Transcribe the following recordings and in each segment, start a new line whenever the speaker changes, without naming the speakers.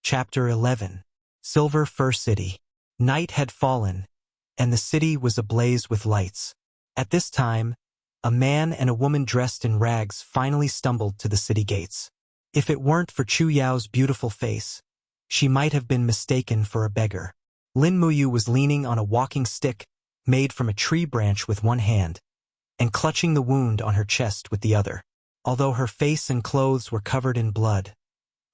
Chapter 11. Silver Fir City. Night had fallen, and the city was ablaze with lights. At this time, a man and a woman dressed in rags finally stumbled to the city gates. If it weren't for Chu Yao's beautiful face, she might have been mistaken for a beggar. Lin Muyu was leaning on a walking stick made from a tree branch with one hand, and clutching the wound on her chest with the other. Although her face and clothes were covered in blood,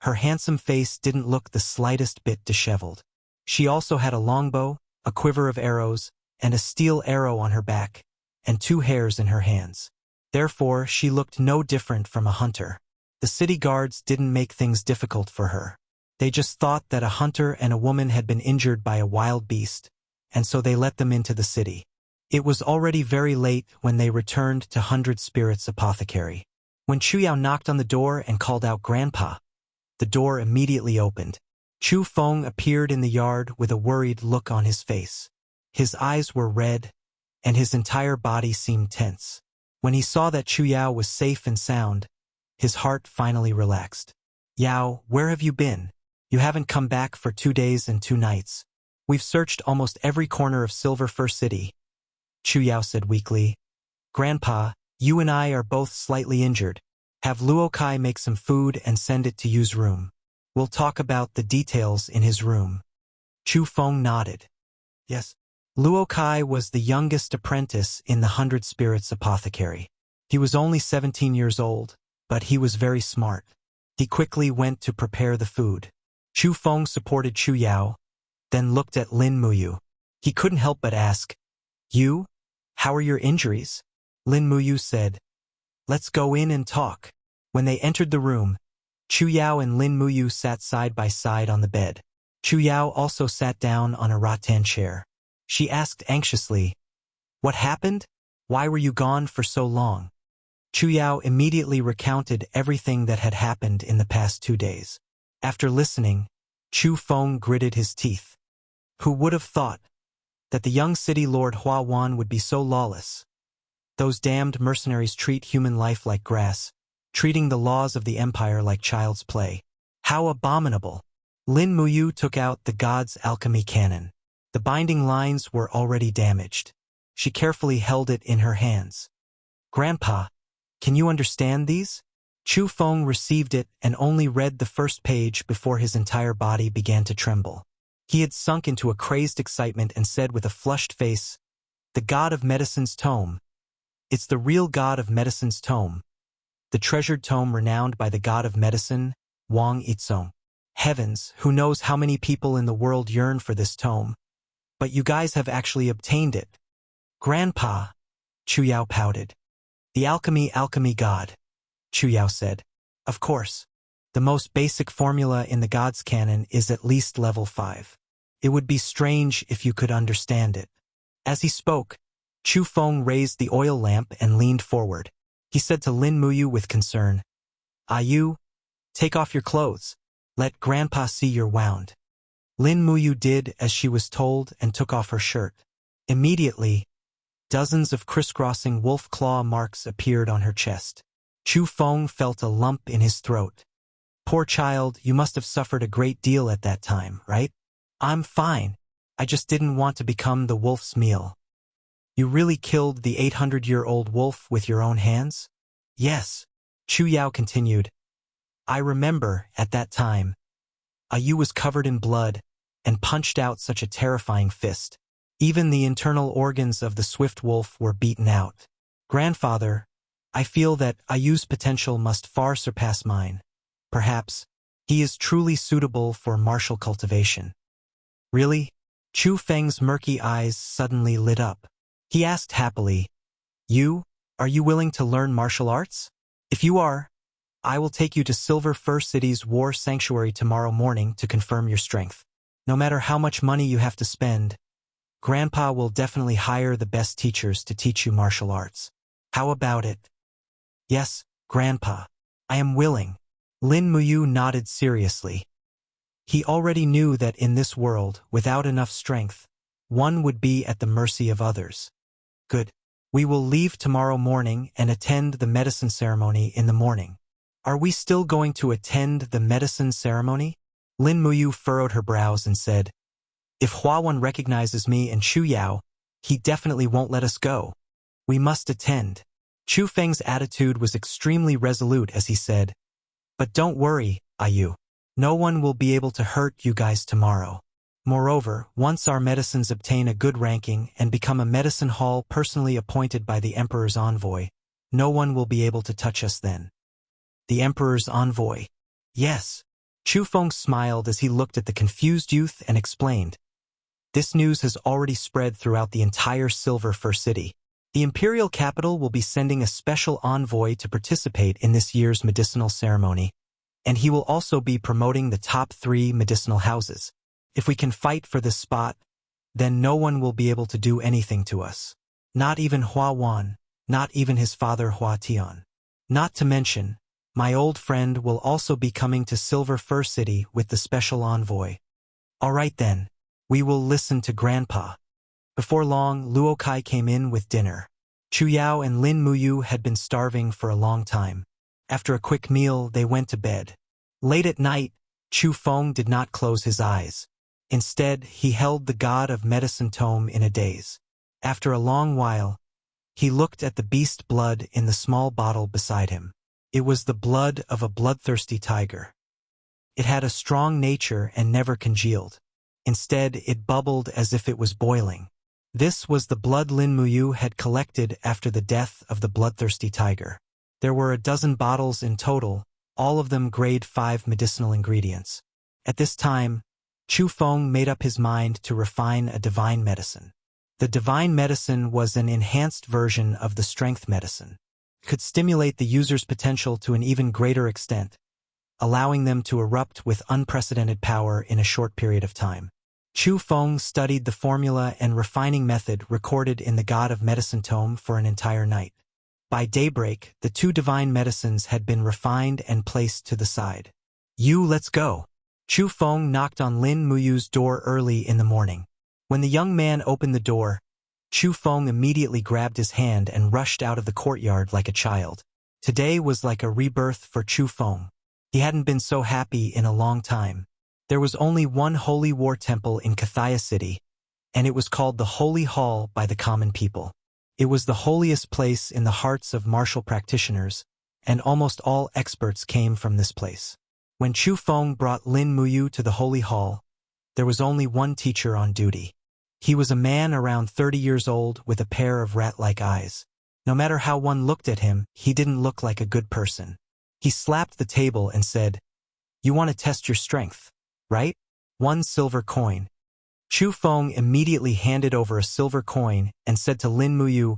her handsome face didn't look the slightest bit disheveled. She also had a longbow, a quiver of arrows, and a steel arrow on her back, and 2 hares in her hands. Therefore, she looked no different from a hunter. The city guards didn't make things difficult for her. They just thought that a hunter and a woman had been injured by a wild beast, and so they let them into the city. It was already very late when they returned to 100 Spirits Apothecary. When Chu Yao knocked on the door and called out Grandpa, the door immediately opened. Chu Feng appeared in the yard with a worried look on his face. His eyes were red, and his entire body seemed tense. When he saw that Chu Yao was safe and sound, his heart finally relaxed. "Yao, where have you been? You haven't come back for 2 days and 2 nights. We've searched almost every corner of Silver Fir City," Chu Yao said weakly. "Grandpa, you and I are both slightly injured. Have Luo Kai make some food and send it to Yu's room. We'll talk about the details in his room." Chu Feng nodded. Yes. Luo Kai was the youngest apprentice in the 100 Spirits Apothecary. He was only 17 years old, but he was very smart. He quickly went to prepare the food. Chu Feng supported Chu Yao, then looked at Lin Muyu. He couldn't help but ask, "You? How are your injuries?" Lin Muyu said, "Let's go in and talk." When they entered the room, Chu Yao and Lin Muyu sat side by side on the bed. Chu Yao also sat down on a rattan chair. She asked anxiously, "What happened? Why were you gone for so long?" Chu Yao immediately recounted everything that had happened in the past 2 days. After listening, Chu Feng gritted his teeth. Who would have thought that the young city lord Hua Wan would be so lawless? Those damned mercenaries treat human life like grass, treating the laws of the empire like child's play. How abominable! Lin Muyu took out the God's Alchemy Cannon. The binding lines were already damaged. She carefully held it in her hands. "Grandpa, can you understand these?" Chu Feng received it and only read the first page before his entire body began to tremble. He had sunk into a crazed excitement and said with a flushed face, "The God of Medicine's tome. It's the real God of Medicine's tome. The treasured tome renowned by the God of Medicine, Wang Yizong. Heavens, who knows how many people in the world yearn for this tome. But you guys have actually obtained it." "Grandpa," Chu Yao pouted. "The alchemy God," Chu Yao said. "Of course. The most basic formula in the God's Canon is at least level 5. It would be strange if you could understand it." As he spoke, Chu Feng raised the oil lamp and leaned forward. He said to Lin Muyu with concern, "You, take off your clothes. Let Grandpa see your wound." Lin Muyu did as she was told and took off her shirt. Immediately, dozens of crisscrossing wolf claw marks appeared on her chest. Chu Feng felt a lump in his throat. "Poor child, you must have suffered a great deal at that time, right?" "I'm fine. I just didn't want to become the wolf's meal." "You really killed the 800-year-old wolf with your own hands?" "Yes," Chu Yao continued. "I remember, at that time, Yu was covered in blood and punched out such a terrifying fist. Even the internal organs of the swift wolf were beaten out. Grandfather, I feel that Yu's potential must far surpass mine. Perhaps, he is truly suitable for martial cultivation." "Really?" Chu Feng's murky eyes suddenly lit up. He asked happily, Are you willing to learn martial arts? If you are, I will take you to Silver Fir City's war sanctuary tomorrow morning to confirm your strength. No matter how much money you have to spend, Grandpa will definitely hire the best teachers to teach you martial arts. How about it?" "Yes, Grandpa. I am willing." Lin Muyu nodded seriously. He already knew that in this world, without enough strength, one would be at the mercy of others. "Good. We will leave tomorrow morning and attend the medicine ceremony in the morning." "Are we still going to attend the medicine ceremony?" Lin Muyu furrowed her brows and said, "If Huawan recognizes me and Chu Yao, he definitely won't let us go. We must attend." Chu Feng's attitude was extremely resolute as he said, "But don't worry, Ayu. No one will be able to hurt you guys tomorrow. Moreover, once our medicines obtain a good ranking and become a medicine hall personally appointed by the Emperor's envoy, no one will be able to touch us then." The Emperor's envoy. Yes. Chu Feng smiled as he looked at the confused youth and explained, "This news has already spread throughout the entire Silver Fur City. The imperial capital will be sending a special envoy to participate in this year's medicinal ceremony, and he will also be promoting the top 3 medicinal houses. If we can fight for this spot, then no one will be able to do anything to us. Not even Hua Wan, not even his father Hua Tian. Not to mention, my old friend will also be coming to Silver Fur City with the special envoy. All right then, we will listen to Grandpa." Before long, Luo Kai came in with dinner. Chu Yao and Lin Muyu had been starving for a long time. After a quick meal, they went to bed. Late at night, Chu Feng did not close his eyes. Instead, he held the god of medicine tome in a daze. After a long while, he looked at the beast blood in the small bottle beside him. It was the blood of a bloodthirsty tiger. It had a strong nature and never congealed. Instead, it bubbled as if it was boiling. This was the blood Lin Muyu had collected after the death of the bloodthirsty tiger. There were a dozen bottles in total, all of them grade 5 medicinal ingredients. At this time, Chu Feng made up his mind to refine a divine medicine. The divine medicine was an enhanced version of the strength medicine. It could stimulate the user's potential to an even greater extent, allowing them to erupt with unprecedented power in a short period of time. Chu Feng studied the formula and refining method recorded in the God of Medicine tome for an entire night. By daybreak, the 2 divine medicines had been refined and placed to the side. Let's go." Chu Feng knocked on Lin Muyu's door early in the morning. When the young man opened the door, Chu Feng immediately grabbed his hand and rushed out of the courtyard like a child. Today was like a rebirth for Chu Feng. He hadn't been so happy in a long time. There was only one holy war temple in Kathaya City, and it was called the Holy Hall by the common people. It was the holiest place in the hearts of martial practitioners, and almost all experts came from this place. When Chu Feng brought Lin Muyu to the Holy Hall, there was only one teacher on duty. He was a man around 30 years old with a pair of rat-like eyes. No matter how one looked at him, he didn't look like a good person. He slapped the table and said, "You want to test your strength, right? 1 silver coin." Chu Feng immediately handed over a silver coin and said to Lin Muyu,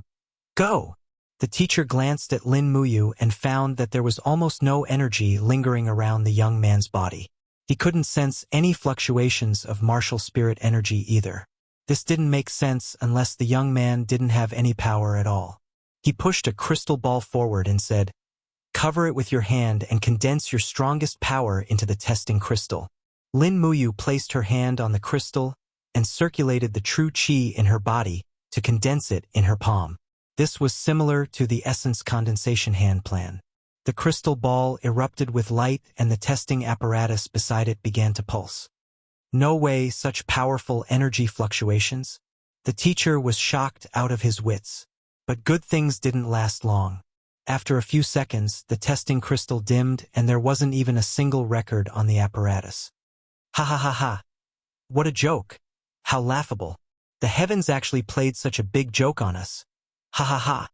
"Go!" The teacher glanced at Lin Muyu and found that there was almost no energy lingering around the young man's body. He couldn't sense any fluctuations of martial spirit energy either. This didn't make sense unless the young man didn't have any power at all. He pushed a crystal ball forward and said, "Cover it with your hand and condense your strongest power into the testing crystal." Lin Muyu placed her hand on the crystal and circulated the true qi in her body to condense it in her palm. This was similar to the essence condensation hand plan. The crystal ball erupted with light and the testing apparatus beside it began to pulse. No way, such powerful energy fluctuations. The teacher was shocked out of his wits. But good things didn't last long. After a few seconds, the testing crystal dimmed and there wasn't even a single record on the apparatus. Ha ha ha ha. What a joke. How laughable. The heavens actually played such a big joke on us. Ha ha ha.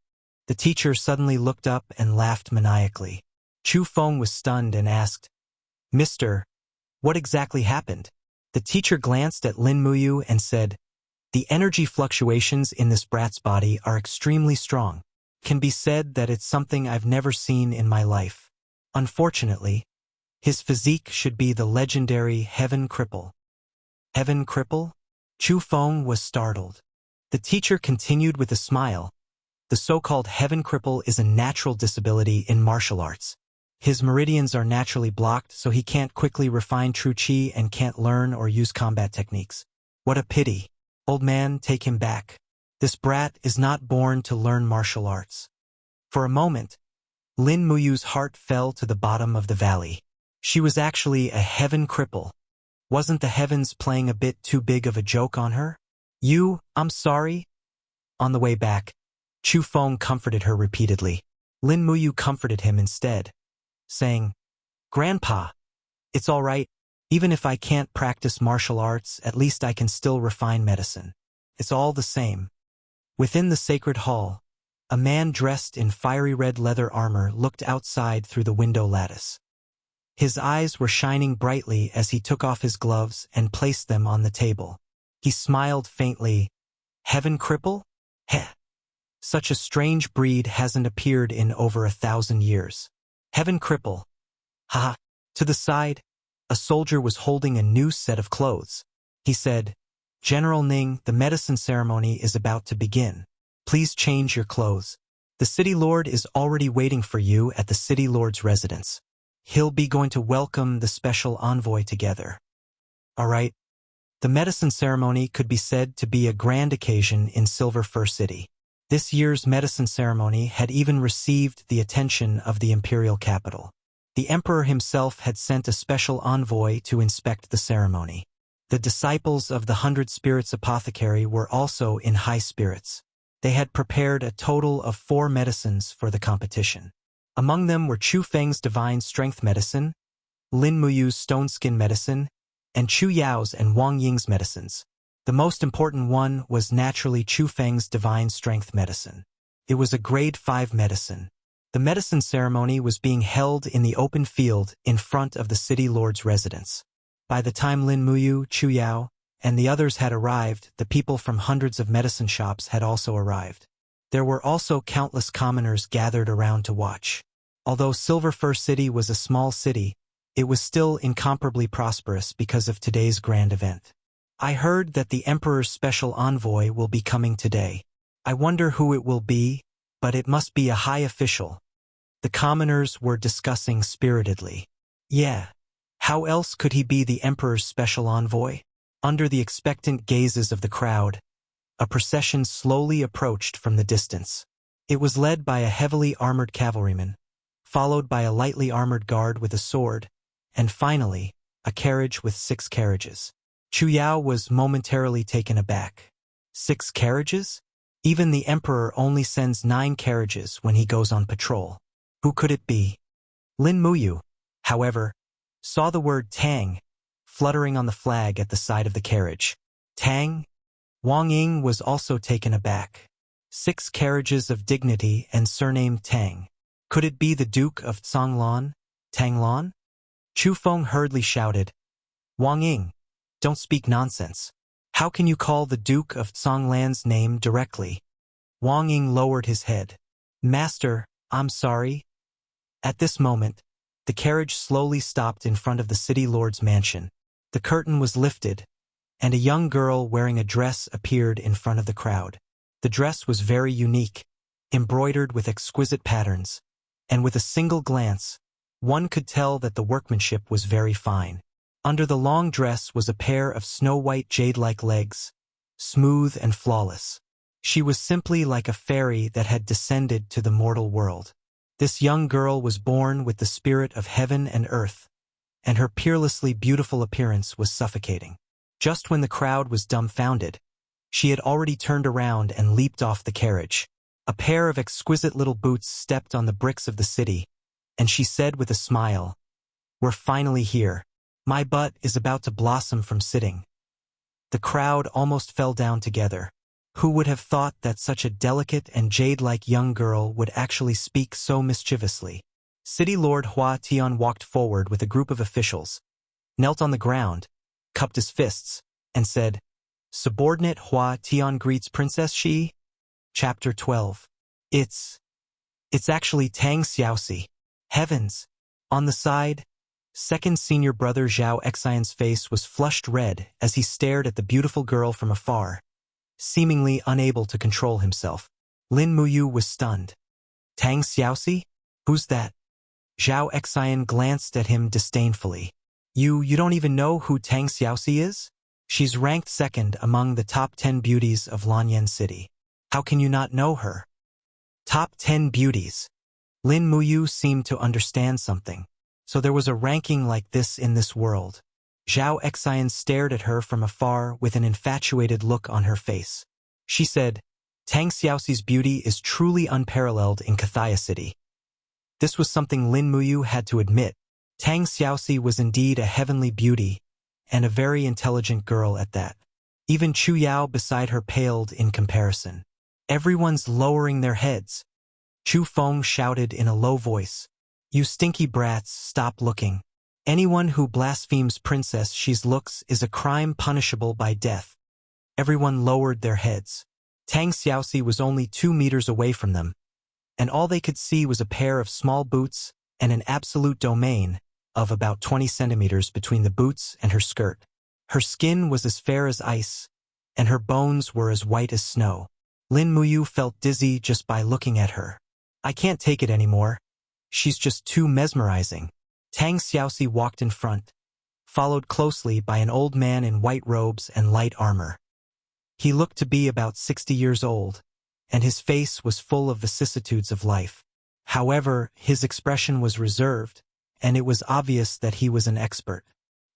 The teacher suddenly looked up and laughed maniacally. Chu Feng was stunned and asked, "Mister, what exactly happened?" The teacher glanced at Lin Muyu and said, "The energy fluctuations in this brat's body are extremely strong. Can be said that it's something I've never seen in my life. Unfortunately, his physique should be the legendary Heaven Cripple." Heaven Cripple? Chu Feng was startled. The teacher continued with a smile. The so-called Heaven Cripple is a natural disability in martial arts. His meridians are naturally blocked, so he can't quickly refine true qi and can't learn or use combat techniques. What a pity. Old man, take him back. This brat is not born to learn martial arts. For a moment, Lin Muyu's heart fell to the bottom of the valley. She was actually a Heaven Cripple. Wasn't the heavens playing a bit too big of a joke on her? I'm sorry. On the way back, Chu Feng comforted her repeatedly. Lin Muyu comforted him instead, saying, Grandpa, it's all right. Even if I can't practice martial arts, at least I can still refine medicine. It's all the same. Within the sacred hall, a man dressed in fiery red leather armor looked outside through the window lattice. His eyes were shining brightly as he took off his gloves and placed them on the table. He smiled faintly. Heaven cripple? Heh. Such a strange breed hasn't appeared in over 1,000 years. Heaven cripple. Haha. To the side, a soldier was holding a new set of clothes. He said, General Ning, the medicine ceremony is about to begin. Please change your clothes. The city lord is already waiting for you at the city lord's residence. He'll be going to welcome the special envoy together. All right. The medicine ceremony could be said to be a grand occasion in Silver Fir City. This year's medicine ceremony had even received the attention of the imperial capital. The emperor himself had sent a special envoy to inspect the ceremony. The disciples of the 100 Spirits Apothecary were also in high spirits. They had prepared a total of 4 medicines for the competition. Among them were Chu Feng's Divine Strength Medicine, Lin Muyu's Stone Skin Medicine, and Chu Yao's and Wang Ying's medicines. The most important one was naturally Chu Feng's Divine Strength Medicine. It was a grade 5 medicine. The medicine ceremony was being held in the open field in front of the city lord's residence. By the time Lin Muyu, Chu Yao, and the others had arrived, the people from hundreds of medicine shops had also arrived. There were also countless commoners gathered around to watch. Although Silver Fir City was a small city, it was still incomparably prosperous because of today's grand event. I heard that the Emperor's special envoy will be coming today. I wonder who it will be, but it must be a high official. The commoners were discussing spiritedly. Yeah. How else could he be the Emperor's special envoy? Under the expectant gazes of the crowd, a procession slowly approached from the distance. It was led by a heavily armored cavalryman, followed by a lightly armored guard with a sword, and finally, a carriage with 6 carriages. Chu Yao was momentarily taken aback. 6 carriages? Even the Emperor only sends 9 carriages when he goes on patrol. Who could it be? Lin Muyu, however, saw the word Tang fluttering on the flag at the side of the carriage. Tang? Wang Ying was also taken aback. 6 carriages of dignity and surnamed Tang. Could it be the Duke of Tsanglan, Tanglan? Chu Feng hurriedly shouted, Wang Ying, don't speak nonsense. How can you call the Duke of Tsanglan's name directly? Wang Ying lowered his head. Master, I'm sorry. At this moment, the carriage slowly stopped in front of the city lord's mansion. The curtain was lifted, and a young girl wearing a dress appeared in front of the crowd. The dress was very unique, embroidered with exquisite patterns, and with a single glance, one could tell that the workmanship was very fine. Under the long dress was a pair of snow-white jade-like legs, smooth and flawless. She was simply like a fairy that had descended to the mortal world. This young girl was born with the spirit of heaven and earth, and her peerlessly beautiful appearance was suffocating. Just when the crowd was dumbfounded, she had already turned around and leaped off the carriage. A pair of exquisite little boots stepped on the bricks of the city, and she said with a smile, We're finally here. My butt is about to blossom from sitting. The crowd almost fell down together. Who would have thought that such a delicate and jade-like young girl would actually speak so mischievously? City Lord Hua Tian walked forward with a group of officials, knelt on the ground, cupped his fists, and said, Subordinate Hua Tian greets Princess Shi. Chapter 12. It's actually Tang Xiaoxi. Heavens! On the side, second senior brother Zhao Xian's face was flushed red as he stared at the beautiful girl from afar, seemingly unable to control himself. Lin Muyu was stunned. Tang Xiaoxi? Who's that? Zhao Xian glanced at him disdainfully. You don't even know who Tang Xiaoxi is? She's ranked second among the top 10 beauties of Lanyan City. How can you not know her? Top 10 beauties. Lin Muyu seemed to understand something. So there was a ranking like this in this world. Zhao Xian stared at her from afar with an infatuated look on her face. She said, Tang Xiaoxi's beauty is truly unparalleled in Cathaya City. This was something Lin Muyu had to admit. Tang Xiaoxi was indeed a heavenly beauty, and a very intelligent girl at that. Even Chu Yao beside her paled in comparison. Everyone's lowering their heads. Chu Feng shouted in a low voice, You stinky brats, stop looking. Anyone who blasphemes Princess Xi's looks is a crime punishable by death. Everyone lowered their heads. Tang Xiaoxi was only 2 meters away from them, and all they could see was a pair of small boots and an absolute domain of about 20 centimeters between the boots and her skirt. Her skin was as fair as ice, and her bones were as white as snow. Lin Muyu felt dizzy just by looking at her. I can't take it anymore. She's just too mesmerizing. Tang Xiaoxi walked in front, followed closely by an old man in white robes and light armor. He looked to be about 60 years old, and his face was full of vicissitudes of life. However, his expression was reserved, and it was obvious that he was an expert.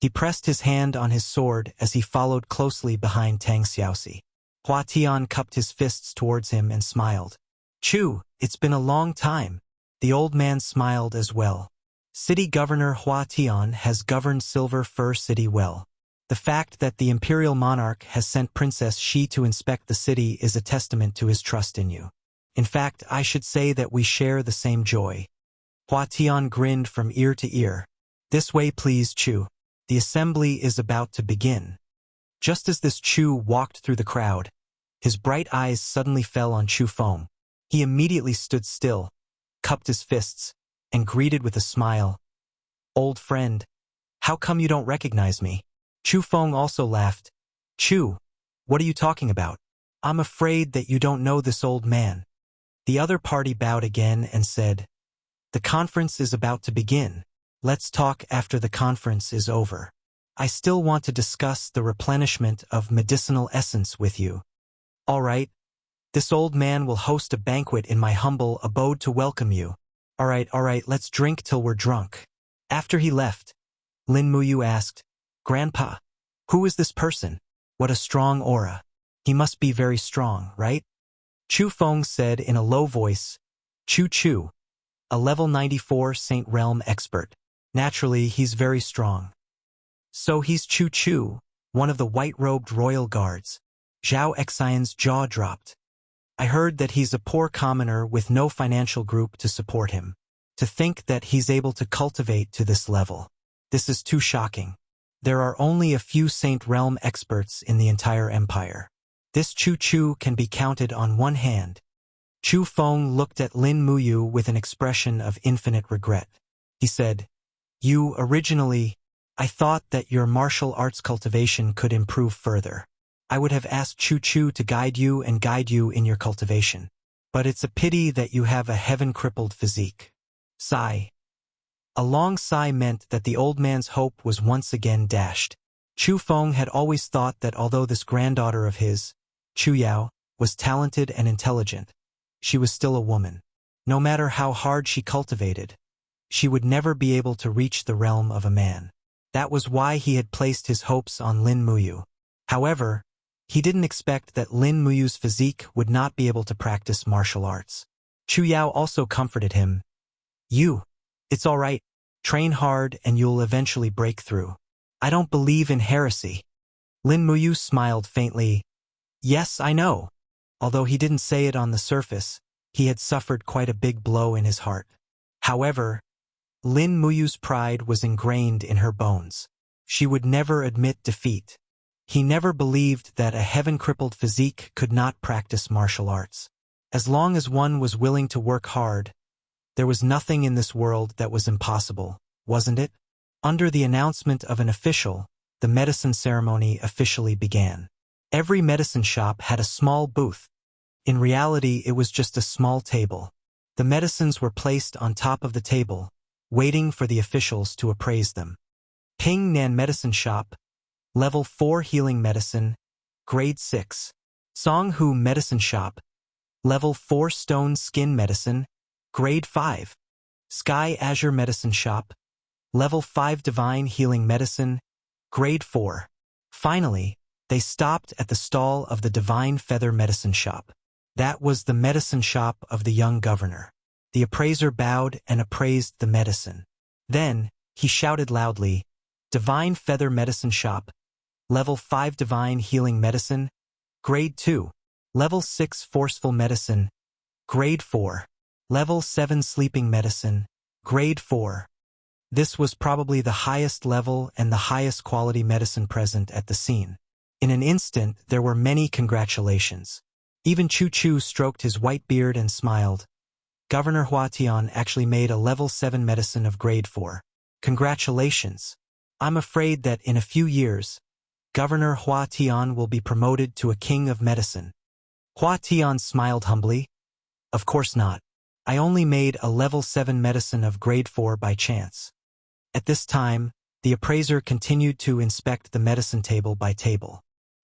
He pressed his hand on his sword as he followed closely behind Tang Xiaoxi. Hua Tian cupped his fists towards him and smiled. Chu, it's been a long time. The old man smiled as well. City Governor Hua Tian has governed Silver Fir City well. The fact that the imperial monarch has sent Princess Xi to inspect the city is a testament to his trust in you. In fact, I should say that we share the same joy. Hua Tian grinned from ear to ear. This way please, Chu. The assembly is about to begin. Just as this Chu walked through the crowd, his bright eyes suddenly fell on Chu Feng. He immediately stood still, cupped his fists, and greeted with a smile. Old friend, how come you don't recognize me? Chu Feng also laughed. Chu, what are you talking about? I'm afraid that you don't know this old man. The other party bowed again and said, The conference is about to begin. Let's talk after the conference is over. I still want to discuss the replenishment of medicinal essence with you. All right. This old man will host a banquet in my humble abode to welcome you. All right, let's drink till we're drunk. After he left, Lin Muyu asked, Grandpa, who is this person? What a strong aura. He must be very strong, right? Chu Feng said in a low voice, Chu, a level 94 Saint Realm expert. Naturally, he's very strong. So he's Chu, one of the white-robed royal guards. Zhao Xian's jaw dropped. I heard that he's a poor commoner with no financial group to support him. To think that he's able to cultivate to this level. This is too shocking. There are only a few Saint Realm experts in the entire empire. This Chu can be counted on one hand. Chu Feng looked at Lin Muyu with an expression of infinite regret. He said, Originally, I thought that your martial arts cultivation could improve further. I would have asked Chu to guide you in your cultivation. But it's a pity that you have a heaven-crippled physique. Sigh. A long sigh meant that the old man's hope was once again dashed. Chu Feng had always thought that although this granddaughter of his, Chu Yao, was talented and intelligent, she was still a woman. No matter how hard she cultivated, she would never be able to reach the realm of a man. That was why he had placed his hopes on Lin Muyu. However, he didn't expect that Lin Muyu's physique would not be able to practice martial arts. Chu Yao also comforted him. It's all right. Train hard and you'll eventually break through. I don't believe in heresy. Lin Muyu smiled faintly. Yes, I know. Although he didn't say it on the surface, he had suffered quite a big blow in his heart. However, Lin Muyu's pride was ingrained in her bones. She would never admit defeat. He never believed that a heaven-crippled physique could not practice martial arts. As long as one was willing to work hard, there was nothing in this world that was impossible, wasn't it? Under the announcement of an official, the medicine ceremony officially began. Every medicine shop had a small booth. In reality, it was just a small table. The medicines were placed on top of the table, waiting for the officials to appraise them. Ping Nan Medicine Shop, Level 4 Healing Medicine, Grade 6. Songhu Medicine Shop, Level 4 Stone Skin Medicine, Grade 5. Sky Azure Medicine Shop, Level 5 Divine Healing Medicine, Grade 4. Finally, they stopped at the stall of the Divine Feather Medicine Shop. That was the medicine shop of the young governor. The appraiser bowed and appraised the medicine. Then, he shouted loudly, Divine Feather Medicine Shop, Level 5 Divine Healing Medicine, Grade 2, Level 6 Forceful Medicine, Grade 4, Level 7 Sleeping Medicine, Grade 4. This was probably the highest level and the highest quality medicine present at the scene. In an instant, there were many congratulations. Even Chu Chu stroked his white beard and smiled. Governor Hua Tian actually made a Level 7 medicine of Grade 4. Congratulations. I'm afraid that in a few years, Governor Hua Tian will be promoted to a king of medicine. Hua Tian smiled humbly. Of course not. I only made a Level 7 medicine of Grade 4 by chance. At this time, the appraiser continued to inspect the medicine table by table.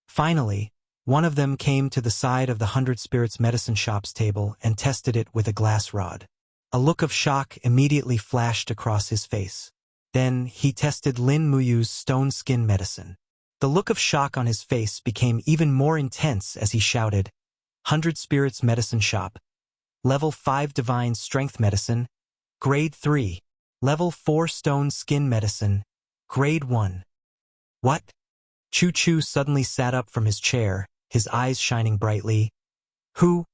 Finally, one of them came to the side of the 100 Spirits Medicine Shop's table and tested it with a glass rod. A look of shock immediately flashed across his face. Then, he tested Lin Muyu's stone skin medicine. The look of shock on his face became even more intense as he shouted, 100 Spirits Medicine Shop, Level 5 Divine Strength Medicine, Grade 3, Level 4 Stone Skin Medicine, Grade 1. What? Chu Chu suddenly sat up from his chair, his eyes shining brightly. Who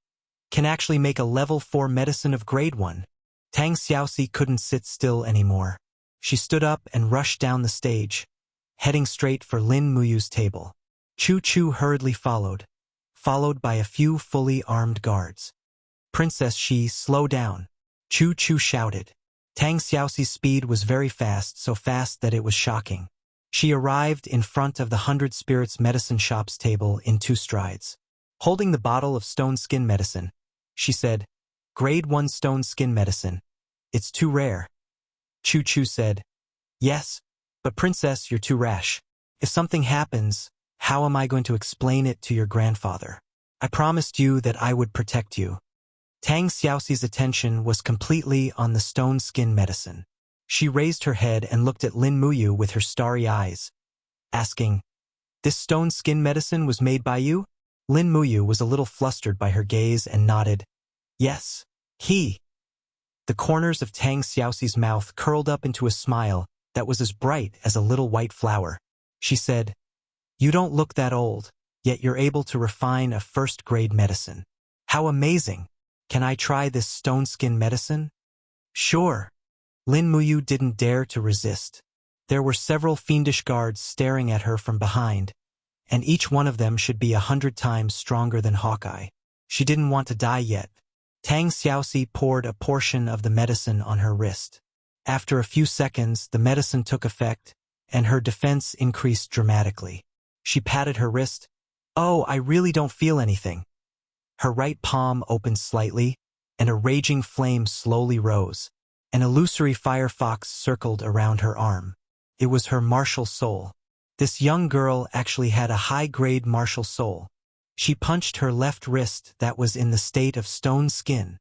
can actually make a Level 4 medicine of Grade 1? Tang Xiaoxi couldn't sit still anymore. She stood up and rushed down the stage, heading straight for Lin Muyu's table. Chu Chu hurriedly followed by a few fully armed guards. Princess Shi, slow down, Chu Chu shouted. Tang Xiaoxi's speed was very fast, so fast that it was shocking. She arrived in front of the 100 Spirits Medicine Shop's table in 2 strides. Holding the bottle of stone skin medicine, she said, Grade 1 stone skin medicine. It's too rare. Chu Chu said, Yes, but princess, you're too rash. If something happens, how am I going to explain it to your grandfather? I promised you that I would protect you. Tang Xiaoxi's attention was completely on the stone skin medicine. She raised her head and looked at Lin Muyu with her starry eyes, asking, This stone skin medicine was made by you? Lin Muyu was a little flustered by her gaze and nodded. Yes, he. The corners of Tang Xiaoxi's mouth curled up into a smile that was as bright as a little white flower. She said, You don't look that old, yet you're able to refine a first-grade medicine. How amazing! Can I try this stone skin medicine? Sure. Lin Muyu didn't dare to resist. There were several fiendish guards staring at her from behind, and each one of them should be 100 times stronger than Hawkeye. She didn't want to die yet. Tang Xiaoxi poured a portion of the medicine on her wrist. After a few seconds, the medicine took effect, and her defense increased dramatically. She patted her wrist. Oh, I really don't feel anything. Her right palm opened slightly, and a raging flame slowly rose. An illusory firefox circled around her arm. It was her martial soul. This young girl actually had a high-grade martial soul. She punched her left wrist that was in the state of stone skin.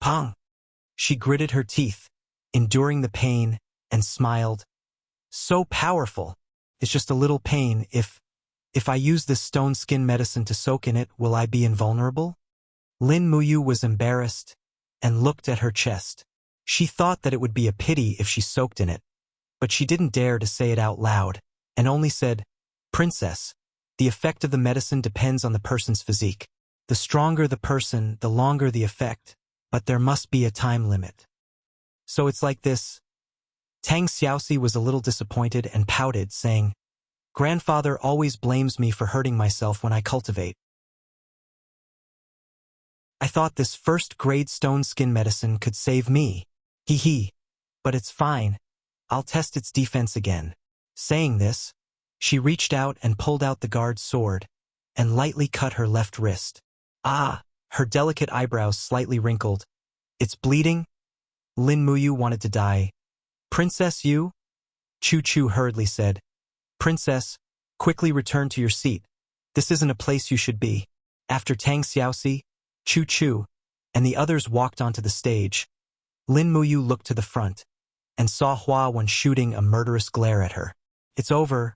Pong! She gritted her teeth, enduring the pain, and smiled. So powerful. It's just a little pain. If I use this stone skin medicine to soak in it, will I be invulnerable? Lin Muyu was embarrassed and looked at her chest. She thought that it would be a pity if she soaked in it, but she didn't dare to say it out loud, and only said, Princess, the effect of the medicine depends on the person's physique. The stronger the person, the longer the effect, but there must be a time limit. So it's like this. Tang Xiaoxi was a little disappointed and pouted, saying, Grandfather always blames me for hurting myself when I cultivate. I thought this first-grade stone skin medicine could save me. Hee hee. But it's fine. I'll test its defense again. Saying this, she reached out and pulled out the guard's sword, and lightly cut her left wrist. Ah! Her delicate eyebrows slightly wrinkled. It's bleeding? Lin Muyu wanted to die. Princess, you? Chu Chu hurriedly said. Princess, quickly return to your seat. This isn't a place you should be. After Tang Xiaoxi, Chu Chu, and the others walked onto the stage, Lin Muyu looked to the front and saw Hua Wen shooting a murderous glare at her. It's over,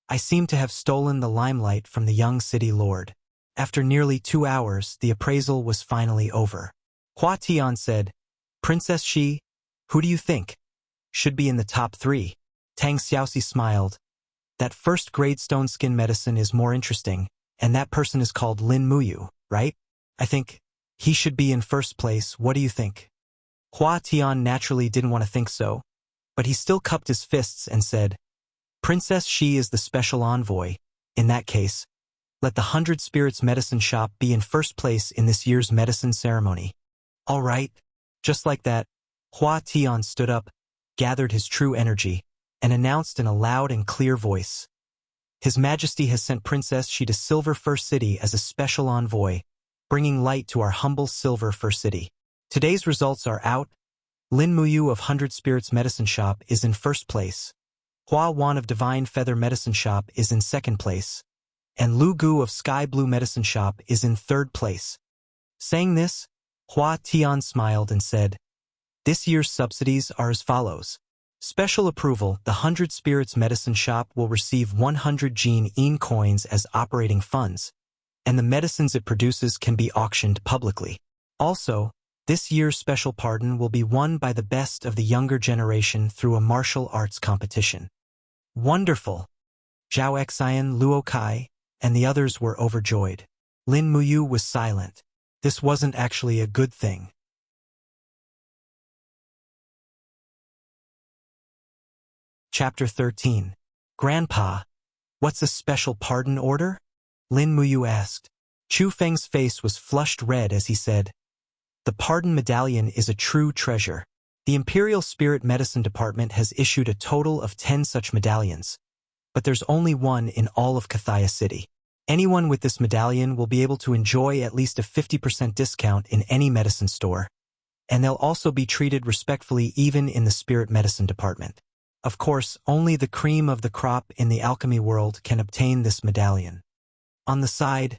I seem to have stolen the limelight from the young city lord. After nearly 2 hours, the appraisal was finally over. Hua Tian said, Princess Shi, who do you think should be in the top 3? Tang Xiaoxi smiled. That first-grade stone skin medicine is more interesting, and that person is called Lin Muyu, right? I think he should be in first place. What do you think? Hua Tian naturally didn't want to think so, but he still cupped his fists and said, Princess Shi is the special envoy. In that case, let the 100 Spirits Medicine Shop be in first place in this year's medicine ceremony. All right. Just like that, Hua Tian stood up, gathered his true energy, and announced in a loud and clear voice, His Majesty has sent Princess Shi to Silver First City as a special envoy, bringing light to our humble Silver First City. Today's results are out. Lin Muyu of 100 Spirits Medicine Shop is in first place. Hua Wan of Divine Feather Medicine Shop is in second place. And Lu Gu of Sky Blue Medicine Shop is in third place. Saying this, Hua Tian smiled and said, This year's subsidies are as follows. Special approval, the 100 Spirits Medicine Shop will receive 100 Gene coins as operating funds, and the medicines it produces can be auctioned publicly. Also, this year's special pardon will be won by the best of the younger generation through a martial arts competition. Wonderful! Zhao Xian, Luo Kai, and the others were overjoyed. Lin Muyu was silent. This wasn't actually a good thing. Chapter 13. Grandpa, what's a special pardon order? Lin Muyu asked. Chu Feng's face was flushed red as he said, The pardon medallion is a true treasure. The Imperial Spirit Medicine Department has issued a total of 10 such medallions, but there's only one in all of Cathaya City. Anyone with this medallion will be able to enjoy at least a 50% discount in any medicine store, and they'll also be treated respectfully even in the Spirit Medicine Department. Of course, only the cream of the crop in the alchemy world can obtain this medallion. On the side,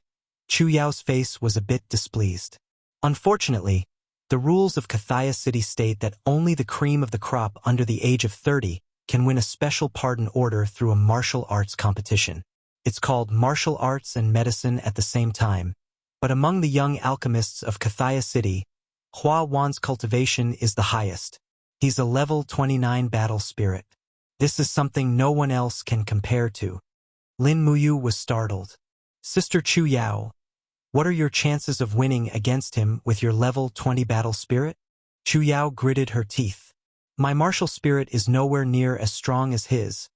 Chu Yao's face was a bit displeased. Unfortunately, the rules of Cathaya City state that only the cream of the crop under the age of 30 can win a special pardon order through a martial arts competition. It's called martial arts and medicine at the same time, but among the young alchemists of Cathaya City, Hua Wan's cultivation is the highest. He's a level 29 battle spirit. This is something no one else can compare to. Lin Muyu was startled. Sister Chu Yao, what are your chances of winning against him with your level 20 battle spirit? Chu Yao gritted her teeth. My martial spirit is nowhere near as strong as his,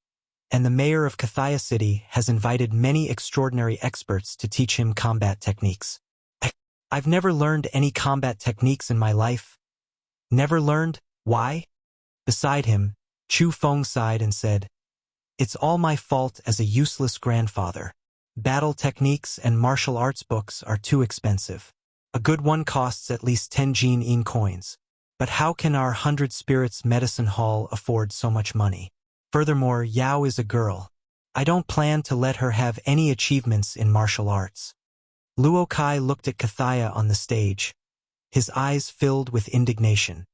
and the mayor of Cathaya City has invited many extraordinary experts to teach him combat techniques. I've never learned any combat techniques in my life. Never learned? Why? Beside him, Chu Feng sighed and said, It's all my fault as a useless grandfather. Battle techniques and martial arts books are too expensive. A good one costs at least 10 Gene coins. But how can our 100 Spirits Medicine Hall afford so much money? Furthermore, Yao is a girl. I don't plan to let her have any achievements in martial arts. Luo Kai looked at Cathaya on the stage. His eyes filled with indignation.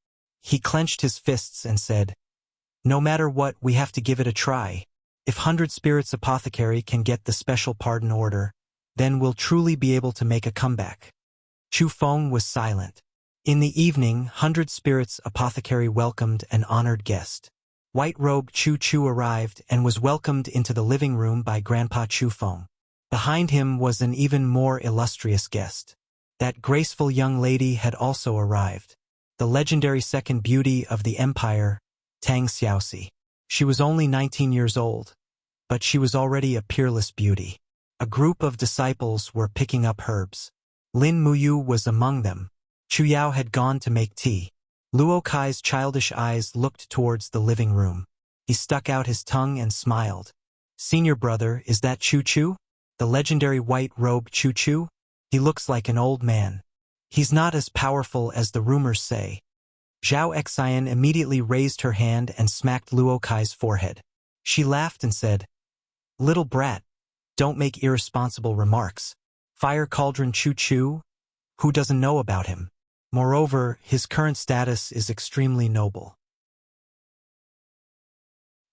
He clenched his fists and said, No matter what, we have to give it a try. If 100 Spirits Apothecary can get the special pardon order, then we'll truly be able to make a comeback. Chu Feng was silent. In the evening, 100 Spirits Apothecary welcomed an honored guest. White-robed Chu Chu arrived and was welcomed into the living room by Grandpa Chu Feng. Behind him was an even more illustrious guest. That graceful young lady had also arrived. The legendary second beauty of the empire, Tang Xiaoxi. She was only 19 years old, but she was already a peerless beauty. A group of disciples were picking up herbs. Lin Muyu was among them. Chu Yao had gone to make tea. Luo Kai's childish eyes looked towards the living room. He stuck out his tongue and smiled. Senior brother, is that Chu Chu? The legendary white-robed Chu Chu? He looks like an old man. He's not as powerful as the rumors say. Zhao Xian immediately raised her hand and smacked Luo Kai's forehead. She laughed and said, Little brat, don't make irresponsible remarks. Fire Cauldron Chu Chu? Who doesn't know about him? Moreover, his current status is extremely noble.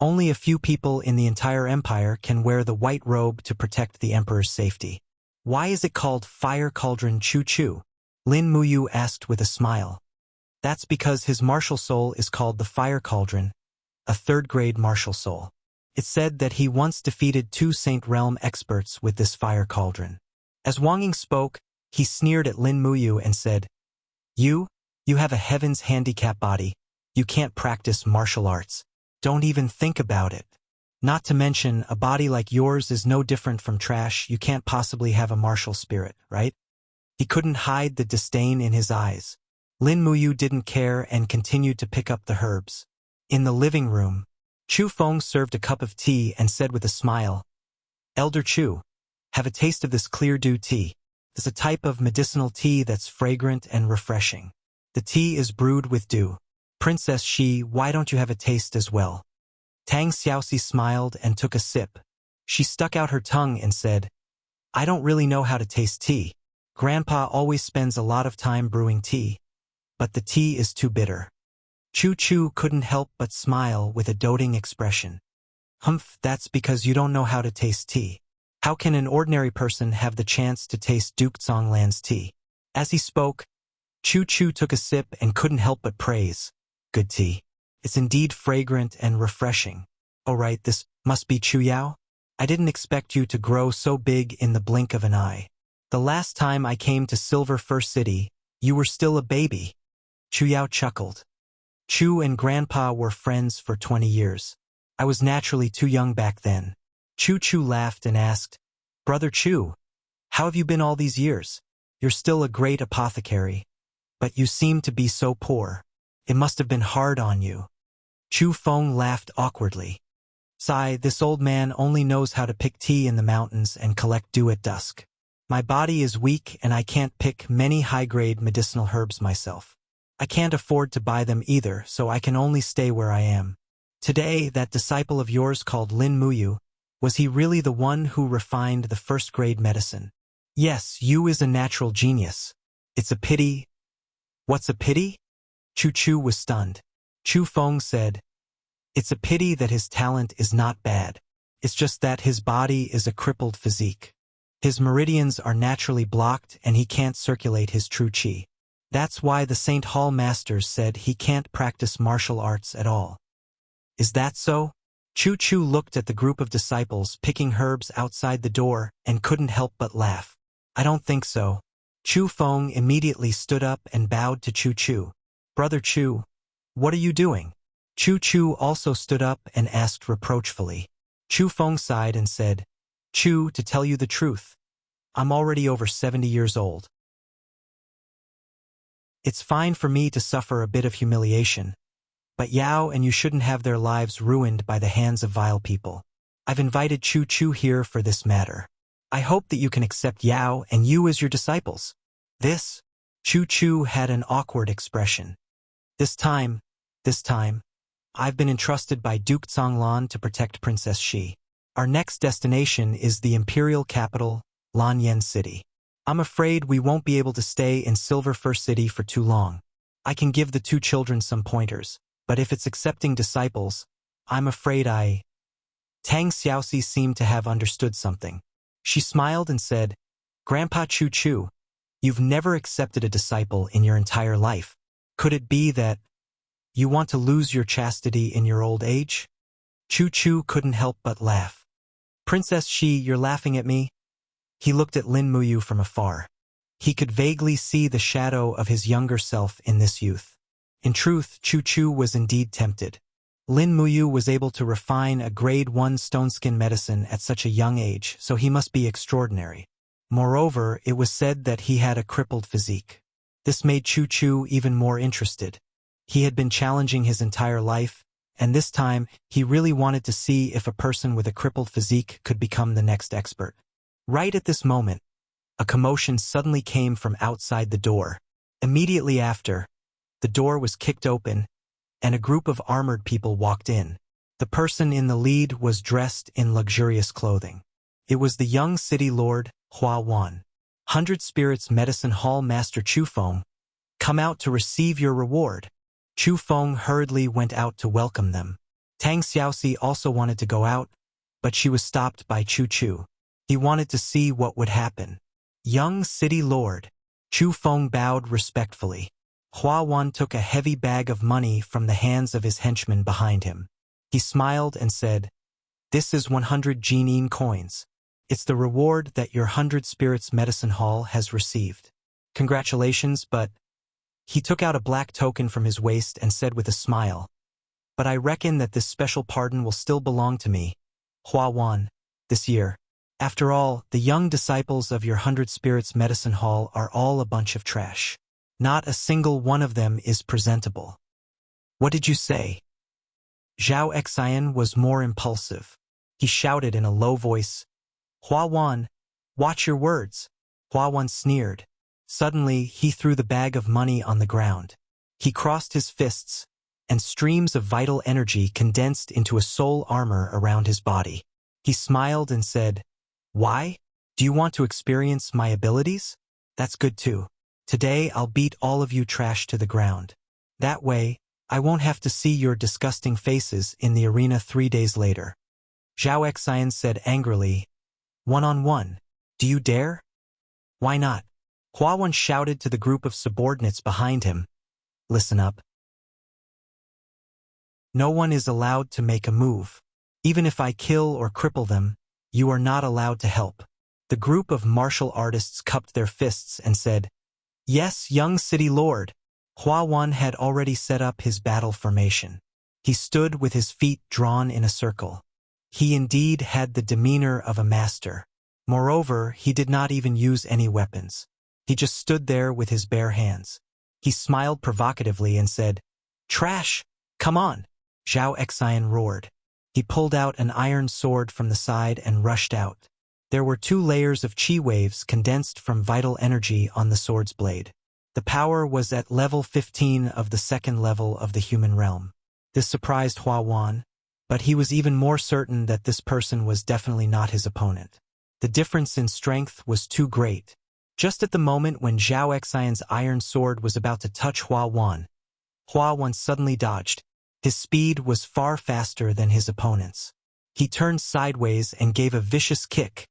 Only a few people in the entire empire can wear the white robe to protect the emperor's safety. Why is it called Fire Cauldron Chu Chu? Lin Muyu asked with a smile. That's because his martial soul is called the Fire Cauldron, a third-grade martial soul. It's said that he once defeated 2 Saint Realm experts with this Fire Cauldron. As Wang Ying spoke, he sneered at Lin Muyu and said, You have a heaven's handicap body. You can't practice martial arts. Don't even think about it. Not to mention, a body like yours is no different from trash. You can't possibly have a martial spirit, right? He couldn't hide the disdain in his eyes. Lin Muyu didn't care and continued to pick up the herbs. In the living room, Chu Feng served a cup of tea and said with a smile, Elder Chu, have a taste of this clear dew tea. It's a type of medicinal tea that's fragrant and refreshing. The tea is brewed with dew. Princess Shi, why don't you have a taste as well? Tang Xiaoxi smiled and took a sip. She stuck out her tongue and said, I don't really know how to taste tea. Grandpa always spends a lot of time brewing tea, but the tea is too bitter. Chu Chu couldn't help but smile with a doting expression. Humph, that's because you don't know how to taste tea. How can an ordinary person have the chance to taste Duke Zonglan's tea? As he spoke, Chu Chu took a sip and couldn't help but praise. Good tea. It's indeed fragrant and refreshing. Oh right, this must be Chu Yao? I didn't expect you to grow so big in the blink of an eye. The last time I came to Silver Fir City, you were still a baby. Chu Yao chuckled. Chu and Grandpa were friends for 20 years. I was naturally too young back then. Chu Chu laughed and asked, Brother Chu, how have you been all these years? You're still a great apothecary, but you seem to be so poor. It must have been hard on you. Chu Feng laughed awkwardly. Sigh, this old man only knows how to pick tea in the mountains and collect dew at dusk. My body is weak and I can't pick many high-grade medicinal herbs myself. I can't afford to buy them either, so I can only stay where I am. Today, that disciple of yours called Lin Muyu, was he really the one who refined the first-grade medicine? Yes, Yu is a natural genius. It's a pity. What's a pity? Chu Chu was stunned. Chu Feng said, It's a pity that his talent is not bad. It's just that his body is a crippled physique. His meridians are naturally blocked and he can't circulate his true qi. That's why the St. Hall masters said he can't practice martial arts at all. Is that so? Chu Chu looked at the group of disciples picking herbs outside the door and couldn't help but laugh. I don't think so. Chu Feng immediately stood up and bowed to Chu Chu. Brother Chu, what are you doing? Chu Chu also stood up and asked reproachfully. Chu Feng sighed and said, Chu, to tell you the truth, I'm already over 70 years old. It's fine for me to suffer a bit of humiliation, but Yao and you shouldn't have their lives ruined by the hands of vile people. I've invited Chu Chu here for this matter. I hope that you can accept Yao and you as your disciples. This? Chu Chu had an awkward expression. This time, I've been entrusted by Duke Zonglan to protect Princess Shi. Our next destination is the imperial capital, Lanyan City. I'm afraid we won't be able to stay in Silver Fir City for too long. I can give the 2 children some pointers, but if it's accepting disciples, I'm afraid Tang Xiaoxi seemed to have understood something. She smiled and said, Grandpa Chu Chu, you've never accepted a disciple in your entire life. Could it be that you want to lose your chastity in your old age? Chu Chu couldn't help but laugh. Princess Shi, you're laughing at me? He looked at Lin Muyu from afar. He could vaguely see the shadow of his younger self in this youth. In truth, Chu Chu was indeed tempted. Lin Muyu was able to refine a grade 1 stone-skin medicine at such a young age, so he must be extraordinary. Moreover, it was said that he had a crippled physique. This made Chu Chu even more interested. He had been challenging his entire life, and this time, he really wanted to see if a person with a crippled physique could become the next expert. Right at this moment, a commotion suddenly came from outside the door. Immediately after, the door was kicked open, and a group of armored people walked in. The person in the lead was dressed in luxurious clothing. It was the young city lord, Hua Wan. 100 Spirits Medicine Hall Master Chu Feng, come out to receive your reward. Chu Feng hurriedly went out to welcome them. Tang Xiaoxi also wanted to go out, but she was stopped by Chu Chu. He wanted to see what would happen. Young city lord. Chu Feng bowed respectfully. Hua Wan took a heavy bag of money from the hands of his henchmen behind him. He smiled and said, "This is 100 Jinyin coins. It's the reward that your 100 Spirits Medicine Hall has received. Congratulations, but..." He took out a black token from his waist and said with a smile, "But I reckon that this special pardon will still belong to me, Hua Wan, this year. After all, the young disciples of your 100 Spirits Medicine Hall are all a bunch of trash. Not a single one of them is presentable." "What did you say?" Zhao Xian was more impulsive. He shouted in a low voice, "Hua Wan, watch your words." Hua Wan sneered. Suddenly, he threw the bag of money on the ground. He crossed his fists, and streams of vital energy condensed into a soul armor around his body. He smiled and said, "Why? Do you want to experience my abilities? That's good too. Today I'll beat all of you trash to the ground. That way, I won't have to see your disgusting faces in the arena 3 days later." Zhao Xian said angrily, "One-on-one. Do you dare?" "Why not?" Hua Wan shouted to the group of subordinates behind him, "Listen up. No one is allowed to make a move. Even if I kill or cripple them, you are not allowed to help." The group of martial artists cupped their fists and said, "Yes, young city lord." Hua Wan had already set up his battle formation. He stood with his feet drawn in a circle. He indeed had the demeanor of a master. Moreover, he did not even use any weapons. He just stood there with his bare hands. He smiled provocatively and said, "Trash, come on." Zhao Xian roared. He pulled out an iron sword from the side and rushed out. There were 2 layers of chi waves condensed from vital energy on the sword's blade. The power was at level 15 of the 2nd level of the human realm. This surprised Hua Wan, but he was even more certain that this person was definitely not his opponent. The difference in strength was too great. Just at the moment when Zhao Xian's iron sword was about to touch Hua Wan suddenly dodged. His speed was far faster than his opponent's. He turned sideways and gave a vicious kick.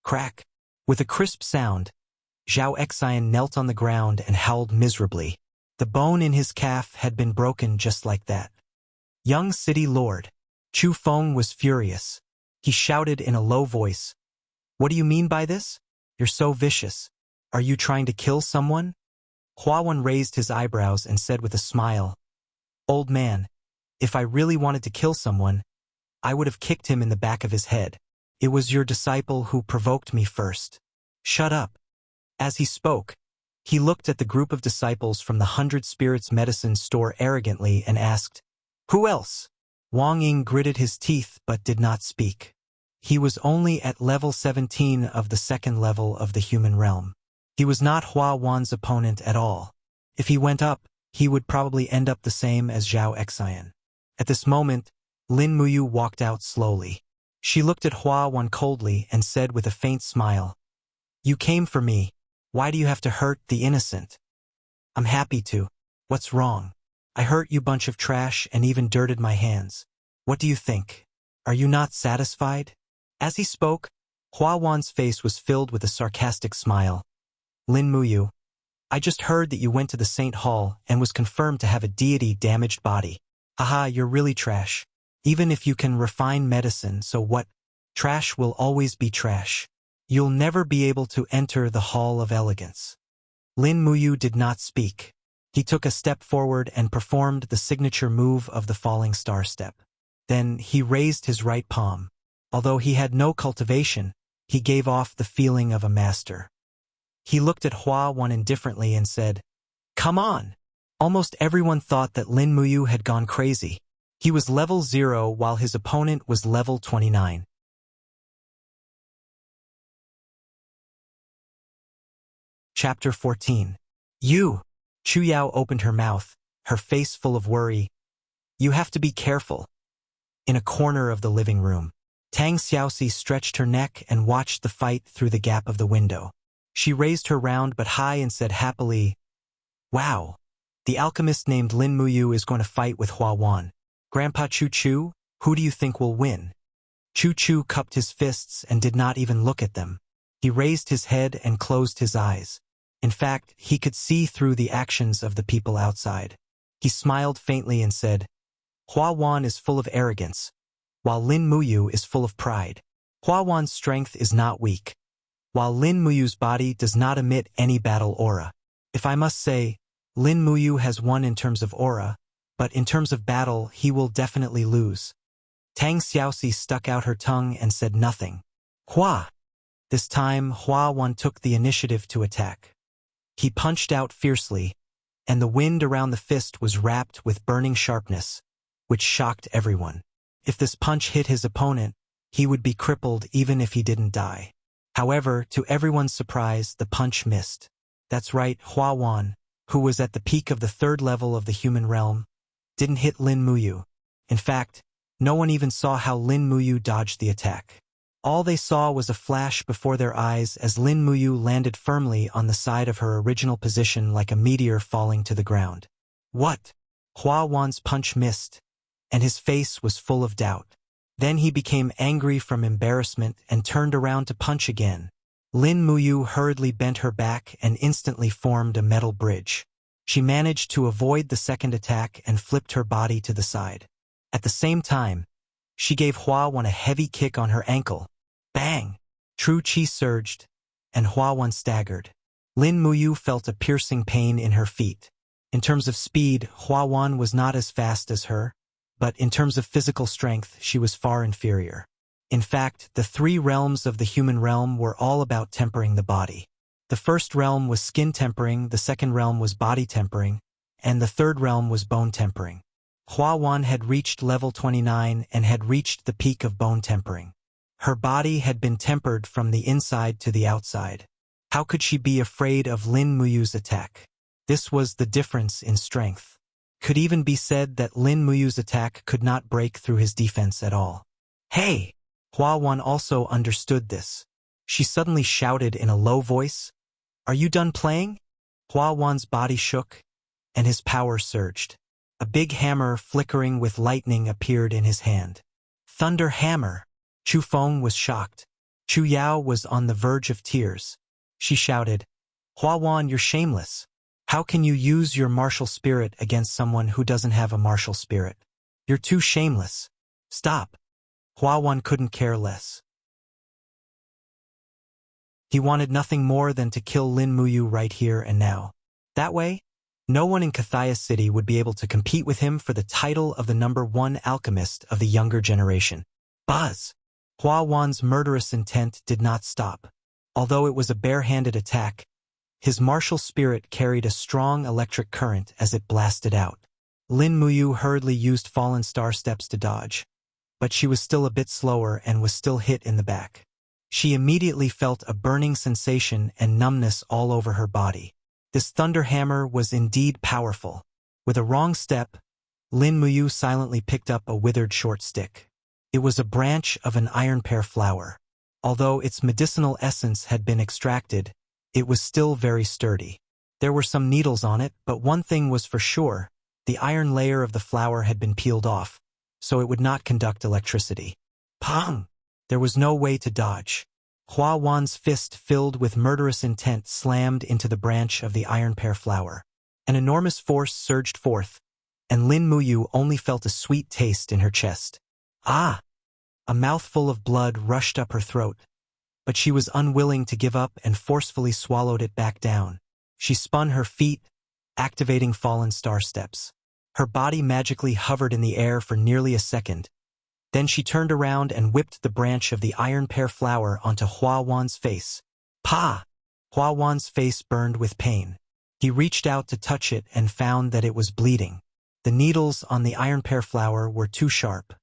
Crack! With a crisp sound, Zhao Xian knelt on the ground and howled miserably. The bone in his calf had been broken just like that. "Young city lord." Chu Feng was furious. He shouted in a low voice, "What do you mean by this? You're so vicious. Are you trying to kill someone?" Hua Wan raised his eyebrows and said with a smile, "Old man, if I really wanted to kill someone, I would have kicked him in the back of his head. It was your disciple who provoked me first. Shut up." As he spoke, he looked at the group of disciples from the 100 Spirits Medicine store arrogantly and asked, "Who else?" Wang Ying gritted his teeth but did not speak. He was only at level 17 of the 2nd level of the human realm. He was not Hua Wan's opponent at all. If he went up, he would probably end up the same as Zhao Xian. At this moment, Lin Muyu walked out slowly. She looked at Hua Wan coldly and said with a faint smile, "You came for me. Why do you have to hurt the innocent?" "I'm happy to. What's wrong? I hurt you bunch of trash and even dirted my hands. What do you think? Are you not satisfied?" As he spoke, Hua Wan's face was filled with a sarcastic smile. "Lin Muyu, I just heard that you went to the Saint Hall and was confirmed to have a deity-damaged body. Haha, you're really trash. Even if you can refine medicine, so what? Trash will always be trash. You'll never be able to enter the Hall of Elegance." Lin Muyu did not speak. He took a step forward and performed the signature move of the falling star step. Then he raised his right palm. Although he had no cultivation, he gave off the feeling of a master. He looked at Hua Wan indifferently and said, "Come on." Almost everyone thought that Lin Muyu had gone crazy. He was level 0 while his opponent was level 29. Chapter 14. "You!" Chu Yao opened her mouth, her face full of worry. "You have to be careful." In a corner of the living room, Tang Xiaoxi stretched her neck and watched the fight through the gap of the window. She raised her round but high and said happily, "Wow! The alchemist named Lin Muyu is going to fight with Hua Wan. Grandpa Chu Chu, Who do you think will win? Chu Chu cupped his fists and did not even look at them. He raised his head and closed his eyes. In fact, he could see through the actions of the people outside. He smiled faintly and said, Hua Wan is full of arrogance, while Lin Muyu is full of pride. Hua Wan's strength is not weak, while Lin Muyu's body does not emit any battle aura. If I must say, Lin Muyu has won in terms of aura, but in terms of battle he will definitely lose. Tang Xiaoxi stuck out her tongue and said nothing. Hua! This time Hua Wan took the initiative to attack. He punched out fiercely, and the wind around the fist was wrapped with burning sharpness, which shocked everyone. If this punch hit his opponent, he would be crippled even if he didn't die. However, to everyone's surprise, the punch missed. That's right, Hua Wan, who was at the peak of the 3rd level of the human realm, didn't hit Lin Muyu. In fact, no one even saw how Lin Muyu dodged the attack. All they saw was a flash before their eyes as Lin Muyu landed firmly on the side of her original position like a meteor falling to the ground. What? Hua Wan's punch missed, and his face was full of doubt. Then he became angry from embarrassment and turned around to punch again. Lin Muyu hurriedly bent her back and instantly formed a metal bridge. She managed to avoid the second attack and flipped her body to the side. At the same time, she gave Hua Wan a heavy kick on her ankle. Bang! True Qi surged, and Hua Wan staggered. Lin Muyu felt a piercing pain in her feet. In terms of speed, Hua Wan was not as fast as her, but in terms of physical strength, she was far inferior. In fact, the 3 realms of the human realm were all about tempering the body. The first realm was skin tempering, the second realm was body tempering, and the third realm was bone tempering. Hua Wan had reached level 29 and had reached the peak of bone tempering. Her body had been tempered from the inside to the outside. How could she be afraid of Lin Muyu's attack? This was the difference in strength. Could even be said that Lin Muyu's attack could not break through his defense at all. Hey! Hua Wan also understood this. She suddenly shouted in a low voice, Are you done playing? Hua Wan's body shook, and his power surged. A big hammer flickering with lightning appeared in his hand. Thunder hammer! Chu Feng was shocked. Chu Yao was on the verge of tears. She shouted, Hua Wan, you're shameless. How can you use your martial spirit against someone who doesn't have a martial spirit? You're too shameless. Stop. Hua Wan couldn't care less. He wanted nothing more than to kill Lin Muyu right here and now. That way, no one in Cathaya City would be able to compete with him for the title of the #1 alchemist of the younger generation. Buzz! Hua Wan's murderous intent did not stop. Although it was a bare-handed attack, his martial spirit carried a strong electric current as it blasted out. Lin Muyu hurriedly used fallen star steps to dodge, but she was still a bit slower and was still hit in the back. She immediately felt a burning sensation and numbness all over her body. This thunder hammer was indeed powerful. With a wrong step, Lin Muyu silently picked up a withered short stick. It was a branch of an iron pear flower. Although its medicinal essence had been extracted, it was still very sturdy. There were some needles on it, but one thing was for sure, the iron layer of the flower had been peeled off, so it would not conduct electricity. Pong! There was no way to dodge. Hua Wan's fist filled with murderous intent slammed into the branch of the iron pear flower. An enormous force surged forth, and Lin Muyu only felt a sweet taste in her chest. Ah! A mouthful of blood rushed up her throat, but she was unwilling to give up and forcefully swallowed it back down. She spun her feet, activating fallen star steps. Her body magically hovered in the air for nearly a second. Then she turned around and whipped the branch of the iron pear flower onto Hua Wan's face. Pa! Hua Wan's face burned with pain. He reached out to touch it and found that it was bleeding. The needles on the iron pear flower were too sharp.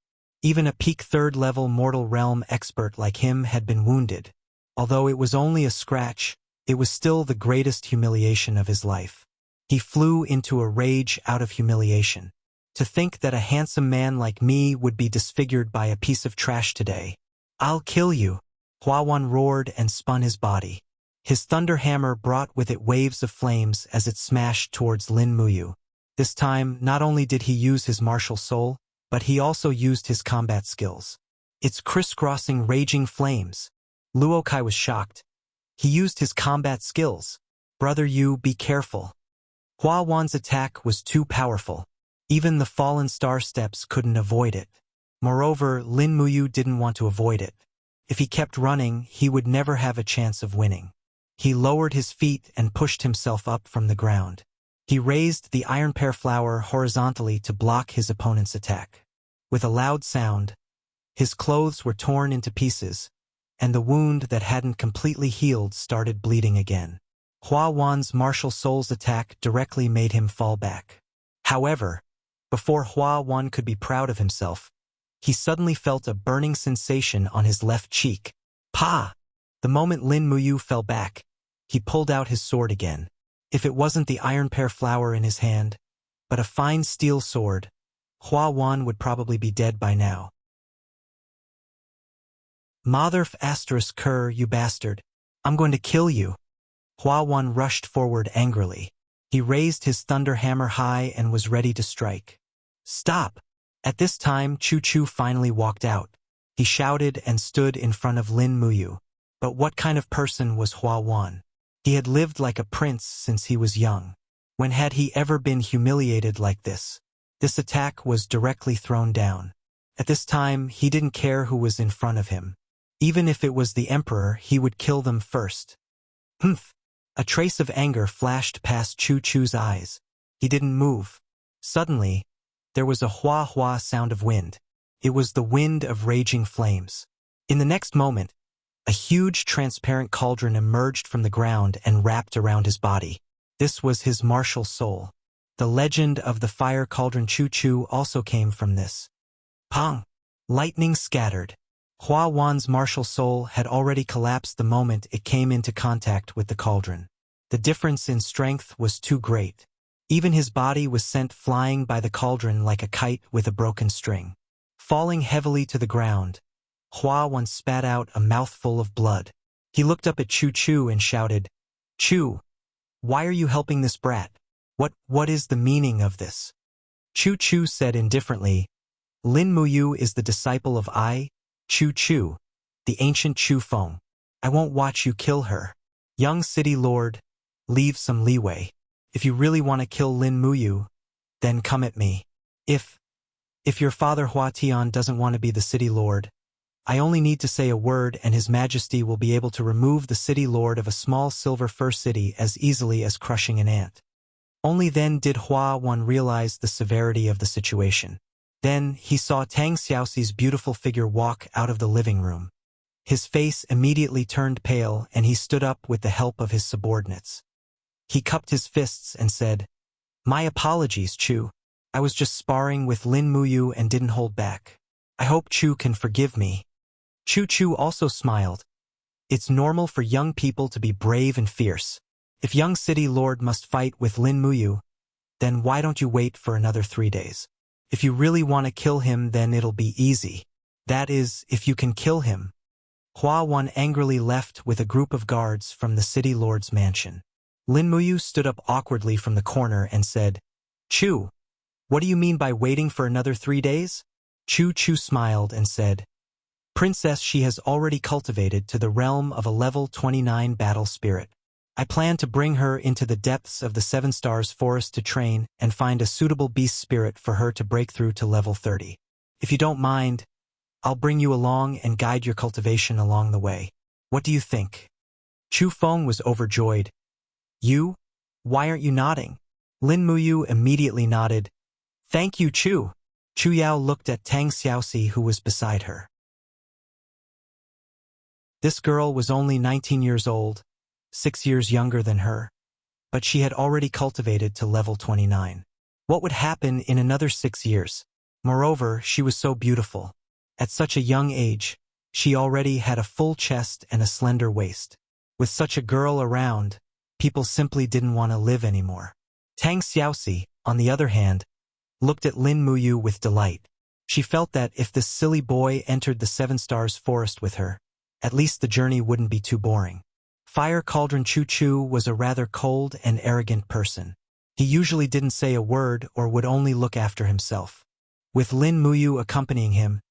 Even a peak 3rd level mortal realm expert like him had been wounded. Although it was only a scratch, it was still the greatest humiliation of his life. He flew into a rage out of humiliation. To think that a handsome man like me would be disfigured by a piece of trash today. I'll kill you! Hua Wan roared and spun his body. His thunder hammer brought with it waves of flames as it smashed towards Lin Muyu. This time, not only did he use his martial soul, but he also used his combat skills. It's crisscrossing raging flames. Luo Kai was shocked. He used his combat skills. Brother Yu, be careful. Hua Wan's attack was too powerful. Even the fallen star steps couldn't avoid it. Moreover, Lin Muyu didn't want to avoid it. If he kept running, he would never have a chance of winning. He lowered his feet and pushed himself up from the ground. He raised the iron pear flower horizontally to block his opponent's attack. With a loud sound, his clothes were torn into pieces, and the wound that hadn't completely healed started bleeding again. Hua Wan's martial soul's attack directly made him fall back. However, before Hua Wan could be proud of himself, he suddenly felt a burning sensation on his left cheek. Pa! The moment Lin Muyu fell back, he pulled out his sword again. If it wasn't the iron pear flower in his hand, but a fine steel sword, Hua Wan would probably be dead by now. Motherf asterisk cur, you bastard. I'm going to kill you. Hua Wan rushed forward angrily. He raised his thunder hammer high and was ready to strike. Stop! At this time, Chu Chu finally walked out. He shouted and stood in front of Lin Muyu. But what kind of person was Hua Wan? He had lived like a prince since he was young. When had he ever been humiliated like this? This attack was directly thrown down. At this time, he didn't care who was in front of him. Even if it was the emperor, he would kill them first. Humph! A trace of anger flashed past Chu Chu's eyes. He didn't move. Suddenly, there was a hua-hua sound of wind. It was the wind of raging flames. In the next moment, a huge transparent cauldron emerged from the ground and wrapped around his body. This was his martial soul. The legend of the fire cauldron Chu Chu also came from this. Pong! Lightning scattered. Hua Wan's martial soul had already collapsed the moment it came into contact with the cauldron. The difference in strength was too great. Even his body was sent flying by the cauldron like a kite with a broken string. Falling heavily to the ground, Hua Wan spat out a mouthful of blood. He looked up at Chu Chu and shouted, Chu, why are you helping this brat? What is the meaning of this? Chu Chu said indifferently, Lin Muyu is the disciple of Chu Chu, the ancient Chu Feng. I won't watch you kill her. Young city lord, leave some leeway. If you really want to kill Lin Muyu, then come at me. If your father Hua Tian doesn't want to be the city lord, I only need to say a word and His Majesty will be able to remove the city lord of a small silver fir city as easily as crushing an ant. Only then did Hua Wan realize the severity of the situation. Then he saw Tang Xiaoxi's beautiful figure walk out of the living room. His face immediately turned pale and he stood up with the help of his subordinates. He cupped his fists and said, My apologies, Chu. I was just sparring with Lin Muyu and didn't hold back. I hope Chu can forgive me. Chu Chu also smiled. It's normal for young people to be brave and fierce. If young city lord must fight with Lin Muyu, then why don't you wait for another 3 days? If you really want to kill him, then it'll be easy. That is, if you can kill him. Hua Wan angrily left with a group of guards from the city lord's mansion. Lin Muyu stood up awkwardly from the corner and said, Chu, what do you mean by waiting for another 3 days? Chu Chu smiled and said, Princess she has already cultivated to the realm of a level 29 battle spirit. I plan to bring her into the depths of the Seven Stars forest to train and find a suitable beast spirit for her to break through to level 30. If you don't mind, I'll bring you along and guide your cultivation along the way. What do you think? Chu Feng was overjoyed. You? Why aren't you nodding? Lin Muyu immediately nodded. Thank you, Chu. Chu Yao looked at Tang Xiaoxi who was beside her. This girl was only 19 years old, 6 years younger than her, but she had already cultivated to level 29. What would happen in another 6 years? Moreover, she was so beautiful. At such a young age, she already had a full chest and a slender waist. With such a girl around, people simply didn't want to live anymore. Tang Xiaoxi, on the other hand, looked at Lin Muyu with delight. She felt that if this silly boy entered the Seven Stars forest with her, at least the journey wouldn't be too boring. Fire Cauldron Chu Chu was a rather cold and arrogant person. He usually didn't say a word or would only look after himself. With Lin Muyu accompanying him,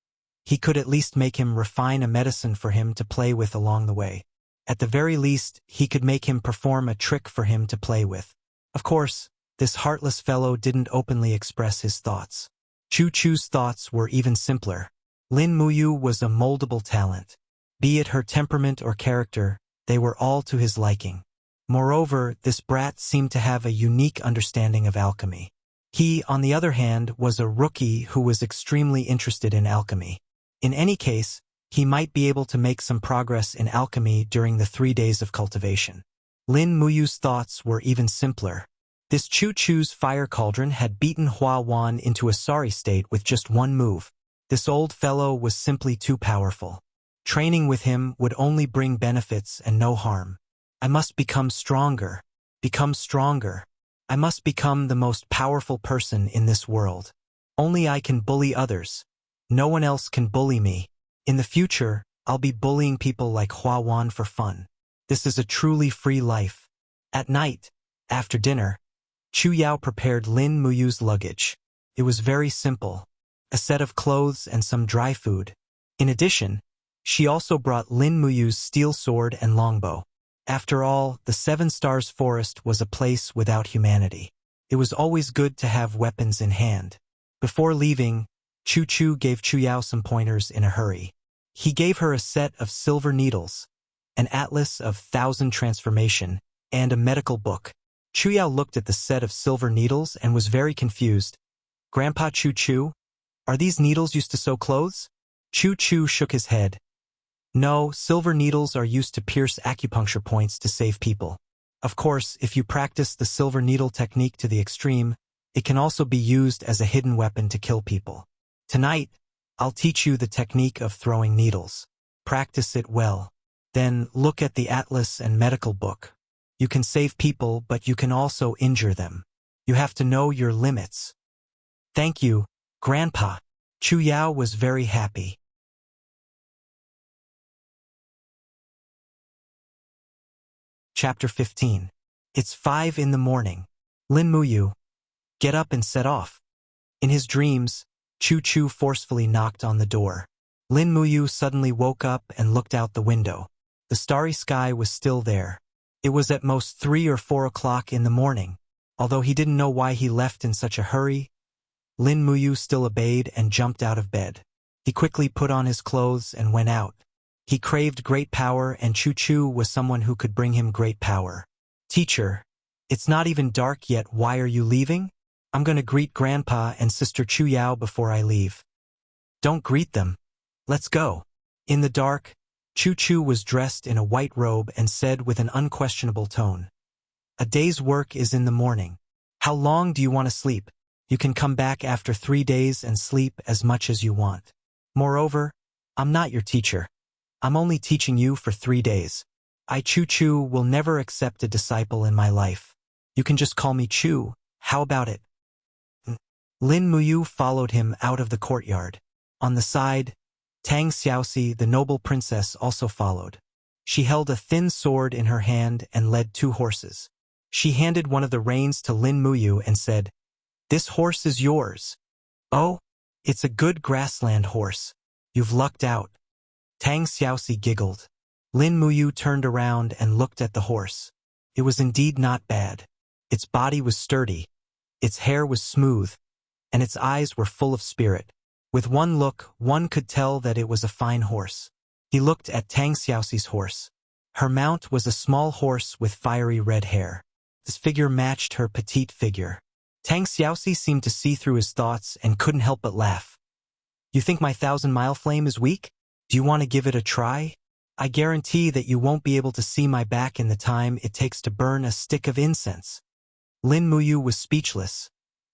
he could at least make him refine a medicine for him to play with along the way. At the very least, he could make him perform a trick for him to play with. Of course, this heartless fellow didn't openly express his thoughts. Chu Chu's thoughts were even simpler. Lin Muyu was a moldable talent. Be it her temperament or character, they were all to his liking. Moreover, this brat seemed to have a unique understanding of alchemy. He, on the other hand, was a rookie who was extremely interested in alchemy. In any case, he might be able to make some progress in alchemy during the 3 days of cultivation. Lin Muyu's thoughts were even simpler. This Chu Chu's fire cauldron had beaten Hua Wan into a sorry state with just one move. This old fellow was simply too powerful. Training with him would only bring benefits and no harm. I must become stronger. Become stronger. I must become the most powerful person in this world. Only I can bully others. No one else can bully me. In the future, I'll be bullying people like Hua Wan for fun. This is a truly free life. At night, after dinner, Chu Yao prepared Lin Muyu's luggage. It was very simple. A set of clothes and some dry food. In addition, she also brought Lin Muyu's steel sword and longbow. After all, the Seven Stars Forest was a place without humanity. It was always good to have weapons in hand. Before leaving, Chu Chu gave Chu Yao some pointers in a hurry. He gave her a set of silver needles, an atlas of 1,000 transformation, and a medical book. Chu Yao looked at the set of silver needles and was very confused. Grandpa Chu Chu, are these needles used to sew clothes? Chu Chu shook his head. No, silver needles are used to pierce acupuncture points to save people. Of course, if you practice the silver needle technique to the extreme, it can also be used as a hidden weapon to kill people. Tonight, I'll teach you the technique of throwing needles. Practice it well. Then look at the atlas and medical book. You can save people, but you can also injure them. You have to know your limits. Thank you, Grandpa. Chu Yao was very happy. Chapter 15. It's 5 in the morning. Lin Muyu, get up and set off. In his dreams, Chu Chu forcefully knocked on the door. Lin Muyu suddenly woke up and looked out the window. The starry sky was still there. It was at most 3 or 4 o'clock in the morning. Although he didn't know why he left in such a hurry, Lin Muyu still obeyed and jumped out of bed. He quickly put on his clothes and went out. He craved great power, and Chu Chu was someone who could bring him great power. Teacher, it's not even dark yet. Why are you leaving? I'm going to greet Grandpa and Sister Chu Yao before I leave. Don't greet them. Let's go. In the dark, Chu Chu was dressed in a white robe and said with an unquestionable tone, a day's work is in the morning. How long do you want to sleep? You can come back after 3 days and sleep as much as you want. Moreover, I'm not your teacher. I'm only teaching you for 3 days. I, Chu Chu, will never accept a disciple in my life. You can just call me Chu. How about it? Lin Muyu followed him out of the courtyard. On the side, Tang Xiaoxi, the noble princess, also followed. She held a thin sword in her hand and led 2 horses. She handed one of the reins to Lin Muyu and said, "This horse is yours." "Oh, it's a good grassland horse. You've lucked out." Tang Xiaoxi giggled. Lin Muyu turned around and looked at the horse. It was indeed not bad. Its body was sturdy, its hair was smooth, and its eyes were full of spirit. With one look, one could tell that it was a fine horse. He looked at Tang Xiaoxi's horse. Her mount was a small horse with fiery red hair. This figure matched her petite figure. Tang Xiaoxi seemed to see through his thoughts and couldn't help but laugh. "You think my 1,000-mile flame is weak? Do you want to give it a try? I guarantee that you won't be able to see my back in the time it takes to burn a stick of incense." Lin Muyu was speechless,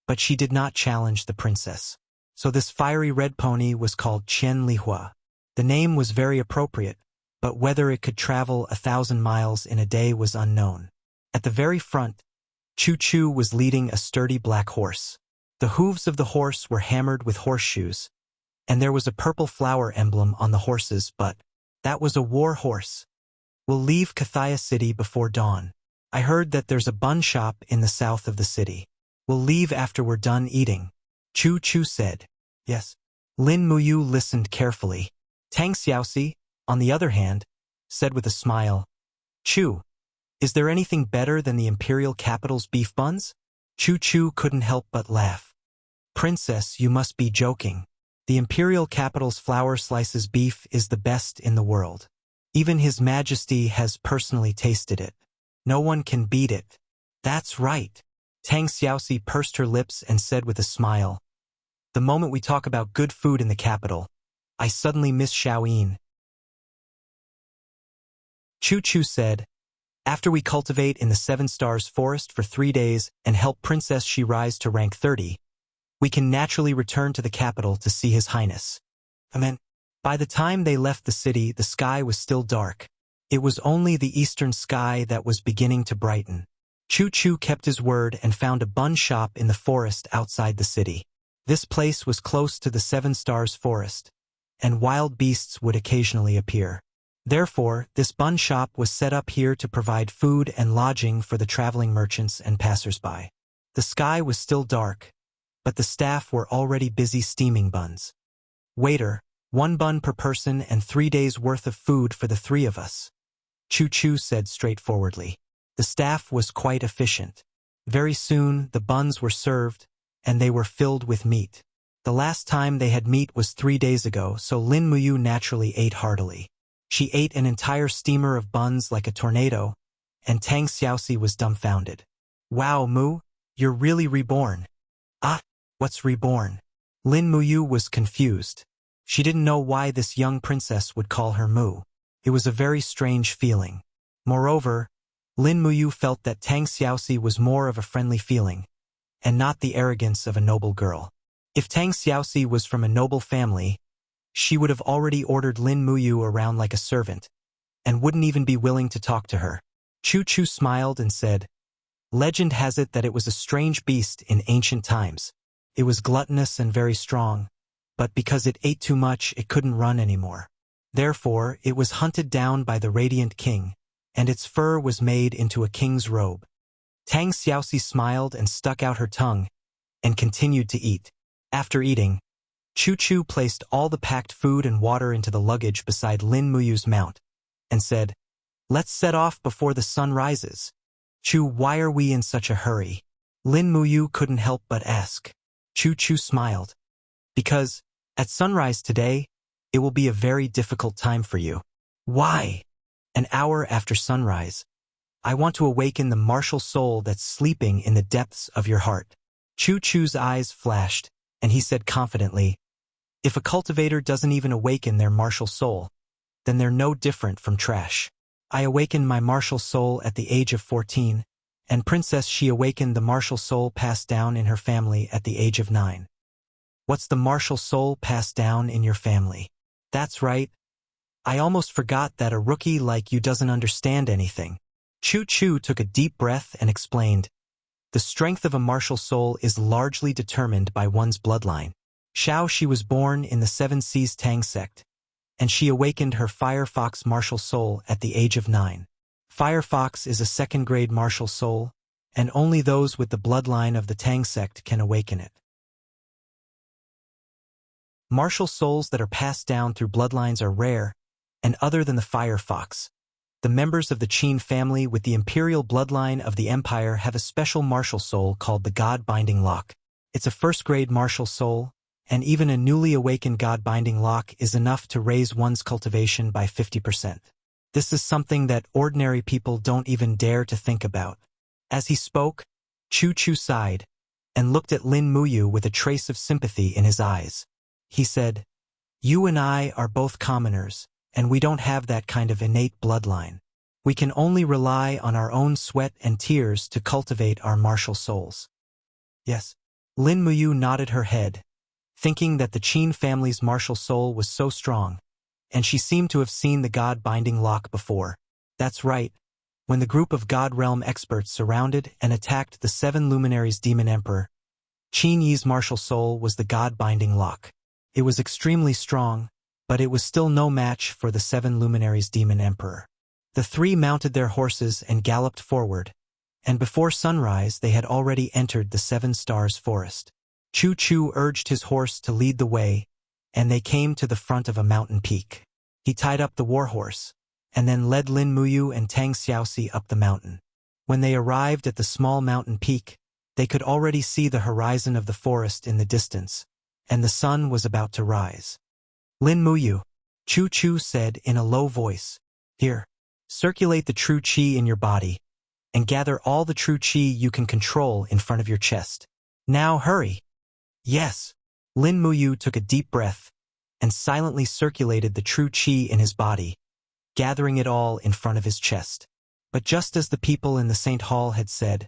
but she did not challenge the princess. So this fiery red pony was called Qian Lihua. The name was very appropriate, but whether it could travel 1,000 miles in a day was unknown. At the very front, Chu Chu was leading a sturdy black horse. The hooves of the horse were hammered with horseshoes, and there was a purple flower emblem on the horses, but that was a war horse. "We'll leave Kathaya City before dawn. I heard that there's a bun shop in the south of the city. We'll leave after we're done eating," Chu Chu said. Yes. Lin Muyu listened carefully. Tang Xiaoxi, on the other hand, said with a smile, Chu, is there anything better than the imperial capital's beef buns? Chu Chu couldn't help but laugh. Princess, you must be joking. The imperial capital's flour slices beef is the best in the world. Even His Majesty has personally tasted it. No one can beat it. That's right. Tang Xiaoxi pursed her lips and said with a smile, the moment we talk about good food in the capital, I suddenly miss Shaoyin. Chu Chu said, after we cultivate in the 7 Stars Forest for 3 days and help Princess Shi rise to rank 30, we can naturally return to the capital to see His Highness. By the time they left the city, the sky was still dark. It was only the eastern sky that was beginning to brighten. Chu Chu kept his word and found a bun shop in the forest outside the city. This place was close to the 7 Stars Forest, and wild beasts would occasionally appear. Therefore, this bun shop was set up here to provide food and lodging for the traveling merchants and passers-by. The sky was still dark, but the staff were already busy steaming buns. Waiter, 1 bun per person and 3 days' worth of food for the 3 of us, Chu Chu said straightforwardly. The staff was quite efficient. Very soon, the buns were served, and they were filled with meat. The last time they had meat was 3 days ago, so Lin Muyu naturally ate heartily. She ate an entire steamer of buns like a tornado, and Tang Xiaoxi was dumbfounded. Wow, Mu, you're really reborn. Ah, what's reborn? Lin Muyu was confused. She didn't know why this young princess would call her Mu. It was a very strange feeling. Moreover, Lin Muyu felt that Tang Xiaoxi was more of a friendly feeling, and not the arrogance of a noble girl. If Tang Xiaoxi was from a noble family, she would have already ordered Lin Muyu around like a servant, and wouldn't even be willing to talk to her. Chu Chu smiled and said, legend has it that it was a strange beast in ancient times. It was gluttonous and very strong, but because it ate too much, it couldn't run anymore. Therefore, it was hunted down by the Radiant King, and its fur was made into a king's robe. Tang Xiaoxi smiled and stuck out her tongue, and continued to eat. After eating, Chu Chu placed all the packed food and water into the luggage beside Lin Muyu's mount, and said, let's set off before the sun rises. Chu, why are we in such a hurry? Lin Muyu couldn't help but ask. Chu Chu smiled. Because, at sunrise today, it will be a very difficult time for you. Why? An hour after sunrise, I want to awaken the martial soul that's sleeping in the depths of your heart. Chu Chu's eyes flashed, and he said confidently, if a cultivator doesn't even awaken their martial soul, then they're no different from trash. I awakened my martial soul at the age of 14, and Princess Shi awakened the martial soul passed down in her family at the age of 9. What's the martial soul passed down in your family? That's right. I almost forgot that a rookie like you doesn't understand anything. Chu Chu took a deep breath and explained, the strength of a martial soul is largely determined by one's bloodline. Xiao Shi was born in the 7 Seas Tang sect, and she awakened her Firefox martial soul at the age of 9. Firefox is a 2nd-grade martial soul, and only those with the bloodline of the Tang sect can awaken it. Martial souls that are passed down through bloodlines are rare, and other than the Firefox, the members of the Qin family with the imperial bloodline of the empire have a special martial soul called the God-binding lock. It's a 1st-grade martial soul, and even a newly awakened God-binding lock is enough to raise one's cultivation by 50%. This is something that ordinary people don't even dare to think about. As he spoke, Chu Chu sighed, and looked at Lin Muyu with a trace of sympathy in his eyes. He said, you and I are both commoners, and we don't have that kind of innate bloodline. We can only rely on our own sweat and tears to cultivate our martial souls. Yes. Lin Muyu nodded her head, thinking that the Qin family's martial soul was so strong, and she seemed to have seen the God-binding lock before. That's right. When the group of God Realm experts surrounded and attacked the 7 Luminaries Demon Emperor, Qin Yi's martial soul was the God-binding lock. It was extremely strong, but it was still no match for the 7 Luminaries Demon Emperor. The 3 mounted their horses and galloped forward, and before sunrise they had already entered the 7 Stars Forest. Chu Chu urged his horse to lead the way, and they came to the front of a mountain peak. He tied up the warhorse, and then led Lin Muyu and Tang Xiaoxi up the mountain. When they arrived at the small mountain peak, they could already see the horizon of the forest in the distance, and the sun was about to rise. Lin Muyu, Chu Chu said in a low voice, "Here, circulate the true qi in your body, and gather all the true qi you can control in front of your chest. Now hurry." Yes. Lin Muyu took a deep breath and silently circulated the true qi in his body, gathering it all in front of his chest. But just as the people in the St. Hall had said,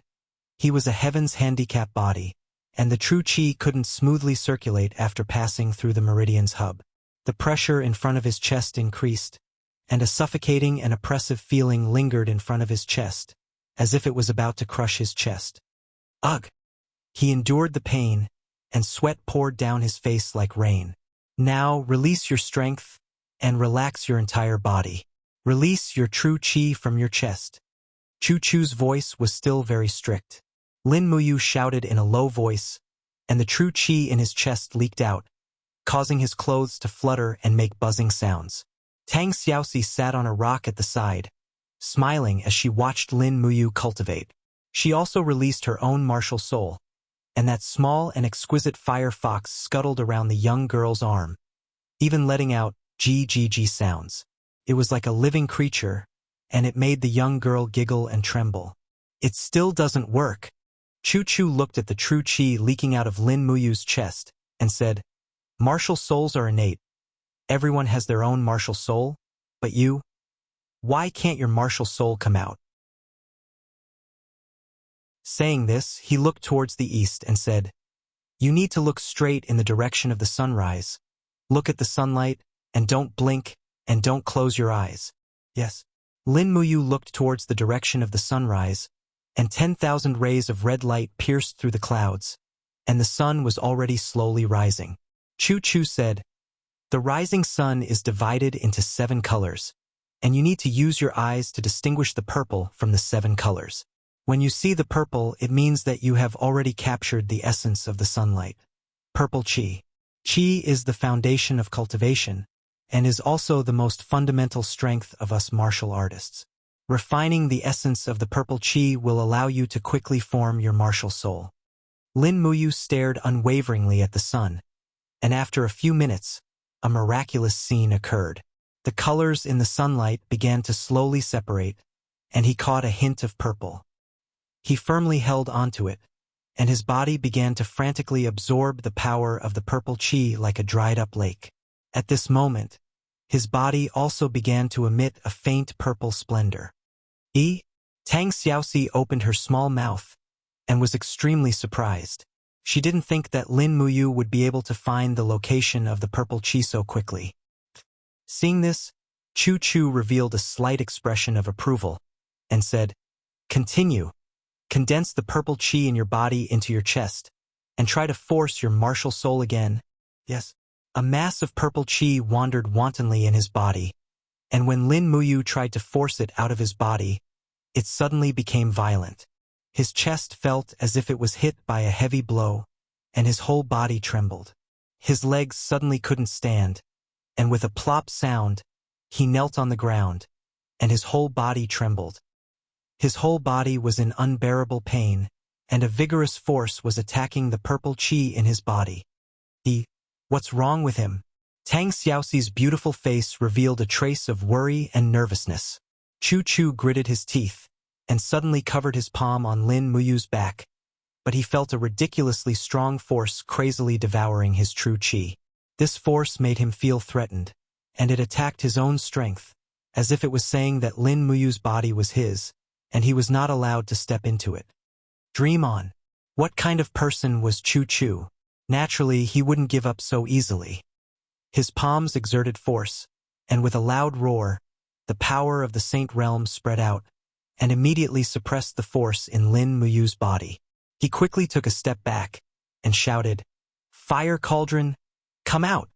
he was a heaven's handicap body, and the true qi couldn't smoothly circulate after passing through the meridian's hub. The pressure in front of his chest increased, and a suffocating and oppressive feeling lingered in front of his chest, as if it was about to crush his chest. Ugh! He endured the pain, and sweat poured down his face like rain. Now release your strength and relax your entire body. Release your true qi from your chest. Chu Chu's voice was still very strict. Lin Muyu shouted in a low voice, and the true qi in his chest leaked out, causing his clothes to flutter and make buzzing sounds. Tang Xiaoxi sat on a rock at the side, smiling as she watched Lin Muyu cultivate. She also released her own martial soul, and that small and exquisite fire fox scuttled around the young girl's arm, even letting out g sounds. It was like a living creature, and it made the young girl giggle and tremble. It still doesn't work. Chu Chu looked at the true qi leaking out of Lin Muyu's chest and said, "Martial souls are innate. Everyone has their own martial soul, but you? Why can't your martial soul come out?" Saying this, he looked towards the east and said, "You need to look straight in the direction of the sunrise. Look at the sunlight, and don't blink, and don't close your eyes." Yes. Lin Muyu looked towards the direction of the sunrise, and 10,000 rays of red light pierced through the clouds, and the sun was already slowly rising. Chu Chu said, "The rising sun is divided into 7 colors, and you need to use your eyes to distinguish the purple from the 7 colors. When you see the purple, it means that you have already captured the essence of the sunlight. Purple qi. Qi is the foundation of cultivation, and is also the most fundamental strength of us martial artists. Refining the essence of the purple qi will allow you to quickly form your martial soul." Lin Muyu stared unwaveringly at the sun, and after a few minutes, a miraculous scene occurred. The colors in the sunlight began to slowly separate, and he caught a hint of purple. He firmly held onto it, and his body began to frantically absorb the power of the purple qi like a dried-up lake. At this moment, his body also began to emit a faint purple splendor. Tang Xiaoxi opened her small mouth and was extremely surprised. She didn't think that Lin Muyu would be able to find the location of the purple qi so quickly. Seeing this, Chu Chu revealed a slight expression of approval and said, "Continue. Condense the purple qi in your body into your chest, and try to force your martial soul again." Yes. A mass of purple qi wandered wantonly in his body, and when Lin Muyu tried to force it out of his body, it suddenly became violent. His chest felt as if it was hit by a heavy blow, and his whole body trembled. His legs suddenly couldn't stand, and with a plop sound, he knelt on the ground, and his whole body trembled. His whole body was in unbearable pain, and a vigorous force was attacking the purple qi in his body. What's wrong with him? Tang Xiaoxi's beautiful face revealed a trace of worry and nervousness. Chu Chu gritted his teeth, and suddenly covered his palm on Lin Muyu's back, but he felt a ridiculously strong force crazily devouring his true qi. This force made him feel threatened, and it attacked his own strength, as if it was saying that Lin Muyu's body was his, and he was not allowed to step into it. Dream on. What kind of person was Chu Chu? Naturally, he wouldn't give up so easily. His palms exerted force, and with a loud roar, the power of the Saint Realm spread out, and immediately suppressed the force in Lin Muyu's body. He quickly took a step back, and shouted, "Fire cauldron, come out!"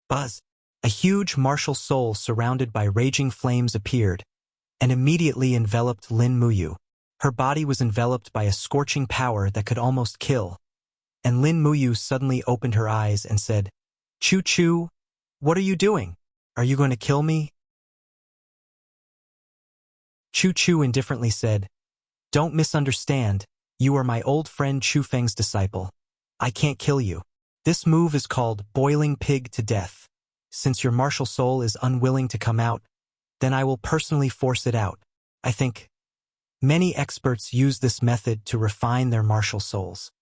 Buzz! A huge martial soul surrounded by raging flames appeared, and immediately enveloped Lin Muyu. Her body was enveloped by a scorching power that could almost kill, and Lin Muyu suddenly opened her eyes and said, "Chu Chu, what are you doing? Are you going to kill me?" Chu Chu indifferently said, "Don't misunderstand, you are my old friend Chu Feng's disciple. I can't kill you. This move is called boiling pig to death. Since your martial soul is unwilling to come out, then I will personally force it out. I think many experts use this method to refine their martial souls."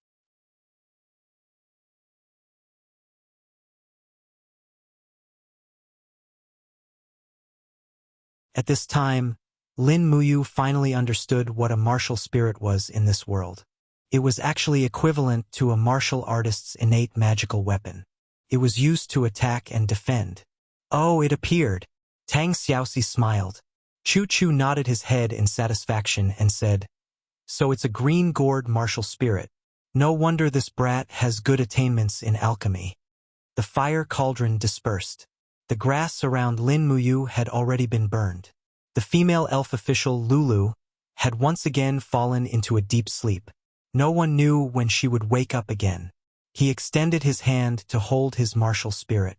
At this time, Lin Muyu finally understood what a martial spirit was in this world. It was actually equivalent to a martial artist's innate magical weapon. It was used to attack and defend. "Oh, it appeared." Tang Xiaoxi smiled. Chu Chu nodded his head in satisfaction and said, "So it's a green gourd martial spirit. No wonder this brat has good attainments in alchemy." The fire cauldron dispersed. The grass around Lin Muyu had already been burned. The female elf official Lulu had once again fallen into a deep sleep. No one knew when she would wake up again. He extended his hand to hold his martial spirit.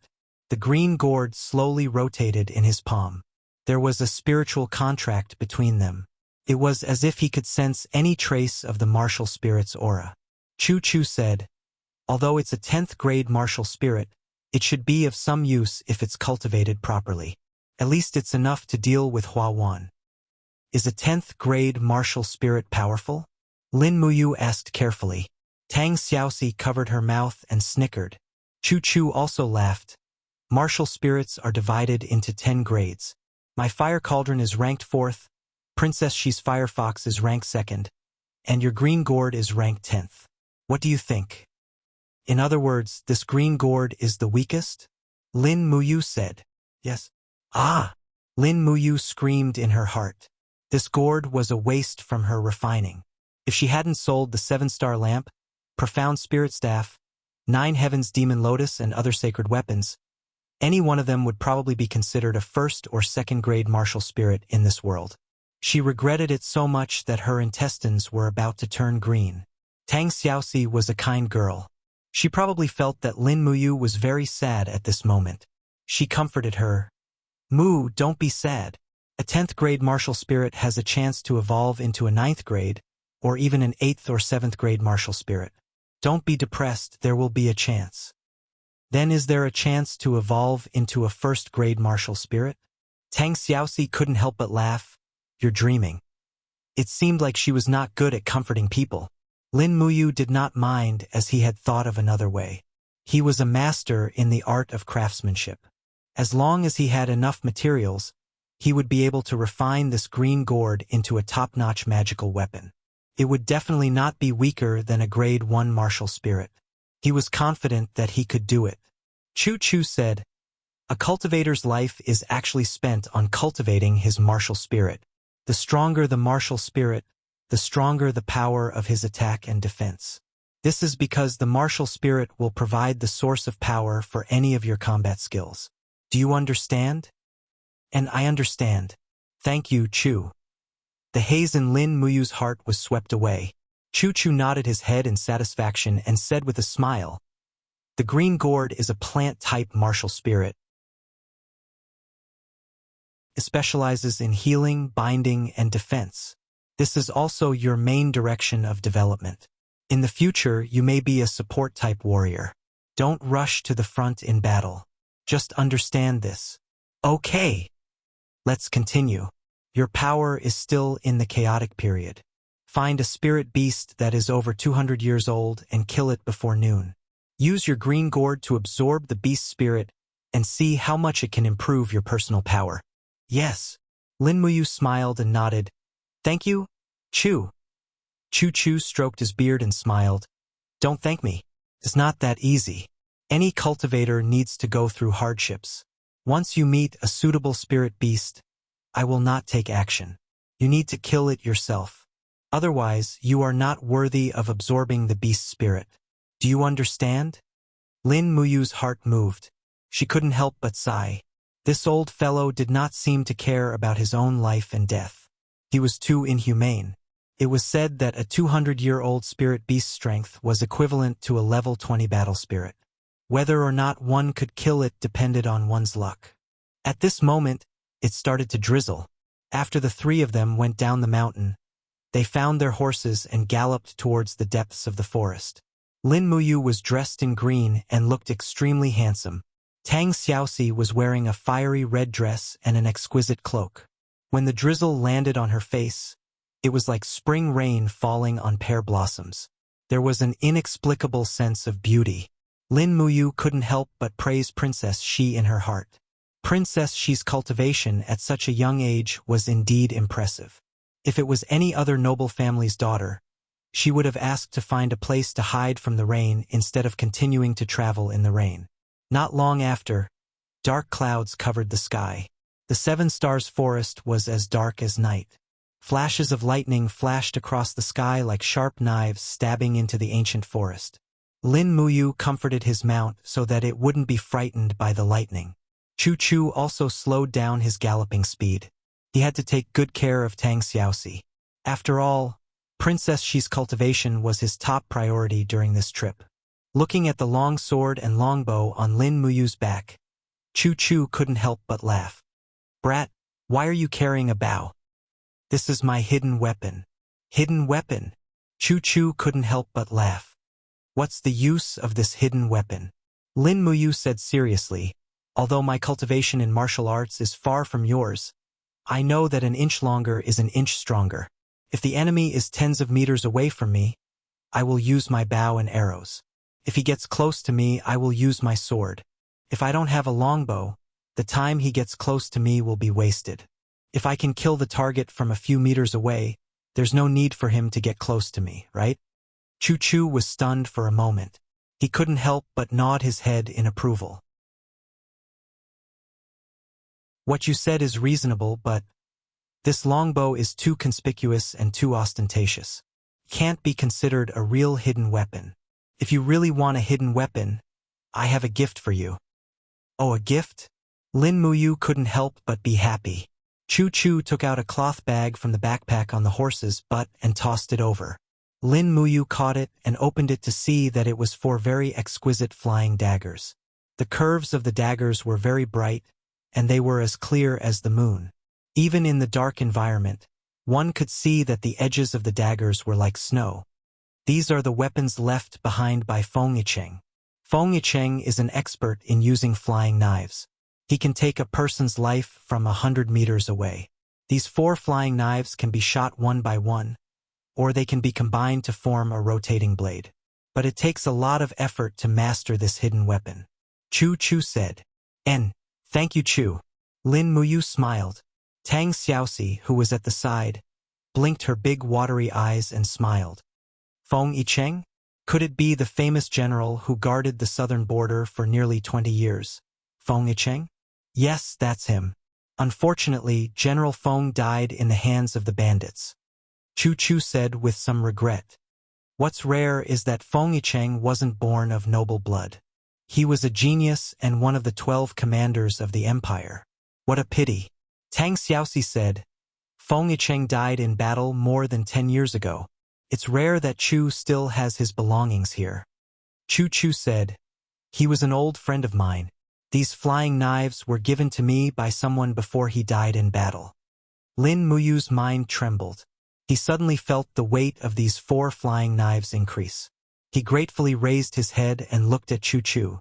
The green gourd slowly rotated in his palm. There was a spiritual contract between them. It was as if he could sense any trace of the martial spirit's aura. Chu Chu said, "Although it's a 10th grade martial spirit, it should be of some use if it's cultivated properly. At least it's enough to deal with Hua Wan." "Is a 10th grade martial spirit powerful?" Lin Muyu asked carefully. Tang Xiaoxi covered her mouth and snickered. Chu Chu also laughed. "Martial spirits are divided into 10 grades. My fire cauldron is ranked 4th, Princess Shi's firefox is ranked 2nd, and your green gourd is ranked 10th. What do you think?" "In other words, this green gourd is the weakest?" Lin Muyu said. "Yes." "Ah!" Lin Muyu screamed in her heart. This gourd was a waste from her refining. If she hadn't sold the 7-star lamp, profound spirit staff, 9 heavens demon lotus and other sacred weapons, any one of them would probably be considered a 1st or 2nd grade martial spirit in this world. She regretted it so much that her intestines were about to turn green. Tang Xiaoxi was a kind girl. She probably felt that Lin Muyu was very sad at this moment. She comforted her. "Mu, don't be sad. A 10th grade martial spirit has a chance to evolve into a 9th grade, or even an 8th or 7th grade martial spirit. Don't be depressed, there will be a chance." "Then is there a chance to evolve into a 1st grade martial spirit?" Tang Xiaoxi couldn't help but laugh. "You're dreaming." It seemed like she was not good at comforting people. Lin Muyu did not mind, as he had thought of another way. He was a master in the art of craftsmanship. As long as he had enough materials, he would be able to refine this green gourd into a top-notch magical weapon. It would definitely not be weaker than a grade 1 martial spirit. He was confident that he could do it. Chu Chu said, "A cultivator's life is actually spent on cultivating his martial spirit. The stronger the martial spirit, the stronger the power of his attack and defense. This is because the martial spirit will provide the source of power for any of your combat skills. Do you understand?" "And I understand. Thank you, Chu." The haze in Lin Muyu's heart was swept away. Chu Chu nodded his head in satisfaction and said with a smile, "The green gourd is a plant-type martial spirit. It specializes in healing, binding, and defense. This is also your main direction of development. In the future, you may be a support-type warrior. Don't rush to the front in battle. Just understand this." "Okay. Let's continue. Your power is still in the chaotic period. Find a spirit beast that is over 200 years old and kill it before noon. Use your green gourd to absorb the beast's spirit and see how much it can improve your personal power." "Yes." Lin Muyu smiled and nodded. "Thank you, Chu." Chu Chu stroked his beard and smiled. "Don't thank me. It's not that easy. Any cultivator needs to go through hardships. Once you meet a suitable spirit beast, I will not take action. You need to kill it yourself. Otherwise, you are not worthy of absorbing the beast's spirit. Do you understand?" Lin Muyu's heart moved. She couldn't help but sigh. This old fellow did not seem to care about his own life and death. He was too inhumane. It was said that a 200-year-old spirit beast's strength was equivalent to a level 20 battle spirit. Whether or not one could kill it depended on one's luck. At this moment, it started to drizzle. After the three of them went down the mountain, they found their horses and galloped towards the depths of the forest. Lin Muyu was dressed in green and looked extremely handsome. Tang Xiaoxi was wearing a fiery red dress and an exquisite cloak. When the drizzle landed on her face, it was like spring rain falling on pear blossoms. There was an inexplicable sense of beauty. Lin Muyu couldn't help but praise Princess Shi in her heart. Princess Shi's cultivation at such a young age was indeed impressive. If it was any other noble family's daughter, she would have asked to find a place to hide from the rain instead of continuing to travel in the rain. Not long after, dark clouds covered the sky. The Seven Stars forest was as dark as night. Flashes of lightning flashed across the sky like sharp knives stabbing into the ancient forest. Lin Muyu comforted his mount so that it wouldn't be frightened by the lightning. Chu Chu also slowed down his galloping speed. He had to take good care of Tang Xiaoxi. After all, Princess Shi's cultivation was his top priority during this trip. Looking at the long sword and longbow on Lin Muyu's back, Chu Chu couldn't help but laugh. "Brat, why are you carrying a bow?" "This is my hidden weapon." "Hidden weapon?" Chu Chu couldn't help but laugh. "What's the use of this hidden weapon?" Lin Muyu said seriously, "Although my cultivation in martial arts is far from yours, I know that an inch longer is an inch stronger. If the enemy is tens of meters away from me, I will use my bow and arrows. If he gets close to me, I will use my sword. If I don't have a longbow, the time he gets close to me will be wasted. If I can kill the target from a few meters away, there's no need for him to get close to me, right?" Chu Chu was stunned for a moment. He couldn't help but nod his head in approval. "What you said is reasonable, but this longbow is too conspicuous and too ostentatious. Can't be considered a real hidden weapon. If you really want a hidden weapon, I have a gift for you." "Oh, a gift?" Lin Muyu couldn't help but be happy. Chu Chu took out a cloth bag from the backpack on the horse's butt and tossed it over. Lin Muyu caught it and opened it to see that it was 4 very exquisite flying daggers. The curves of the daggers were very bright, and they were as clear as the moon. Even in the dark environment, one could see that the edges of the daggers were like snow. These are the weapons left behind by Feng Yicheng. Feng Yicheng is an expert in using flying knives. He can take a person's life from 100 meters away. These 4 flying knives can be shot one by one, or they can be combined to form a rotating blade. But it takes a lot of effort to master this hidden weapon. Chu Chu said. Thank you, Chu." Lin Muyu smiled. Tang Xiaoxi, who was at the side, blinked her big watery eyes and smiled. Feng Yicheng? Could it be the famous general who guarded the southern border for nearly 20 years? Feng Yicheng? Yes, that's him. Unfortunately, General Feng died in the hands of the bandits. Chu Chu said with some regret. What's rare is that Feng Yicheng wasn't born of noble blood. He was a genius and one of the 12 commanders of the empire. What a pity. Tang Xiaoxi said. Feng Yicheng died in battle more than 10 years ago. It's rare that Chu still has his belongings here. Chu Chu said. He was an old friend of mine. These flying knives were given to me by someone before he died in battle. Lin Muyu's mind trembled. He suddenly felt the weight of these 4 flying knives increase. He gratefully raised his head and looked at Chu Chu.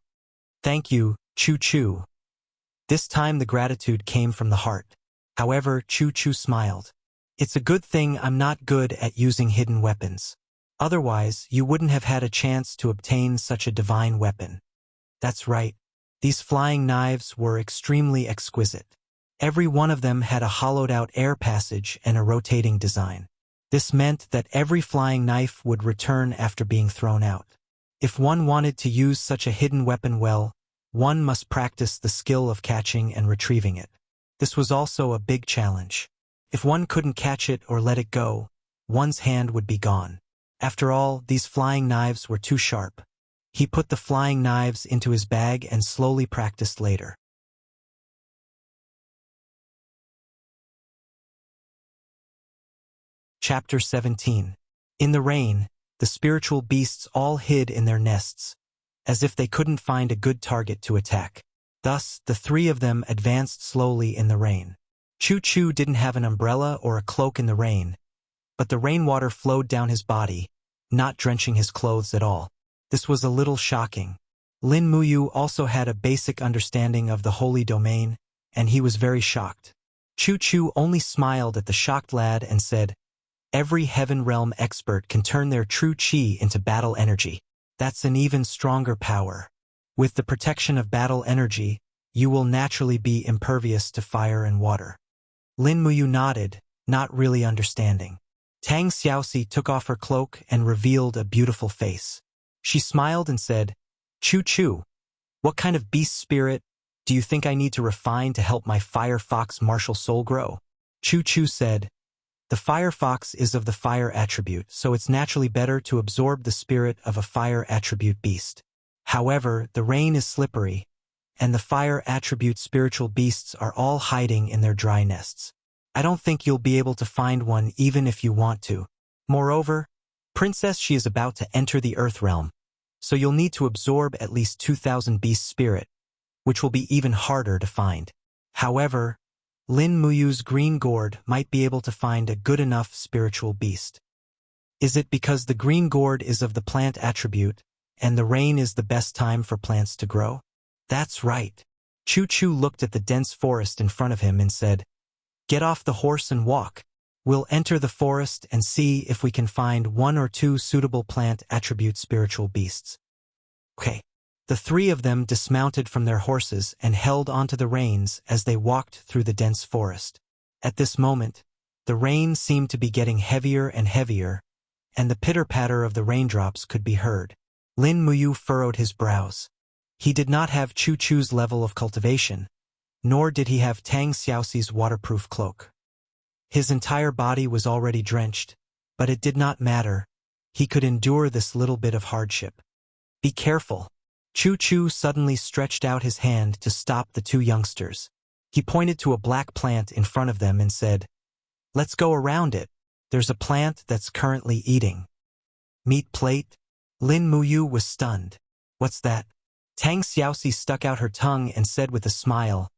Thank you, Chu Chu. This time the gratitude came from the heart. However, Chu Chu smiled. It's a good thing I'm not good at using hidden weapons. Otherwise, you wouldn't have had a chance to obtain such a divine weapon. That's right. These flying knives were extremely exquisite. Every one of them had a hollowed-out air passage and a rotating design. This meant that every flying knife would return after being thrown out. If one wanted to use such a hidden weapon well, one must practice the skill of catching and retrieving it. This was also a big challenge. If one couldn't catch it or let it go, one's hand would be gone. After all, these flying knives were too sharp. He put the flying knives into his bag and slowly practiced later. Chapter 17. In the rain, the spiritual beasts all hid in their nests, as if they couldn't find a good target to attack. Thus, the three of them advanced slowly in the rain. Choo-Choo didn't have an umbrella or a cloak in the rain, but the rainwater flowed down his body, not drenching his clothes at all. This was a little shocking. Lin Muyu also had a basic understanding of the holy domain, and he was very shocked. Choo-Choo only smiled at the shocked lad and said, "Every Heaven Realm expert can turn their true chi into battle energy. That's an even stronger power. With the protection of battle energy, you will naturally be impervious to fire and water." Lin Muyu nodded, not really understanding. Tang Xiaoxi took off her cloak and revealed a beautiful face. She smiled and said, "Choo-Choo, what kind of beast spirit do you think I need to refine to help my fire fox martial soul grow?" Choo-Choo said, "The fire fox is of the fire attribute, so it's naturally better to absorb the spirit of a fire attribute beast. However, the rain is slippery, and the fire attribute spiritual beasts are all hiding in their dry nests. I don't think you'll be able to find one even if you want to. Moreover, Princess, she is about to enter the Earth Realm, so you'll need to absorb at least 2,000 beast spirit, which will be even harder to find. However, Lin Muyu's green gourd might be able to find a good enough spiritual beast. Is it because the green gourd is of the plant attribute, and the rain is the best time for plants to grow?" "That's right." Choo-Choo looked at the dense forest in front of him and said, "Get off the horse and walk. We'll enter the forest and see if we can find one or two suitable plant attribute spiritual beasts." Okay. The three of them dismounted from their horses and held onto the reins as they walked through the dense forest. At this moment, the rain seemed to be getting heavier and heavier, and the pitter-patter of the raindrops could be heard. Lin Muyu furrowed his brows. He did not have Choo-Choo's level of cultivation, nor did he have Tang Xiaoxi's waterproof cloak. His entire body was already drenched, but it did not matter. He could endure this little bit of hardship. "Be careful." Choo-Choo suddenly stretched out his hand to stop the two youngsters. He pointed to a black plant in front of them and said, "Let's go around it. There's a plant that's currently eating." "Meat plate?" Lin Muyu was stunned. "What's that?" Tang Xiaoxi stuck out her tongue and said with a smile,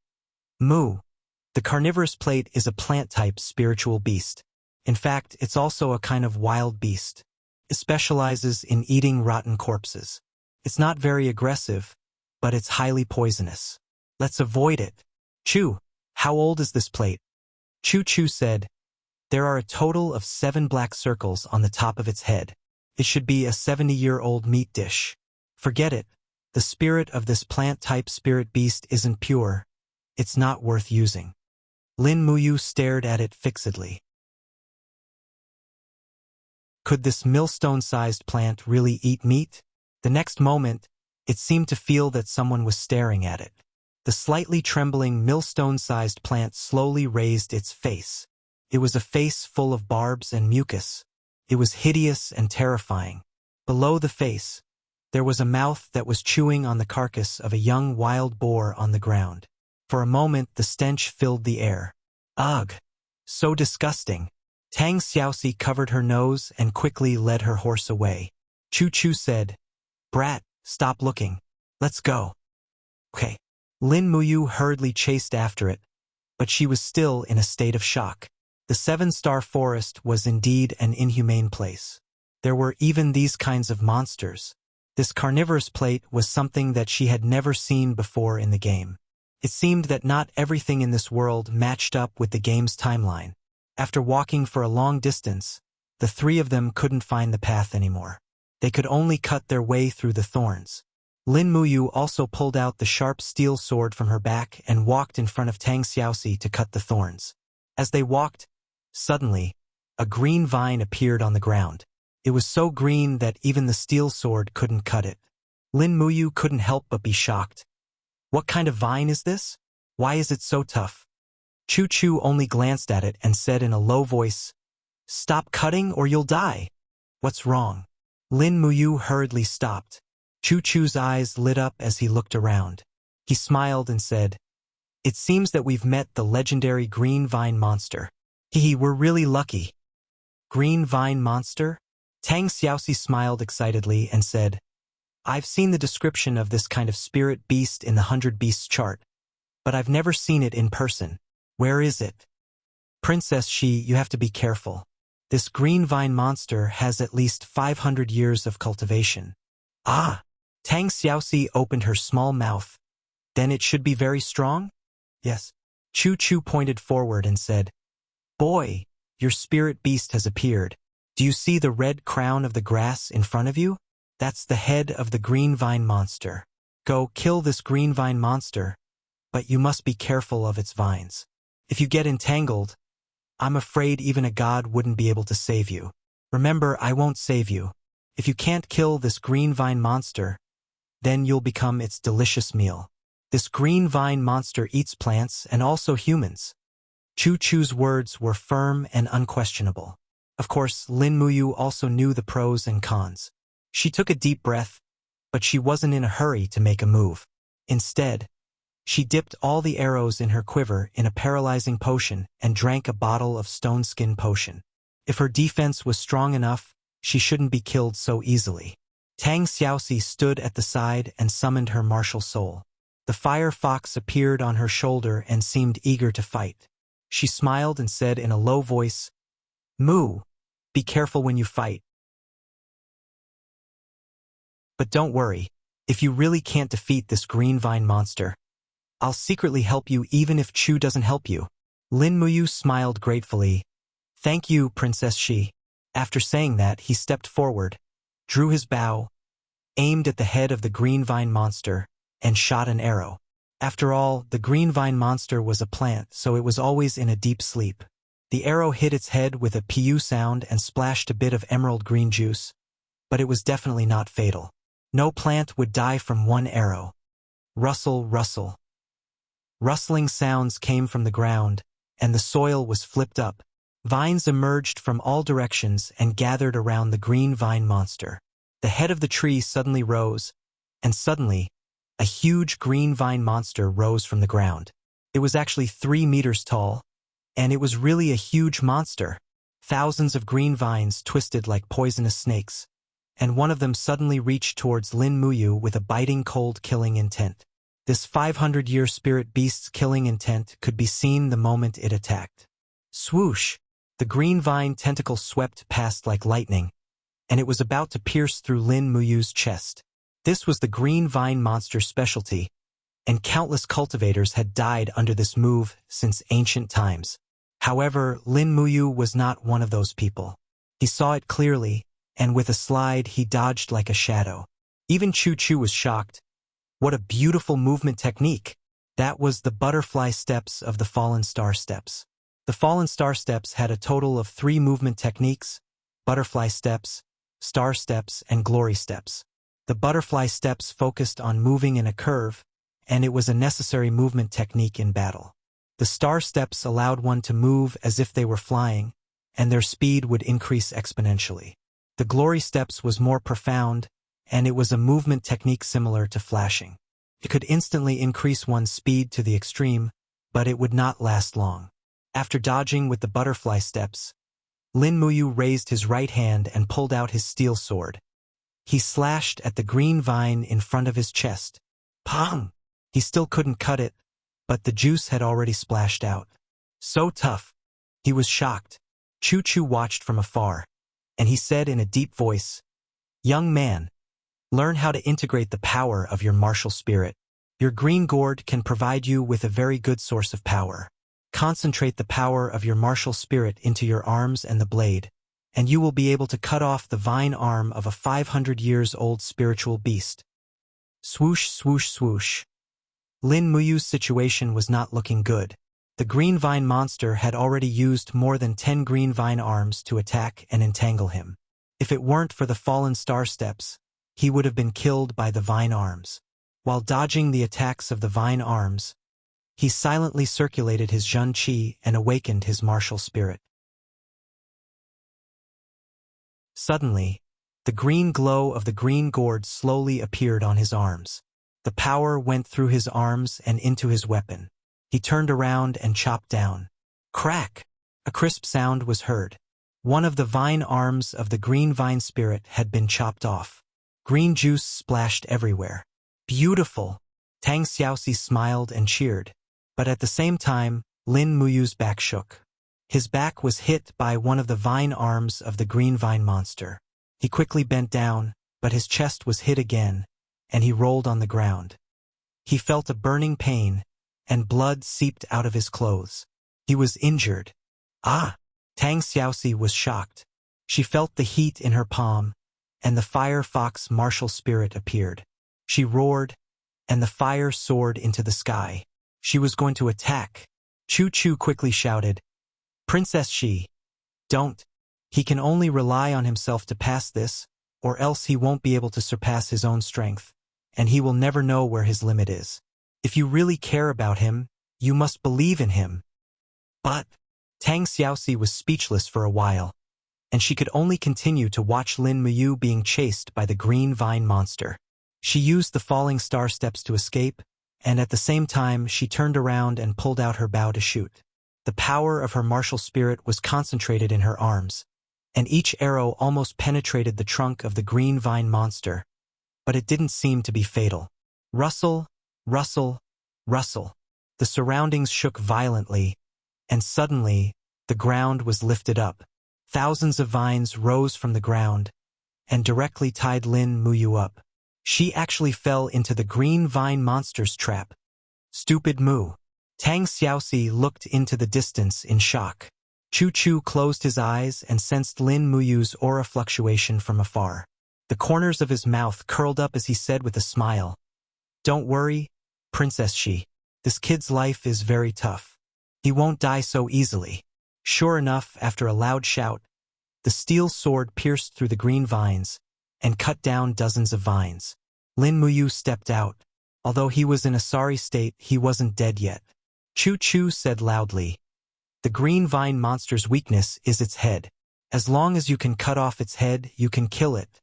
"Moo. The carnivorous plate is a plant-type spiritual beast. In fact, it's also a kind of wild beast. It specializes in eating rotten corpses. It's not very aggressive, but it's highly poisonous. Let's avoid it." "Choo, how old is this plate?" Choo-Choo said, "There are a total of 7 black circles on the top of its head. It should be a 70-year-old meat dish. Forget it. The spirit of this plant-type spirit beast isn't pure. It's not worth using." Lin Muyu stared at it fixedly. Could this millstone-sized plant really eat meat? The next moment, it seemed to feel that someone was staring at it. The slightly trembling millstone-sized plant slowly raised its face. It was a face full of barbs and mucus. It was hideous and terrifying. Below the face, there was a mouth that was chewing on the carcass of a young wild boar on the ground. For a moment, the stench filled the air. Ugh! So disgusting. Tang Xiaoxi covered her nose and quickly led her horse away. Choo-Choo said, "Brat, stop looking. Let's go." Okay. Lin Muyu hurriedly chased after it, but she was still in a state of shock. The 7-star forest was indeed an inhumane place. There were even these kinds of monsters. This carnivorous plate was something that she had never seen before in the game. It seemed that not everything in this world matched up with the game's timeline. After walking for a long distance, the three of them couldn't find the path anymore. They could only cut their way through the thorns. Lin Muyu also pulled out the sharp steel sword from her back and walked in front of Tang Xiaoxi to cut the thorns. As they walked, suddenly, a green vine appeared on the ground. It was so green that even the steel sword couldn't cut it. Lin Muyu couldn't help but be shocked. What kind of vine is this? Why is it so tough? Choo-Choo only glanced at it and said in a low voice, "Stop cutting or you'll die." "What's wrong?" Lin Muyu hurriedly stopped. Choo-Choo's eyes lit up as he looked around. He smiled and said, "It seems that we've met the legendary green vine monster. We're really lucky." green vine monster? Tang Xiaoxi smiled excitedly and said, I've seen the description of this kind of spirit beast in the 100 Beasts chart, but I've never seen it in person. Where is it? Princess Shi, you have to be careful. This green vine monster has at least 500 years of cultivation. Ah! Tang Xiaoxi opened her small mouth. Then it should be very strong? Yes. Chu Chu pointed forward and said, Boy, your spirit beast has appeared. Do you see the red crown of the grass in front of you? That's the head of the green vine monster. Go kill this green vine monster, but you must be careful of its vines. If you get entangled, I'm afraid even a god wouldn't be able to save you. Remember, I won't save you. If you can't kill this green vine monster, then you'll become its delicious meal. This green vine monster eats plants and also humans. Chu Chu's words were firm and unquestionable. Of course, Lin Muyu also knew the pros and cons. She took a deep breath, but she wasn't in a hurry to make a move. Instead, she dipped all the arrows in her quiver in a paralyzing potion and drank a bottle of stone skin potion. If her defense was strong enough, she shouldn't be killed so easily. Tang Xiaoxi stood at the side and summoned her martial soul. The fire fox appeared on her shoulder and seemed eager to fight. She smiled and said in a low voice, Moo, be careful when you fight. But don't worry, if you really can't defeat this green vine monster, I'll secretly help you even if Chu doesn't help you. Lin Muyu smiled gratefully. Thank you, Princess Shi. After saying that, he stepped forward, drew his bow, aimed at the head of the green vine monster, and shot an arrow. After all, the green vine monster was a plant, so it was always in a deep sleep. The arrow hit its head with a piu sound and splashed a bit of emerald green juice, but it was definitely not fatal. No plant would die from one arrow. Rustle, rustle. Rustling sounds came from the ground, and the soil was flipped up. Vines emerged from all directions and gathered around the green vine monster. The head of the tree suddenly rose, and suddenly, a huge green vine monster rose from the ground. It was actually 3 meters tall, and it was really a huge monster. Thousands of green vines twisted like poisonous snakes, and one of them suddenly reached towards Lin Muyu with a biting cold killing intent. This 500-year spirit beast's killing intent could be seen the moment it attacked. Swoosh! The green vine tentacle swept past like lightning, and it was about to pierce through Lin Muyu's chest. This was the green vine monster's specialty, and countless cultivators had died under this move since ancient times. However, Lin Muyu was not one of those people. He saw it clearly, and with a slide he dodged like a shadow. Even Chu Chu was shocked. What a beautiful movement technique! That was the butterfly steps of the Fallen Star steps. The Fallen Star steps had a total of 3 movement techniques: butterfly steps, star steps, and glory steps. The butterfly steps focused on moving in a curve, and it was a necessary movement technique in battle. The star steps allowed one to move as if they were flying, and their speed would increase exponentially. The glory steps was more profound, and it was a movement technique similar to flashing. It could instantly increase one's speed to the extreme, but it would not last long. After dodging with the butterfly steps, Lin Muyu raised his right hand and pulled out his steel sword. He slashed at the green vine in front of his chest. Pong! He still couldn't cut it, but the juice had already splashed out. So tough! He was shocked. Chu Chu watched from afar, and he said in a deep voice, Young man, learn how to integrate the power of your martial spirit. Your green gourd can provide you with a very good source of power. Concentrate the power of your martial spirit into your arms and the blade, and you will be able to cut off the vine arm of a 500 years old spiritual beast. Swoosh, swoosh, swoosh. Lin Muyu's situation was not looking good. The green vine monster had already used more than 10 green vine arms to attack and entangle him. If it weren't for the fallen star steps, he would have been killed by the vine arms. While dodging the attacks of the vine arms, he silently circulated his Zhen Qi and awakened his martial spirit. Suddenly, the green glow of the green gourd slowly appeared on his arms. The power went through his arms and into his weapon. He turned around and chopped down. Crack! A crisp sound was heard. One of the vine arms of the green vine spirit had been chopped off. Green juice splashed everywhere. Beautiful! Tang Xiaoxi smiled and cheered. But at the same time, Lin Muyu's back shook. His back was hit by one of the vine arms of the green vine monster. He quickly bent down, but his chest was hit again, and he rolled on the ground. He felt a burning pain, and blood seeped out of his clothes. He was injured. Ah! Tang Xiaoxi was shocked. She felt the heat in her palm, and the fire fox martial spirit appeared. She roared, and the fire soared into the sky. She was going to attack. Chu Chu quickly shouted, "Princess Shi, don't. He can only rely on himself to pass this, or else he won't be able to surpass his own strength, and he will never know where his limit is. If you really care about him, you must believe in him." But Tang Xiaoxi was speechless for a while, and she could only continue to watch Lin Muyu being chased by the green vine monster. She used the falling star steps to escape, and at the same time she turned around and pulled out her bow to shoot. The power of her martial spirit was concentrated in her arms, and each arrow almost penetrated the trunk of the green vine monster, but it didn't seem to be fatal. Rustle, rustle, rustle. The surroundings shook violently, and suddenly, the ground was lifted up. Thousands of vines rose from the ground, and directly tied Lin Muyu up. She actually fell into the green vine monster's trap. Stupid Mu. Tang Xiaoxi looked into the distance in shock. Chu Chu closed his eyes and sensed Lin Muyu's aura fluctuation from afar. The corners of his mouth curled up as he said with a smile, "Don't worry, Princess Shi. This kid's life is very tough. He won't die so easily." Sure enough, after a loud shout, the steel sword pierced through the green vines and cut down dozens of vines. Lin Muyu stepped out. Although he was in a sorry state, he wasn't dead yet. Chu Chu said loudly, "The green vine monster's weakness is its head. As long as you can cut off its head, you can kill it."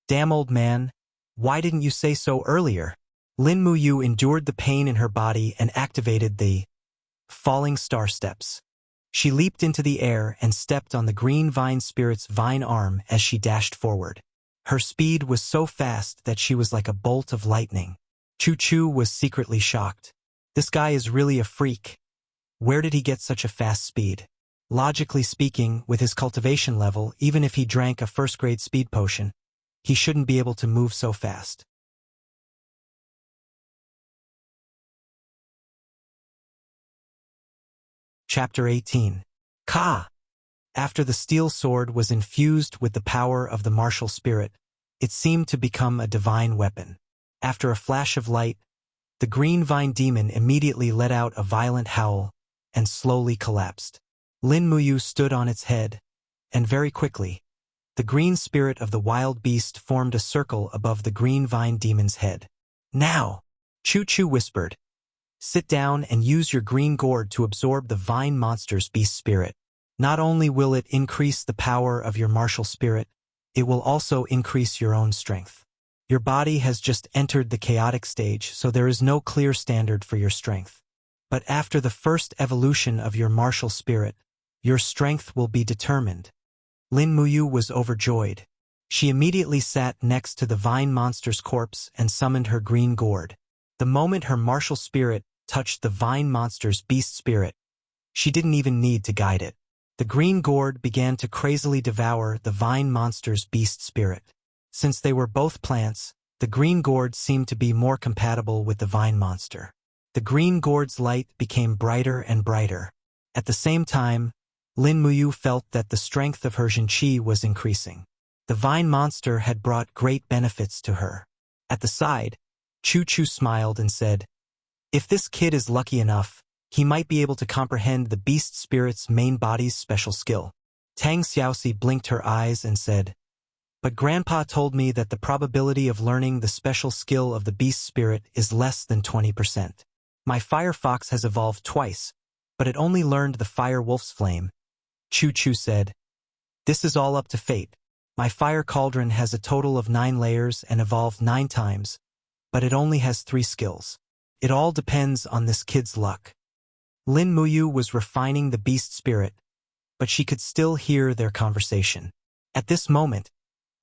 "Damn, old man, why didn't you say so earlier?" Lin Muyu endured the pain in her body and activated the falling star steps. She leaped into the air and stepped on the green vine spirit's vine arm as she dashed forward. Her speed was so fast that she was like a bolt of lightning. Chu Chu was secretly shocked. This guy is really a freak. Where did he get such a fast speed? Logically speaking, with his cultivation level, even if he drank a first-grade speed potion, he shouldn't be able to move so fast. Chapter 18. Ka! After the steel sword was infused with the power of the martial spirit, it seemed to become a divine weapon. After a flash of light, the green vine demon immediately let out a violent howl and slowly collapsed. Lin Muyu stood on its head, and very quickly, the green spirit of the wild beast formed a circle above the green vine demon's head. "Now!" Chu Chu whispered. "Sit down and use your green gourd to absorb the vine monster's beast spirit. Not only will it increase the power of your martial spirit, it will also increase your own strength. Your body has just entered the chaotic stage, so there is no clear standard for your strength. But after the first evolution of your martial spirit, your strength will be determined." Lin Muyu was overjoyed. She immediately sat next to the vine monster's corpse and summoned her green gourd. The moment her martial spirit touched the vine monster's beast spirit, she didn't even need to guide it. The green gourd began to crazily devour the vine monster's beast spirit. Since they were both plants, the green gourd seemed to be more compatible with the vine monster. The green gourd's light became brighter and brighter. At the same time, Lin Muyu felt that the strength of her Jinqi was increasing. The vine monster had brought great benefits to her. At the side, Chu Chu smiled and said, "If this kid is lucky enough, he might be able to comprehend the beast spirit's main body's special skill." Tang Xiaoxi blinked her eyes and said, "But Grandpa told me that the probability of learning the special skill of the beast spirit is less than 20%. My fire fox has evolved twice, but it only learned the fire wolf's flame." Chu Chu said, "This is all up to fate. My fire cauldron has a total of 9 layers and evolved 9 times, but it only has 3 skills. It all depends on this kid's luck." Lin Muyu was refining the beast spirit, but she could still hear their conversation. At this moment,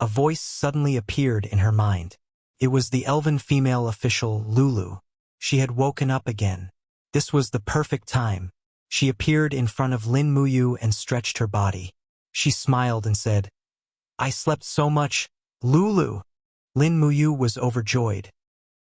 a voice suddenly appeared in her mind. It was the elven female official, Lulu. She had woken up again. This was the perfect time. She appeared in front of Lin Muyu and stretched her body. She smiled and said, "I slept so much, Lulu." Lin Muyu was overjoyed.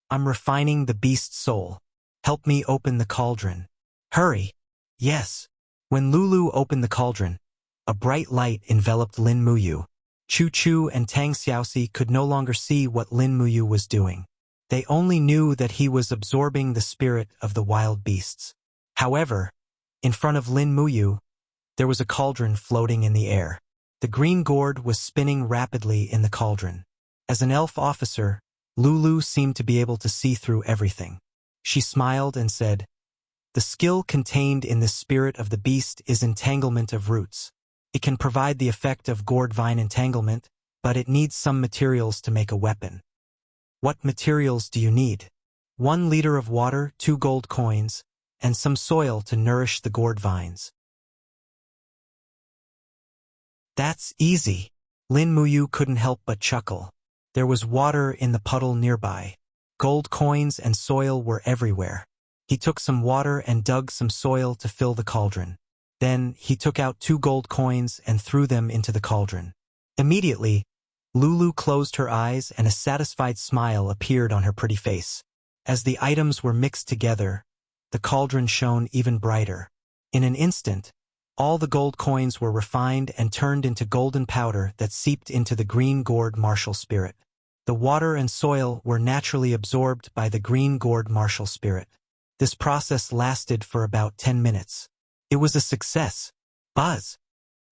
"I'm refining the beast's soul. Help me open the cauldron." "Hurry." "Yes." When Lulu opened the cauldron, a bright light enveloped Lin Muyu. Chu Chu and Tang Xiaoxi could no longer see what Lin Muyu was doing. They only knew that he was absorbing the spirit of the wild beasts. However, in front of Lin Muyu, there was a cauldron floating in the air. The green gourd was spinning rapidly in the cauldron. As an elf officer, Lulu seemed to be able to see through everything. She smiled and said, "The skill contained in the spirit of the beast is entanglement of roots. It can provide the effect of gourd vine entanglement, but it needs some materials to make a weapon." "What materials do you need?" 1 liter of water, 2 gold coins, and some soil to nourish the gourd vines." "That's easy." Lin Muyu couldn't help but chuckle. There was water in the puddle nearby. Gold coins and soil were everywhere. He took some water and dug some soil to fill the cauldron. Then he took out 2 gold coins and threw them into the cauldron. Immediately, Lulu closed her eyes and a satisfied smile appeared on her pretty face. As the items were mixed together, the cauldron shone even brighter. In an instant, all the gold coins were refined and turned into golden powder that seeped into the green gourd martial spirit. The water and soil were naturally absorbed by the green gourd martial spirit. This process lasted for about 10 minutes. It was a success. Buzz!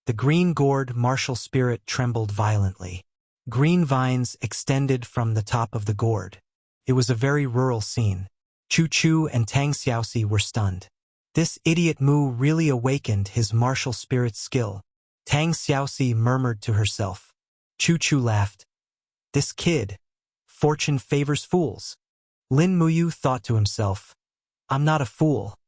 The green gourd martial spirit trembled violently. Green vines extended from the top of the gourd. It was a very rural scene. Chu Chu and Tang Xiaoxi were stunned. This idiot Mu really awakened his martial spirit skill. Tang Xiaoxi murmured to herself. Chu Chu laughed. "This kid. Fortune favors fools." Lin Muyu thought to himself, "I'm not a fool.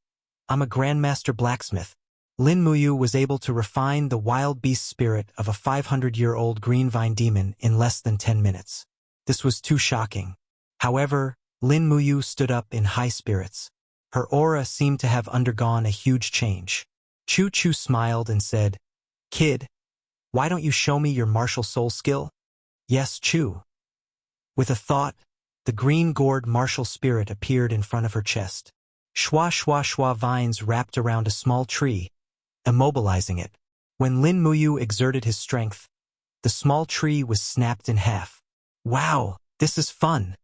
I'm a grandmaster blacksmith." Lin Muyu was able to refine the wild beast spirit of a 500-year-old green vine demon in less than 10 minutes. This was too shocking. However, Lin Muyu stood up in high spirits. Her aura seemed to have undergone a huge change. Chu Chu smiled and said, "Kid, why don't you show me your martial soul skill?" "Yes, Chu." With a thought, the green gourd martial spirit appeared in front of her chest. Shwa shwa shwa vines wrapped around a small tree, immobilizing it. When Lin Muyu exerted his strength, the small tree was snapped in half. "Wow, this is fun."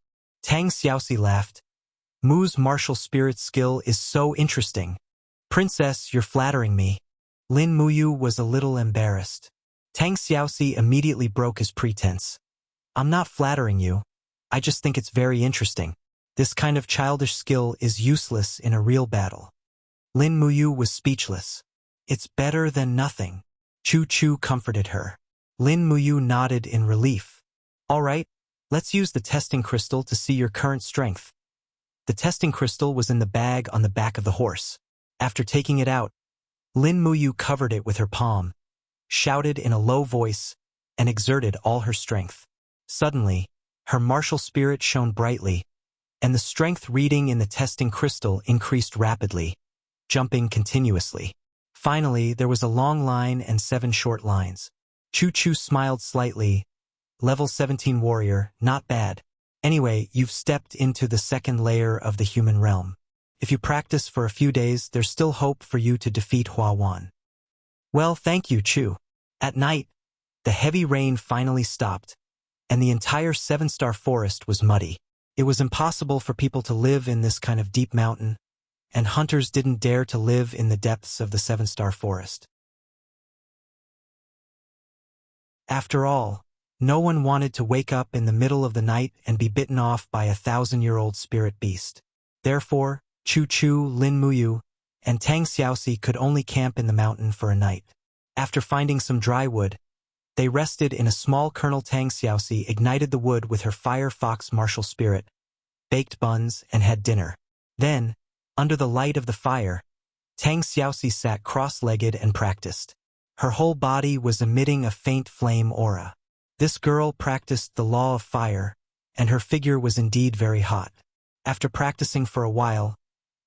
Tang Xiaoxi laughed. "Mu's martial spirit skill is so interesting." "Princess, you're flattering me." Lin Muyu was a little embarrassed. Tang Xiaoxi immediately broke his pretense. "I'm not flattering you. I just think it's very interesting. This kind of childish skill is useless in a real battle." Lin Muyu was speechless. "It's better than nothing." Chu Chu comforted her. Lin Muyu nodded in relief. "All right, let's use the testing crystal to see your current strength." The testing crystal was in the bag on the back of the horse. After taking it out, Lin Muyu covered it with her palm, shouted in a low voice, and exerted all her strength. Suddenly, her martial spirit shone brightly, and the strength reading in the testing crystal increased rapidly, jumping continuously. Finally, there was a long line and 7 short lines. Chu Chu smiled slightly. "Level 17 warrior, not bad. Anyway, you've stepped into the second layer of the human realm. If you practice for a few days, there's still hope for you to defeat Hua Wan." "Well, thank you, Chu." At night, the heavy rain finally stopped, and the entire 7-star forest was muddy. It was impossible for people to live in this kind of deep mountain, and hunters didn't dare to live in the depths of the 7-star forest. After all, no one wanted to wake up in the middle of the night and be bitten off by a 1,000-year-old spirit beast. Therefore, Chu Chu, Lin Muyu, and Tang Xiaoxi could only camp in the mountain for a night. After finding some dry wood, they rested in a small kernel. Tang Xiaoxi ignited the wood with her fire fox martial spirit, baked buns, and had dinner. Then, under the light of the fire, Tang Xiaoxi sat cross-legged and practiced. Her whole body was emitting a faint flame aura. This girl practiced the law of fire, and her figure was indeed very hot. After practicing for a while,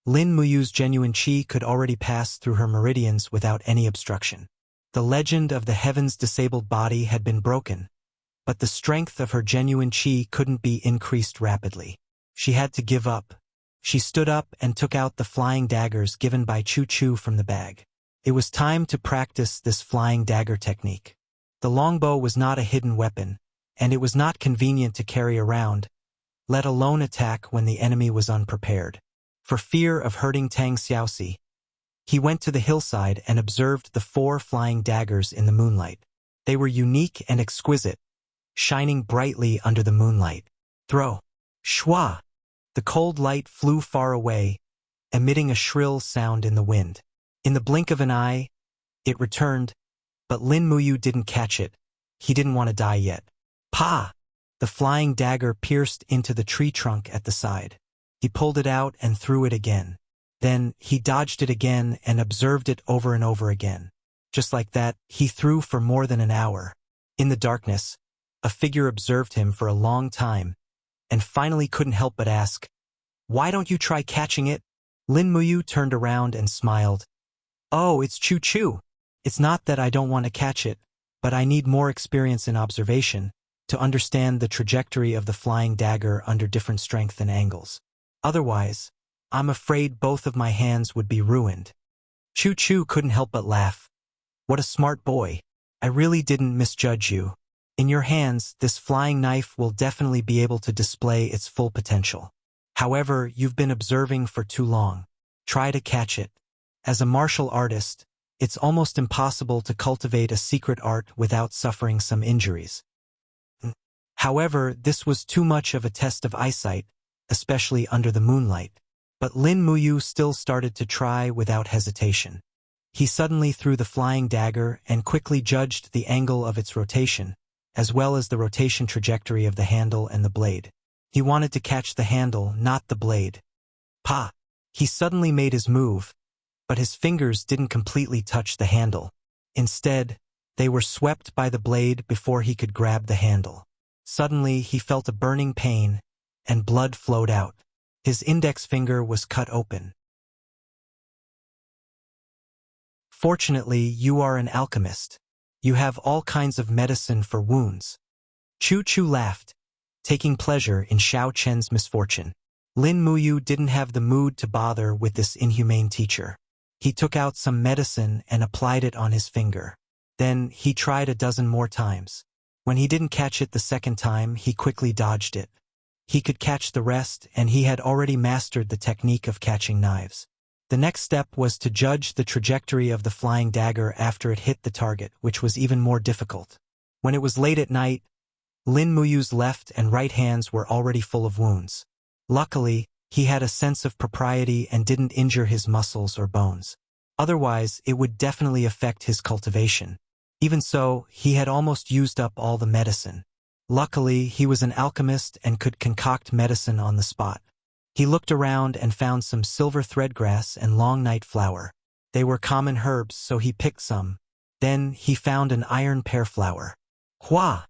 Lin Muyu's genuine qi could already pass through her meridians without any obstruction. The legend of the heaven's disabled body had been broken, but the strength of her genuine qi couldn't be increased rapidly. She had to give up. She stood up and took out the flying daggers given by Chu Chu from the bag. It was time to practice this flying dagger technique. The longbow was not a hidden weapon, and it was not convenient to carry around, let alone attack when the enemy was unprepared. For fear of hurting Tang Xiaoxi, he went to the hillside and observed the 4 flying daggers in the moonlight. They were unique and exquisite, shining brightly under the moonlight. Throw! Shwa! The cold light flew far away, emitting a shrill sound in the wind. In the blink of an eye, it returned, but Lin Muyu didn't catch it. He didn't want to die yet. Pa! The flying dagger pierced into the tree trunk at the side. He pulled it out and threw it again. Then he dodged it again and observed it over and over again. Just like that, he threw for more than an hour. In the darkness, a figure observed him for a long time, and finally couldn't help but ask, "Why don't you try catching it?" Lin Muyu turned around and smiled. "Oh, it's Chu Chu. It's not that I don't want to catch it, but I need more experience in observation to understand the trajectory of the flying dagger under different strength and angles. Otherwise, I'm afraid both of my hands would be ruined." Chu Chu couldn't help but laugh. "What a smart boy. I really didn't misjudge you. In your hands, this flying knife will definitely be able to display its full potential. However, you've been observing for too long. Try to catch it. As a martial artist, it's almost impossible to cultivate a secret art without suffering some injuries." However, this was too much of a test of eyesight, especially under the moonlight. But Lin Muyu still started to try without hesitation. He suddenly threw the flying dagger and quickly judged the angle of its rotation, as well as the rotation trajectory of the handle and the blade. He wanted to catch the handle, not the blade. Pa! He suddenly made his move, but his fingers didn't completely touch the handle. Instead, they were swept by the blade before he could grab the handle. Suddenly, he felt a burning pain, and blood flowed out. His index finger was cut open. "Fortunately, you are an alchemist. You have all kinds of medicine for wounds." Chu Chu laughed, taking pleasure in Xiao Chen's misfortune. Lin Muyu didn't have the mood to bother with this inhumane teacher. He took out some medicine and applied it on his finger. Then he tried a dozen more times. When he didn't catch it the second time, he quickly dodged it. He could catch the rest, and he had already mastered the technique of catching knives. The next step was to judge the trajectory of the flying dagger after it hit the target, which was even more difficult. When it was late at night, Lin Muyu's left and right hands were already full of wounds. Luckily, he had a sense of propriety and didn't injure his muscles or bones. Otherwise, it would definitely affect his cultivation. Even so, he had almost used up all the medicine. Luckily, he was an alchemist and could concoct medicine on the spot. He looked around and found some silver threadgrass and long night flower. They were common herbs, so he picked some. Then he found an iron pear flower. Hua!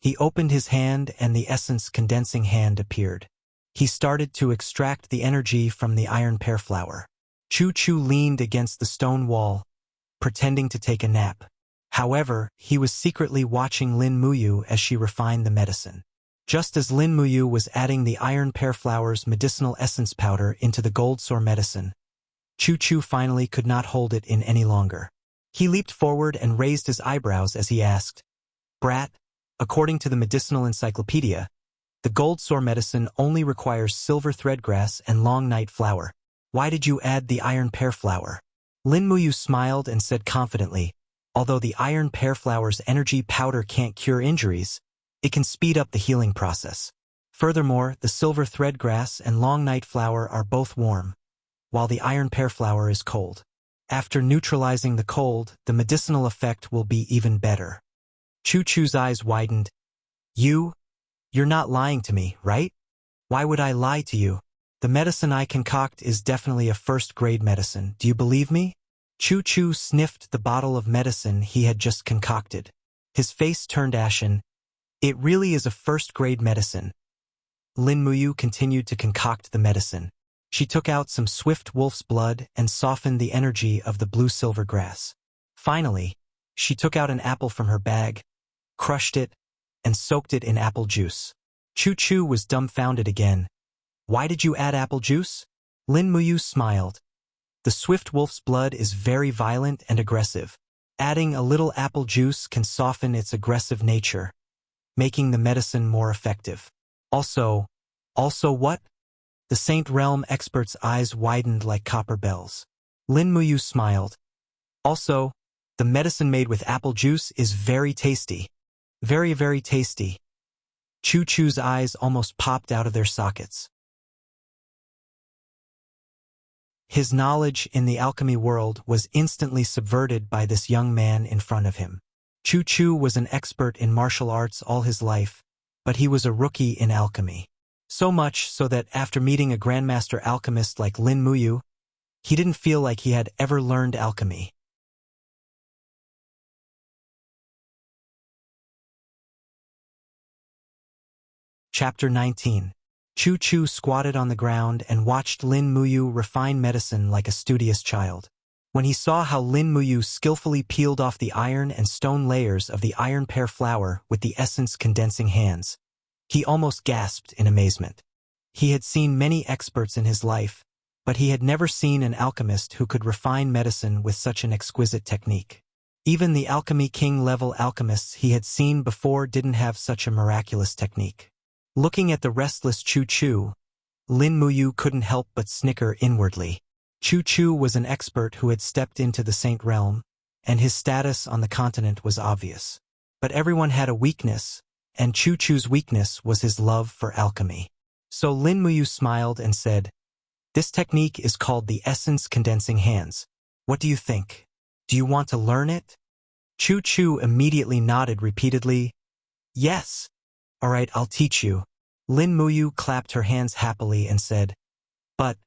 He opened his hand and the essence condensing hand appeared. He started to extract the energy from the iron pear flower. Chu Chu leaned against the stone wall, pretending to take a nap. However, he was secretly watching Lin Muyu as she refined the medicine. Just as Lin Muyu was adding the iron pear flower's medicinal essence powder into the gold sore medicine, Chu Chu finally could not hold it in any longer. He leaped forward and raised his eyebrows as he asked, "Brat, according to the medicinal encyclopedia, the gold sore medicine only requires silver threadgrass and long night flower. Why did you add the iron pear flower?" Lin Muyu smiled and said confidently, "Although the iron pear flower's energy powder can't cure injuries, it can speed up the healing process. Furthermore, the silver threadgrass and long night flower are both warm, while the iron pear flower is cold. After neutralizing the cold, the medicinal effect will be even better." Chu Chu's eyes widened. You're not lying to me, right? Why would I lie to you? The medicine I concoct is definitely a first-grade medicine. Do you believe me?" Chu sniffed the bottle of medicine he had just concocted. His face turned ashen. It really is a first-grade medicine. Lin Muyu continued to concoct the medicine. She took out some swift wolf's blood and softened the energy of the blue-silver grass. Finally, she took out an apple from her bag, crushed it, and soaked it in apple juice. Chu was dumbfounded again. Why did you add apple juice? Lin Muyu smiled. The swift wolf's blood is very violent and aggressive. Adding a little apple juice can soften its aggressive nature, making the medicine more effective. Also what? The Saint Realm expert's eyes widened like copper bells. Lin Muyu smiled. Also, the medicine made with apple juice is very tasty. Very, very tasty. Chu's eyes almost popped out of their sockets. His knowledge in the alchemy world was instantly subverted by this young man in front of him. Chu was an expert in martial arts all his life, but he was a rookie in alchemy. So much so that after meeting a grandmaster alchemist like Lin Muyu, he didn't feel like he had ever learned alchemy. Chapter 19. Chu squatted on the ground and watched Lin Muyu refine medicine like a studious child. When he saw how Lin Muyu skillfully peeled off the iron and stone layers of the iron pear flower with the essence condensing hands, he almost gasped in amazement. He had seen many experts in his life, but he had never seen an alchemist who could refine medicine with such an exquisite technique. Even the Alchemy King-level alchemists he had seen before didn't have such a miraculous technique. Looking at the restless Chu, Lin Muyu couldn't help but snicker inwardly. Chu was an expert who had stepped into the Saint Realm, and his status on the continent was obvious. But everyone had a weakness, and Chu's weakness was his love for alchemy. So Lin Muyu smiled and said, "This technique is called the essence condensing hands. What do you think? Do you want to learn it?" Chu immediately nodded repeatedly. "Yes. All right, I'll teach you." Lin Muyu clapped her hands happily and said, "But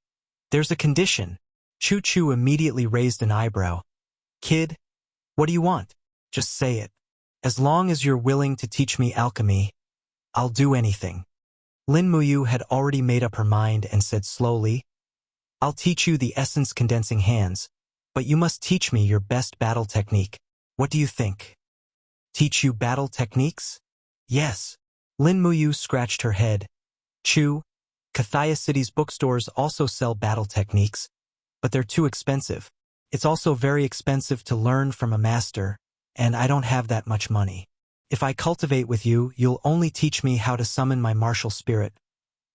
there's a condition." Chu immediately raised an eyebrow. "Kid, what do you want? Just say it. As long as you're willing to teach me alchemy, I'll do anything." Lin Muyu had already made up her mind and said slowly, "I'll teach you the essence condensing hands, but you must teach me your best battle technique. What do you think?" "Teach you battle techniques?" "Yes." Lin Muyu scratched her head. Kathaya City's bookstores also sell battle techniques, but they're too expensive. It's also very expensive to learn from a master, and I don't have that much money. If I cultivate with you, you'll only teach me how to summon my martial spirit,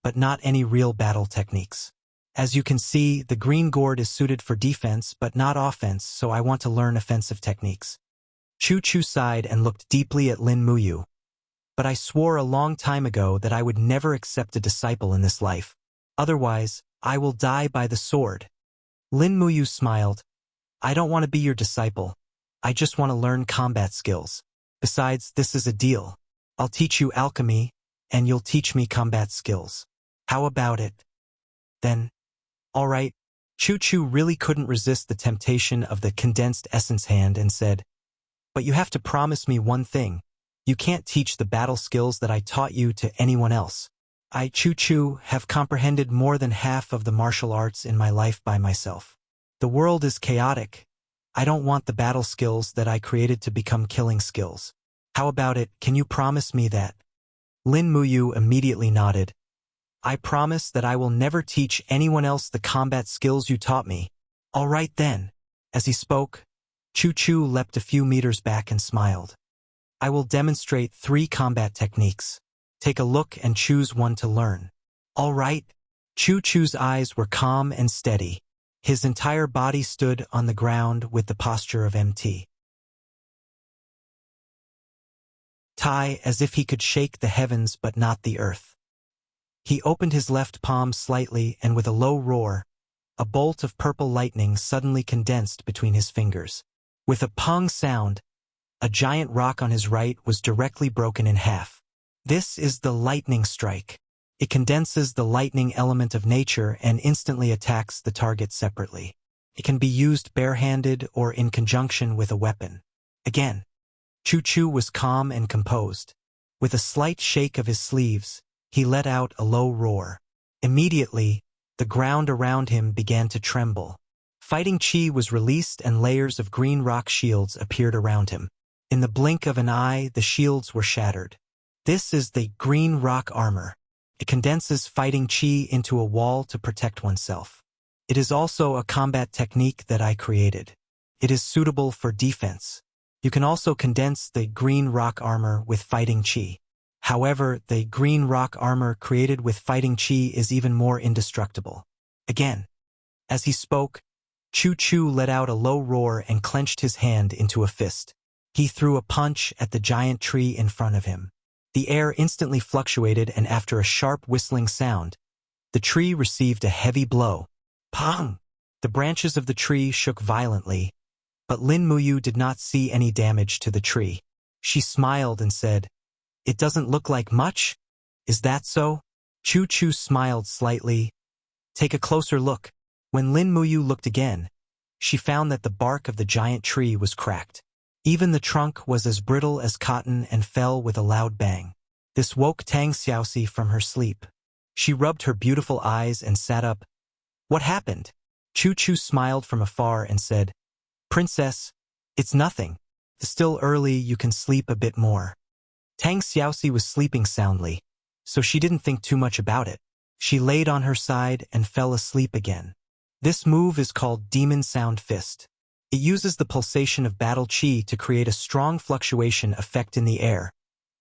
but not any real battle techniques. As you can see, the green gourd is suited for defense but not offense, so I want to learn offensive techniques. Chu sighed and looked deeply at Lin Muyu. "But I swore a long time ago that I would never accept a disciple in this life. Otherwise, I will die by the sword." Lin Muyu smiled. "I don't want to be your disciple. I just want to learn combat skills. Besides, this is a deal. I'll teach you alchemy, and you'll teach me combat skills. How about it?" "Then, all right." Chu really couldn't resist the temptation of the condensed essence hand and said, "But you have to promise me one thing. You can't teach the battle skills that I taught you to anyone else. I, Chu, have comprehended more than half of the martial arts in my life by myself. The world is chaotic. I don't want the battle skills that I created to become killing skills. How about it, can you promise me that?" Lin Muyu immediately nodded. "I promise that I will never teach anyone else the combat skills you taught me." "All right then." As he spoke, Chu leapt a few meters back and smiled. "I will demonstrate 3 combat techniques. Take a look and choose one to learn." "All right." Chu's eyes were calm and steady. His entire body stood on the ground with the posture of MT. Tai, as if he could shake the heavens but not the earth. He opened his left palm slightly and with a low roar, a bolt of purple lightning suddenly condensed between his fingers. With a pong sound, a giant rock on his right was directly broken in half. This is the lightning strike. It condenses the lightning element of nature and instantly attacks the target separately. It can be used barehanded or in conjunction with a weapon. Again, Chu was calm and composed. With a slight shake of his sleeves, he let out a low roar. Immediately, the ground around him began to tremble. Fighting chi was released and layers of green rock shields appeared around him. In the blink of an eye, the shields were shattered. This is the green rock armor. It condenses fighting chi into a wall to protect oneself. It is also a combat technique that I created. It is suitable for defense. You can also condense the green rock armor with fighting chi. However, the green rock armor created with fighting chi is even more indestructible. Again, as he spoke, Chu let out a low roar and clenched his hand into a fist. He threw a punch at the giant tree in front of him. The air instantly fluctuated, and after a sharp whistling sound, the tree received a heavy blow. Pong! The branches of the tree shook violently, but Lin Muyu did not see any damage to the tree. She smiled and said, "It doesn't look like much? Is that so?" Chu smiled slightly. "Take a closer look." When Lin Muyu looked again, she found that the bark of the giant tree was cracked. Even the trunk was as brittle as cotton and fell with a loud bang. This woke Tang Xiaoxi from her sleep. She rubbed her beautiful eyes and sat up. "What happened?" Chu smiled from afar and said, "Princess, it's nothing. It's still early, you can sleep a bit more." Tang Xiaoxi was sleeping soundly, so she didn't think too much about it. She laid on her side and fell asleep again. This move is called Demon Sound Fist. It uses the pulsation of battle chi to create a strong fluctuation effect in the air,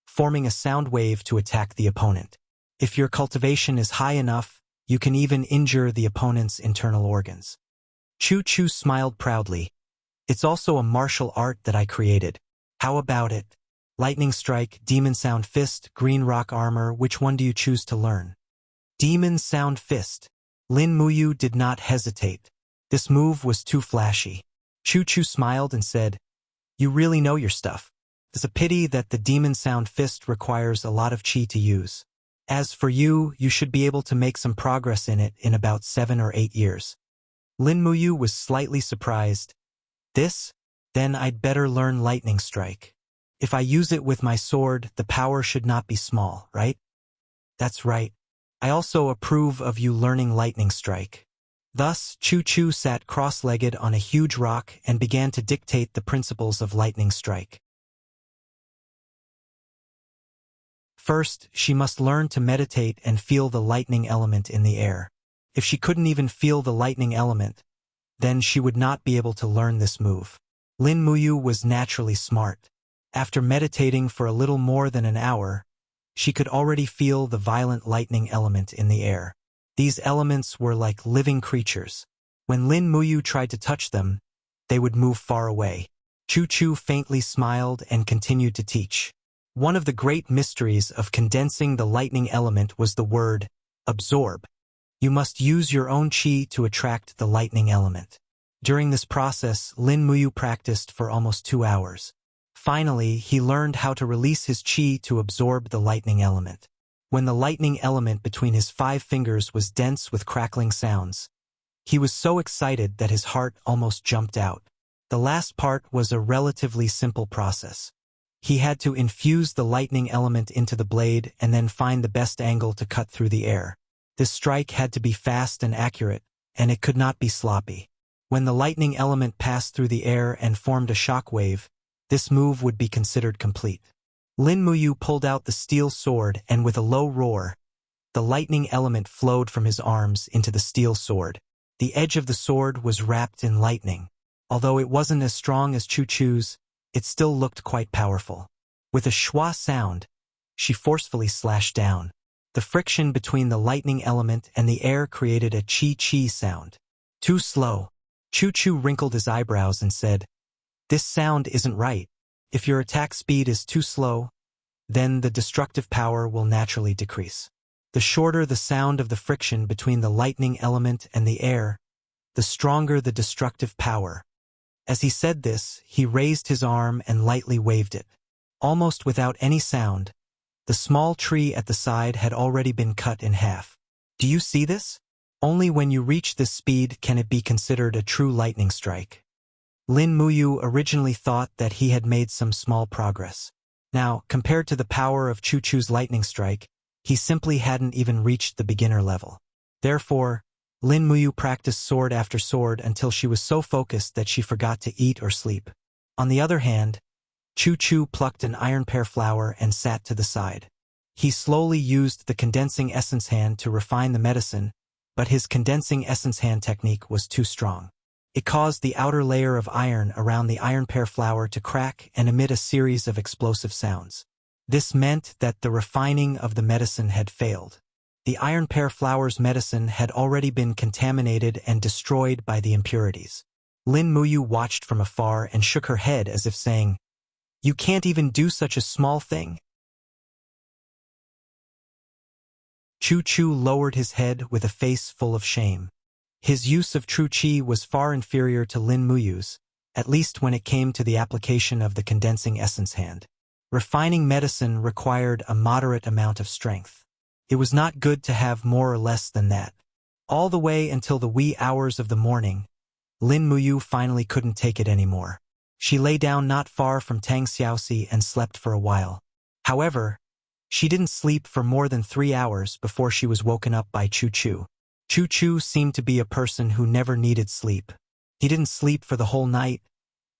forming a sound wave to attack the opponent. If your cultivation is high enough, you can even injure the opponent's internal organs. Chu smiled proudly. "It's also a martial art that I created. How about it? Lightning Strike, Demon Sound Fist, Green Rock Armor, which one do you choose to learn?" Demon Sound Fist. Lin Muyu did not hesitate. This move was too flashy. Chu smiled and said, "You really know your stuff. It's a pity that the Demon Sound Fist requires a lot of chi to use. As for you, you should be able to make some progress in it in about 7 or 8 years." Lin Muyu was slightly surprised. "This? Then I'd better learn Lightning Strike. If I use it with my sword, the power should not be small, right?" "That's right. I also approve of you learning Lightning Strike." Thus, Chu sat cross-legged on a huge rock and began to dictate the principles of Lightning Strike. First, she must learn to meditate and feel the lightning element in the air. If she couldn't even feel the lightning element, then she would not be able to learn this move. Lin Muyu was naturally smart. After meditating for a little more than an hour, she could already feel the violent lightning element in the air. These elements were like living creatures. When Lin Muyu tried to touch them, they would move far away. Chu faintly smiled and continued to teach. One of the great mysteries of condensing the lightning element was the word, absorb. You must use your own chi to attract the lightning element. During this process, Lin Muyu practiced for almost 2 hours. Finally, he learned how to release his chi to absorb the lightning element. When the lightning element between his 5 fingers was dense with crackling sounds, he was so excited that his heart almost jumped out. The last part was a relatively simple process. He had to infuse the lightning element into the blade and then find the best angle to cut through the air. This strike had to be fast and accurate, and it could not be sloppy. When the lightning element passed through the air and formed a shock wave, this move would be considered complete. Lin Muyu pulled out the steel sword, and with a low roar, the lightning element flowed from his arms into the steel sword. The edge of the sword was wrapped in lightning. Although it wasn't as strong as Chu's, it still looked quite powerful. With a schwa sound, she forcefully slashed down. The friction between the lightning element and the air created a chi sound. "Too slow." Chu wrinkled his eyebrows and said, "This sound isn't right. If your attack speed is too slow, then the destructive power will naturally decrease. The shorter the sound of the friction between the lightning element and the air, the stronger the destructive power." As he said this, he raised his arm and lightly waved it. Almost without any sound, the small tree at the side had already been cut in half. "Do you see this?" Only when you reach this speed can it be considered a true lightning strike. Lin Muyu originally thought that he had made some small progress. Now, compared to the power of Chu Chu's lightning strike, he simply hadn't even reached the beginner level. Therefore, Lin Muyu practiced sword after sword until she was so focused that she forgot to eat or sleep. On the other hand, Chu Chu plucked an iron pear flower and sat to the side. He slowly used the condensing essence hand to refine the medicine, but his condensing essence hand technique was too strong. It caused the outer layer of iron around the iron pear flower to crack and emit a series of explosive sounds. This meant that the refining of the medicine had failed. The iron pear flower's medicine had already been contaminated and destroyed by the impurities. Lin Muyu watched from afar and shook her head as if saying, "You can't even do such a small thing." Chu Chu lowered his head with a face full of shame. His use of true qi was far inferior to Lin Muyu's, at least when it came to the application of the condensing essence hand. Refining medicine required a moderate amount of strength. It was not good to have more or less than that. All the way until the wee hours of the morning, Lin Muyu finally couldn't take it anymore. She lay down not far from Tang Xiaoxi and slept for a while. However, she didn't sleep for more than 3 hours before she was woken up by Chu Chu. Chu Chu seemed to be a person who never needed sleep. He didn't sleep for the whole night,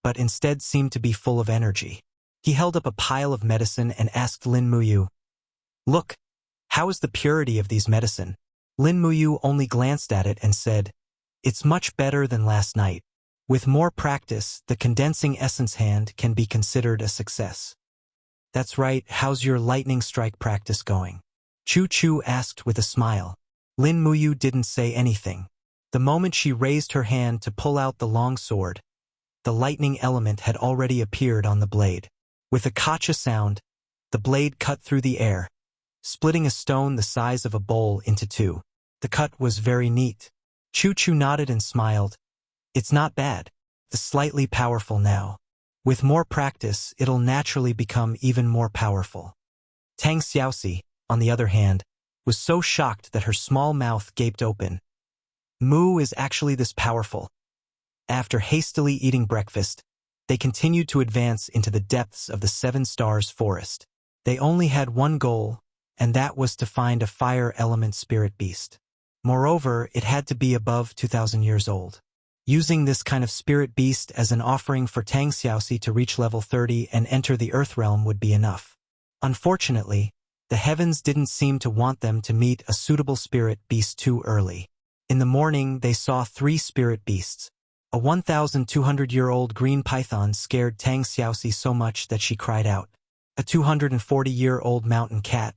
but instead seemed to be full of energy. He held up a pile of medicine and asked Lin Muyu, "Look, how is the purity of these medicine?" Lin Muyu only glanced at it and said, "It's much better than last night. With more practice, the condensing essence hand can be considered a success." "That's right, how's your lightning strike practice going?" Chu Chu asked with a smile. Lin Muyu didn't say anything. The moment she raised her hand to pull out the long sword, the lightning element had already appeared on the blade. With a kacha sound, the blade cut through the air, splitting a stone the size of a bowl into two. The cut was very neat. Chu Chu nodded and smiled. "It's not bad. It's slightly powerful now. With more practice, it'll naturally become even more powerful." Tang Xiaoxi, on the other hand, was so shocked that her small mouth gaped open. Mu is actually this powerful. After hastily eating breakfast, they continued to advance into the depths of the 7 Stars forest. They only had one goal, and that was to find a fire element spirit beast. Moreover, it had to be above 2,000 years old. Using this kind of spirit beast as an offering for Tang Xiaoxi to reach level 30 and enter the Earth realm would be enough. Unfortunately, the heavens didn't seem to want them to meet a suitable spirit beast too early. In the morning, they saw 3 spirit beasts. A 1,200-year-old green python scared Tang Xiaoxi so much that she cried out. A 240-year-old mountain cat,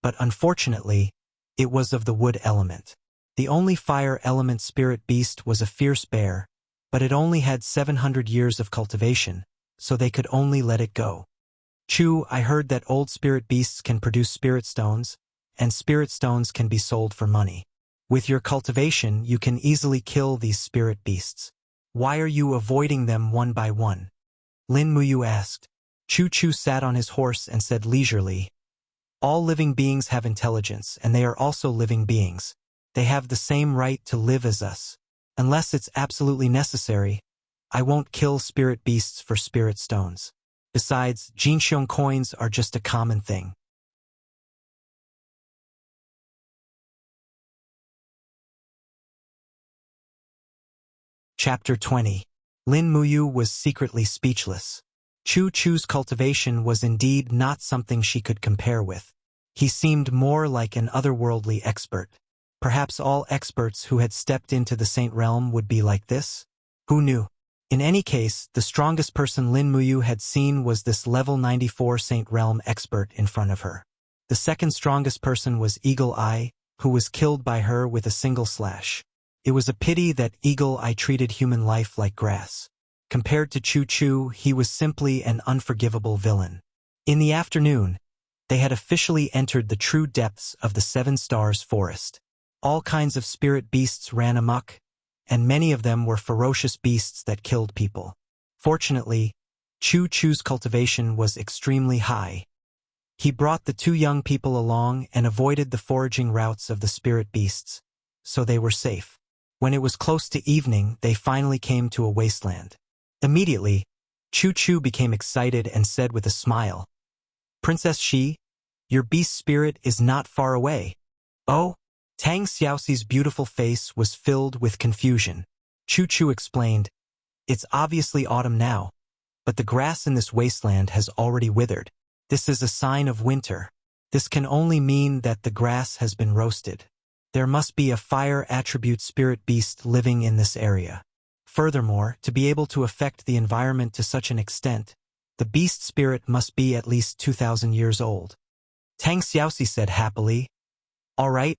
but unfortunately, it was of the wood element. The only fire element spirit beast was a fierce bear, but it only had 700 years of cultivation, so they could only let it go. "Chu, I heard that old spirit beasts can produce spirit stones, and spirit stones can be sold for money. With your cultivation, you can easily kill these spirit beasts. Why are you avoiding them one by one?" Lin Muyu asked. Chu Chu sat on his horse and said leisurely, "All living beings have intelligence, and they are also living beings. They have the same right to live as us. Unless it's absolutely necessary, I won't kill spirit beasts for spirit stones. Besides, Jinxiong coins are just a common thing." Chapter 20. Lin Muyu was secretly speechless. Chu Chu's cultivation was indeed not something she could compare with. He seemed more like an otherworldly expert. Perhaps all experts who had stepped into the Saint Realm would be like this? Who knew? In any case, the strongest person Lin Muyu had seen was this level 94 Saint Realm expert in front of her. The second strongest person was Eagle Eye, who was killed by her with a single slash. It was a pity that Eagle Eye treated human life like grass. Compared to Chu Chu, he was simply an unforgivable villain. In the afternoon, they had officially entered the true depths of the 7 Stars forest. All kinds of spirit beasts ran amok, and many of them were ferocious beasts that killed people. Fortunately, Chu Chu's cultivation was extremely high. He brought the 2 young people along and avoided the foraging routes of the spirit beasts, so they were safe. When it was close to evening, they finally came to a wasteland. Immediately, Chu-Chu became excited and said with a smile, "Princess Shi, your beast spirit is not far away." "Oh?" Tang Xiaoxi's beautiful face was filled with confusion. Chu-Chu explained, "It's obviously autumn now, but the grass in this wasteland has already withered. This is a sign of winter. This can only mean that the grass has been roasted. There must be a fire attribute spirit beast living in this area. Furthermore, to be able to affect the environment to such an extent, the beast spirit must be at least 2,000 years old." Tang Xiaoxi said happily, "All right,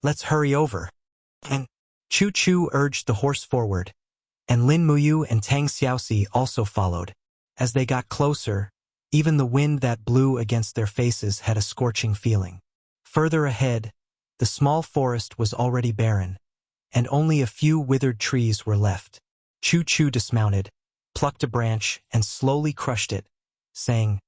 let's hurry over." And Chu-Chu urged the horse forward, and Lin Muyu and Tang Xiaoxi also followed. As they got closer, even the wind that blew against their faces had a scorching feeling. Further ahead, the small forest was already barren, and only a few withered trees were left. Chu-Chu dismounted, plucked a branch, and slowly crushed it, saying,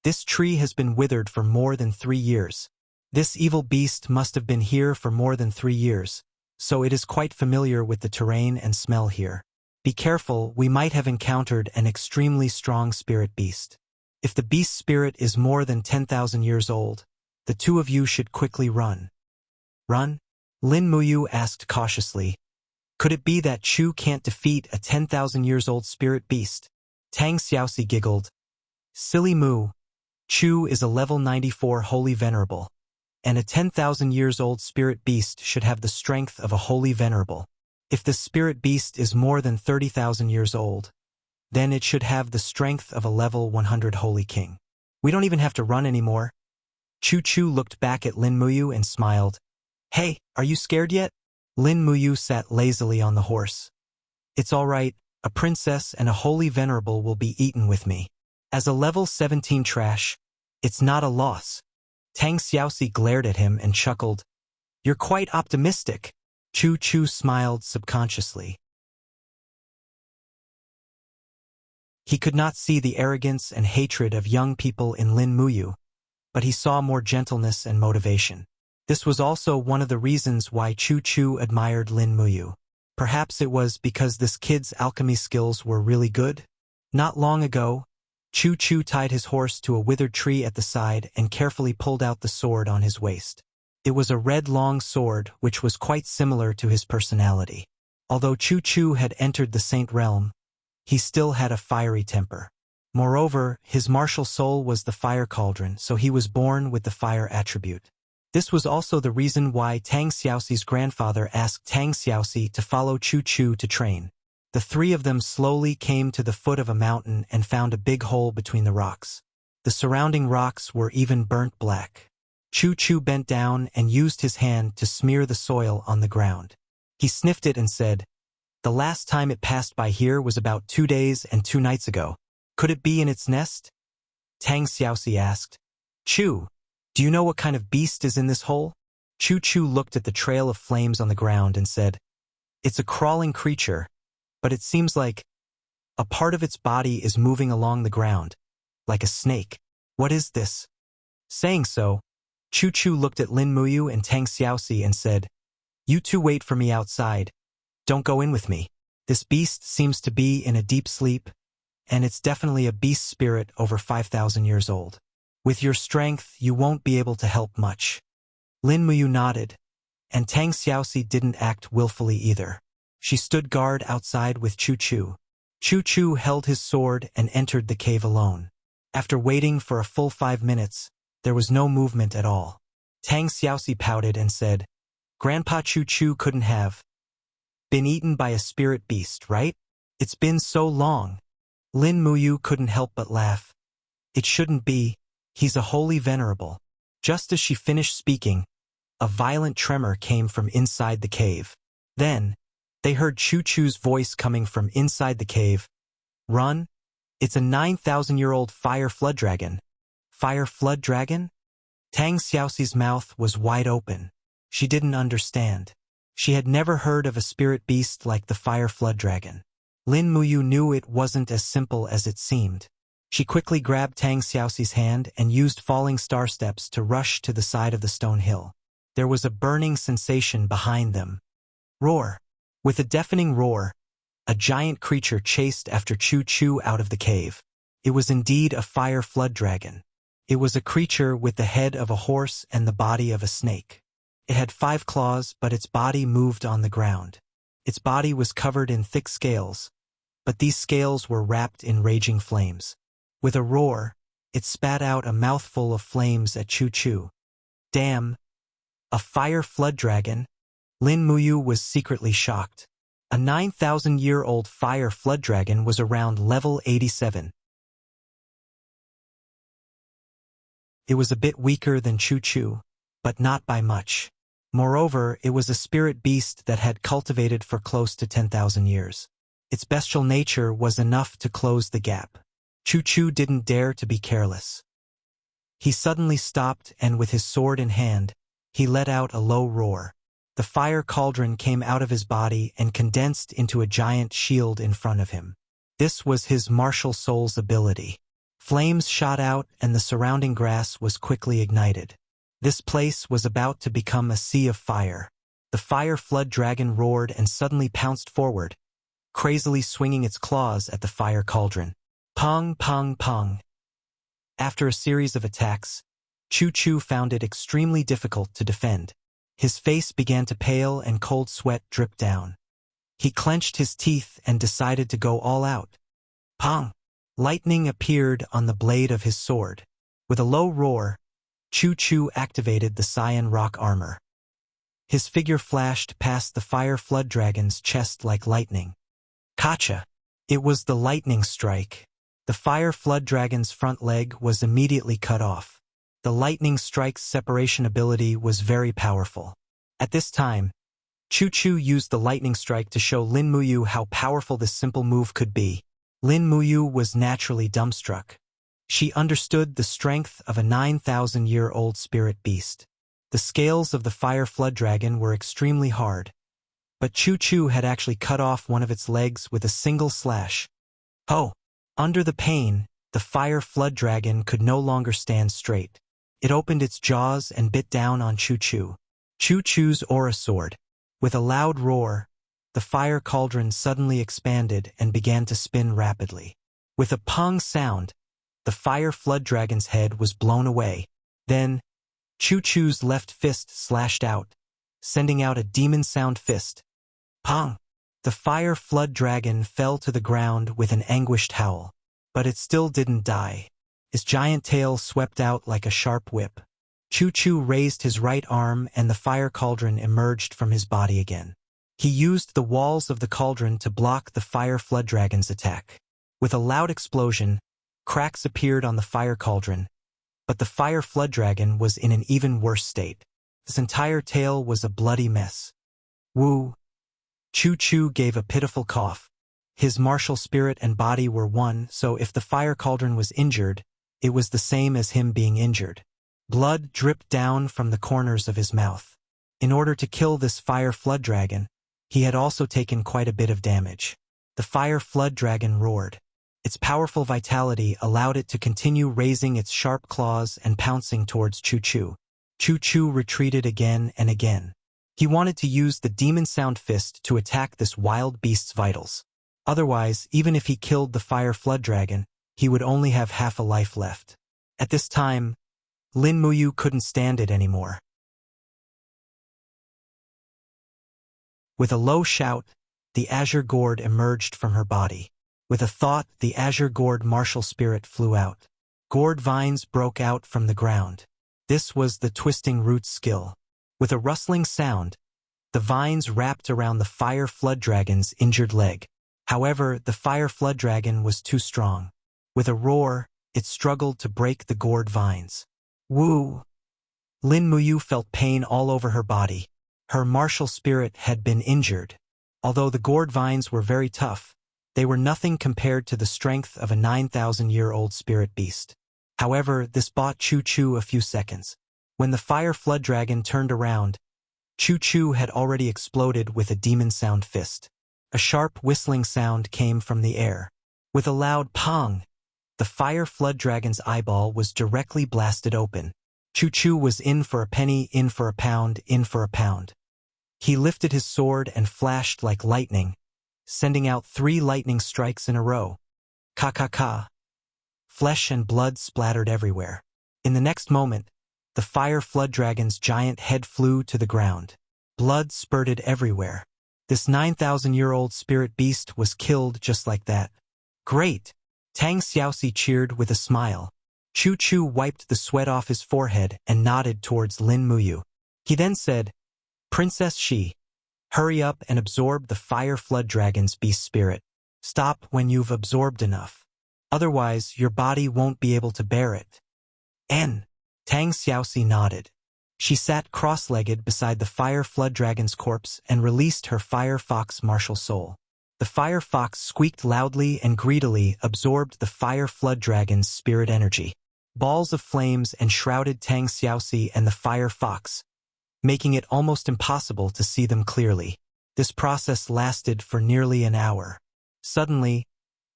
"This tree has been withered for more than 3 years. This evil beast must have been here for more than 3 years, so it is quite familiar with the terrain and smell here. Be careful, we might have encountered an extremely strong spirit beast. If the beast spirit is more than 10,000 years old, the two of you should quickly run." "Run?" Lin Muyu asked cautiously. "Could it be that Chu can't defeat a 10,000 years old spirit beast?" Tang Xiaoxi giggled. "Silly Mu, Chu is a level 94 holy venerable, and a 10,000 years old spirit beast should have the strength of a holy venerable. If the spirit beast is more than 30,000 years old, then it should have the strength of a level 100 holy king. We don't even have to run anymore." Chu-Chu looked back at Lin Muyu and smiled. "Hey, are you scared yet?" Lin Muyu sat lazily on the horse. "It's all right, a princess and a holy venerable will be eaten with me. As a level 17 trash, it's not a loss." Tang Xiaoxi glared at him and chuckled. "You're quite optimistic." Chu-Chu smiled subconsciously. He could not see the arrogance and hatred of young people in Lin Muyu, but he saw more gentleness and motivation. This was also one of the reasons why Chu-Chu admired Lin Muyu. Perhaps it was because this kid's alchemy skills were really good? Not long ago, Chu-Chu tied his horse to a withered tree at the side and carefully pulled out the sword on his waist. It was a red long sword which was quite similar to his personality. Although Chu-Chu had entered the Saint Realm, he still had a fiery temper. Moreover, his martial soul was the fire cauldron, so he was born with the fire attribute. This was also the reason why Tang Xiaoxi's grandfather asked Tang Xiaoxi to follow Chu-Chu to train. The three of them slowly came to the foot of a mountain and found a big hole between the rocks. The surrounding rocks were even burnt black. Chu-Chu bent down and used his hand to smear the soil on the ground. He sniffed it and said, "The last time it passed by here was about 2 days and 2 nights ago. Could it be in its nest?" Tang Xiaoxi asked. "Chu, do you know what kind of beast is in this hole?" Chu-Chu looked at the trail of flames on the ground and said, "It's a crawling creature, but it seems like a part of its body is moving along the ground, like a snake. What is this?" Saying so, Chu-Chu looked at Lin Muyu and Tang Xiaoxi and said, "You two wait for me outside. Don't go in with me. This beast seems to be in a deep sleep, and it's definitely a beast spirit over 5,000 years old. With your strength, you won't be able to help much." Lin Muyu nodded, and Tang Xiaoxi didn't act willfully either. She stood guard outside with Chu-Chu. Chu-Chu held his sword and entered the cave alone. After waiting for a full 5 minutes, there was no movement at all. Tang Xiaoxi pouted and said, "Grandpa Chu-Chu couldn't have been eaten by a spirit beast, right? It's been so long." Lin Muyu couldn't help but laugh. "It shouldn't be. He's a holy venerable." Just as she finished speaking, a violent tremor came from inside the cave. Then, they heard Chu-Chu's voice coming from inside the cave. "Run? It's a 9,000-year-old fire flood dragon." "Fire flood dragon?" Tang Xiaoxi's mouth was wide open. She didn't understand. She had never heard of a spirit beast like the fire flood dragon. Lin Muyu knew it wasn't as simple as it seemed. She quickly grabbed Tang Xiaoxi's hand and used falling star steps to rush to the side of the stone hill. there was a burning sensation behind them. Roar! With a deafening roar, a giant creature chased after Chu-Chu out of the cave. It was indeed a fire flood dragon. It was a creature with the head of a horse and the body of a snake. It had 5 claws, but its body moved on the ground. Its body was covered in thick scales, but these scales were wrapped in raging flames. With a roar, it spat out a mouthful of flames at Chu-Chu. Damn! A fire flood dragon? Lin Muyu was secretly shocked. A 9,000-year-old fire flood dragon was around level 87. It was a bit weaker than Chu-Chu, but not by much. Moreover, it was a spirit beast that had cultivated for close to 10,000 years. Its bestial nature was enough to close the gap. Chu-Chu didn't dare to be careless. He suddenly stopped and with his sword in hand, he let out a low roar. The fire cauldron came out of his body and condensed into a giant shield in front of him. This was his martial soul's ability. Flames shot out and the surrounding grass was quickly ignited. This place was about to become a sea of fire. The fire flood dragon roared and suddenly pounced forward, crazily swinging its claws at the fire cauldron. Pong, pong, pong. After a series of attacks, Chu-Chu found it extremely difficult to defend. His face began to pale and cold sweat dripped down. He clenched his teeth and decided to go all out. Pong! Lightning appeared on the blade of his sword. With a low roar, Chu-Chu activated the cyan rock armor. His figure flashed past the fire flood dragon's chest like lightning. Kacha! It was the lightning strike. The fire flood dragon's front leg was immediately cut off. The lightning strike's separation ability was very powerful. At this time, Chu-Chu used the lightning strike to show Lin Muyu how powerful this simple move could be. Lin Muyu was naturally dumbstruck. She understood the strength of a 9,000-year-old spirit beast. The scales of the fire flood dragon were extremely hard, but Chu-Chu had actually cut off one of its legs with a single slash. Oh! Under the pain, the fire flood dragon could no longer stand straight. It opened its jaws and bit down on Chu-Chu. Chu-Chu's aura sword. With a loud roar, the fire cauldron suddenly expanded and began to spin rapidly. With a pong sound, the fire flood dragon's head was blown away. Then, Chu-Chu's left fist slashed out, sending out a demon sound fist. Pong! The fire flood dragon fell to the ground with an anguished howl. But it still didn't die. His giant tail swept out like a sharp whip. Chu-Chu raised his right arm and the fire cauldron emerged from his body again. He used the walls of the cauldron to block the fire flood dragon's attack. With a loud explosion, cracks appeared on the fire cauldron, but the fire flood dragon was in an even worse state. His entire tail was a bloody mess. Woo! Chu-Chu gave a pitiful cough. His martial spirit and body were one, so if the fire cauldron was injured, it was the same as him being injured. Blood dripped down from the corners of his mouth. In order to kill this fire flood dragon, he had also taken quite a bit of damage. The fire flood dragon roared. Its powerful vitality allowed it to continue raising its sharp claws and pouncing towards Chu-Chu. Chu-Chu retreated again and again. He wanted to use the demon sound fist to attack this wild beast's vitals. Otherwise, even if he killed the fire flood dragon, he would only have half a life left. At this time, Lin Muyu couldn't stand it anymore. With a low shout, the azure gourd emerged from her body. With a thought, the azure gourd martial spirit flew out. Gourd vines broke out from the ground. This was the twisting roots skill. With a rustling sound, the vines wrapped around the fire flood dragon's injured leg. However, the fire flood dragon was too strong. With a roar, it struggled to break the gourd vines. Woo! Lin Muyu felt pain all over her body. Her martial spirit had been injured. Although the gourd vines were very tough, they were nothing compared to the strength of a 9,000-year-old spirit beast. However, this bought Chu-Chu a few seconds. When the fire flood dragon turned around, Chu-Chu had already exploded with a demon sound fist. A sharp whistling sound came from the air. With a loud pong, the fire flood dragon's eyeball was directly blasted open. Chu was in for a penny, in for a pound, in for a pound. He lifted his sword and flashed like lightning, sending out 3 lightning strikes in a row. Ka. Flesh and blood splattered everywhere. In the next moment, the fire flood dragon's giant head flew to the ground. Blood spurted everywhere. This 9,000-year-old spirit beast was killed just like that. Great! Tang Xiaoxi cheered with a smile. Chu wiped the sweat off his forehead and nodded towards Lin Muyu. He then said, Princess Shi, hurry up and absorb the fire flood dragon's beast spirit. Stop when you've absorbed enough. Otherwise, your body won't be able to bear it. Tang Xiaoxi nodded. She sat cross-legged beside the fire flood dragon's corpse and released her fire fox martial soul. The fire fox squeaked loudly and greedily absorbed the fire flood dragon's spirit energy. Balls of flames enshrouded Tang Xiaoxi and the fire fox, making it almost impossible to see them clearly. This process lasted for nearly an hour. Suddenly,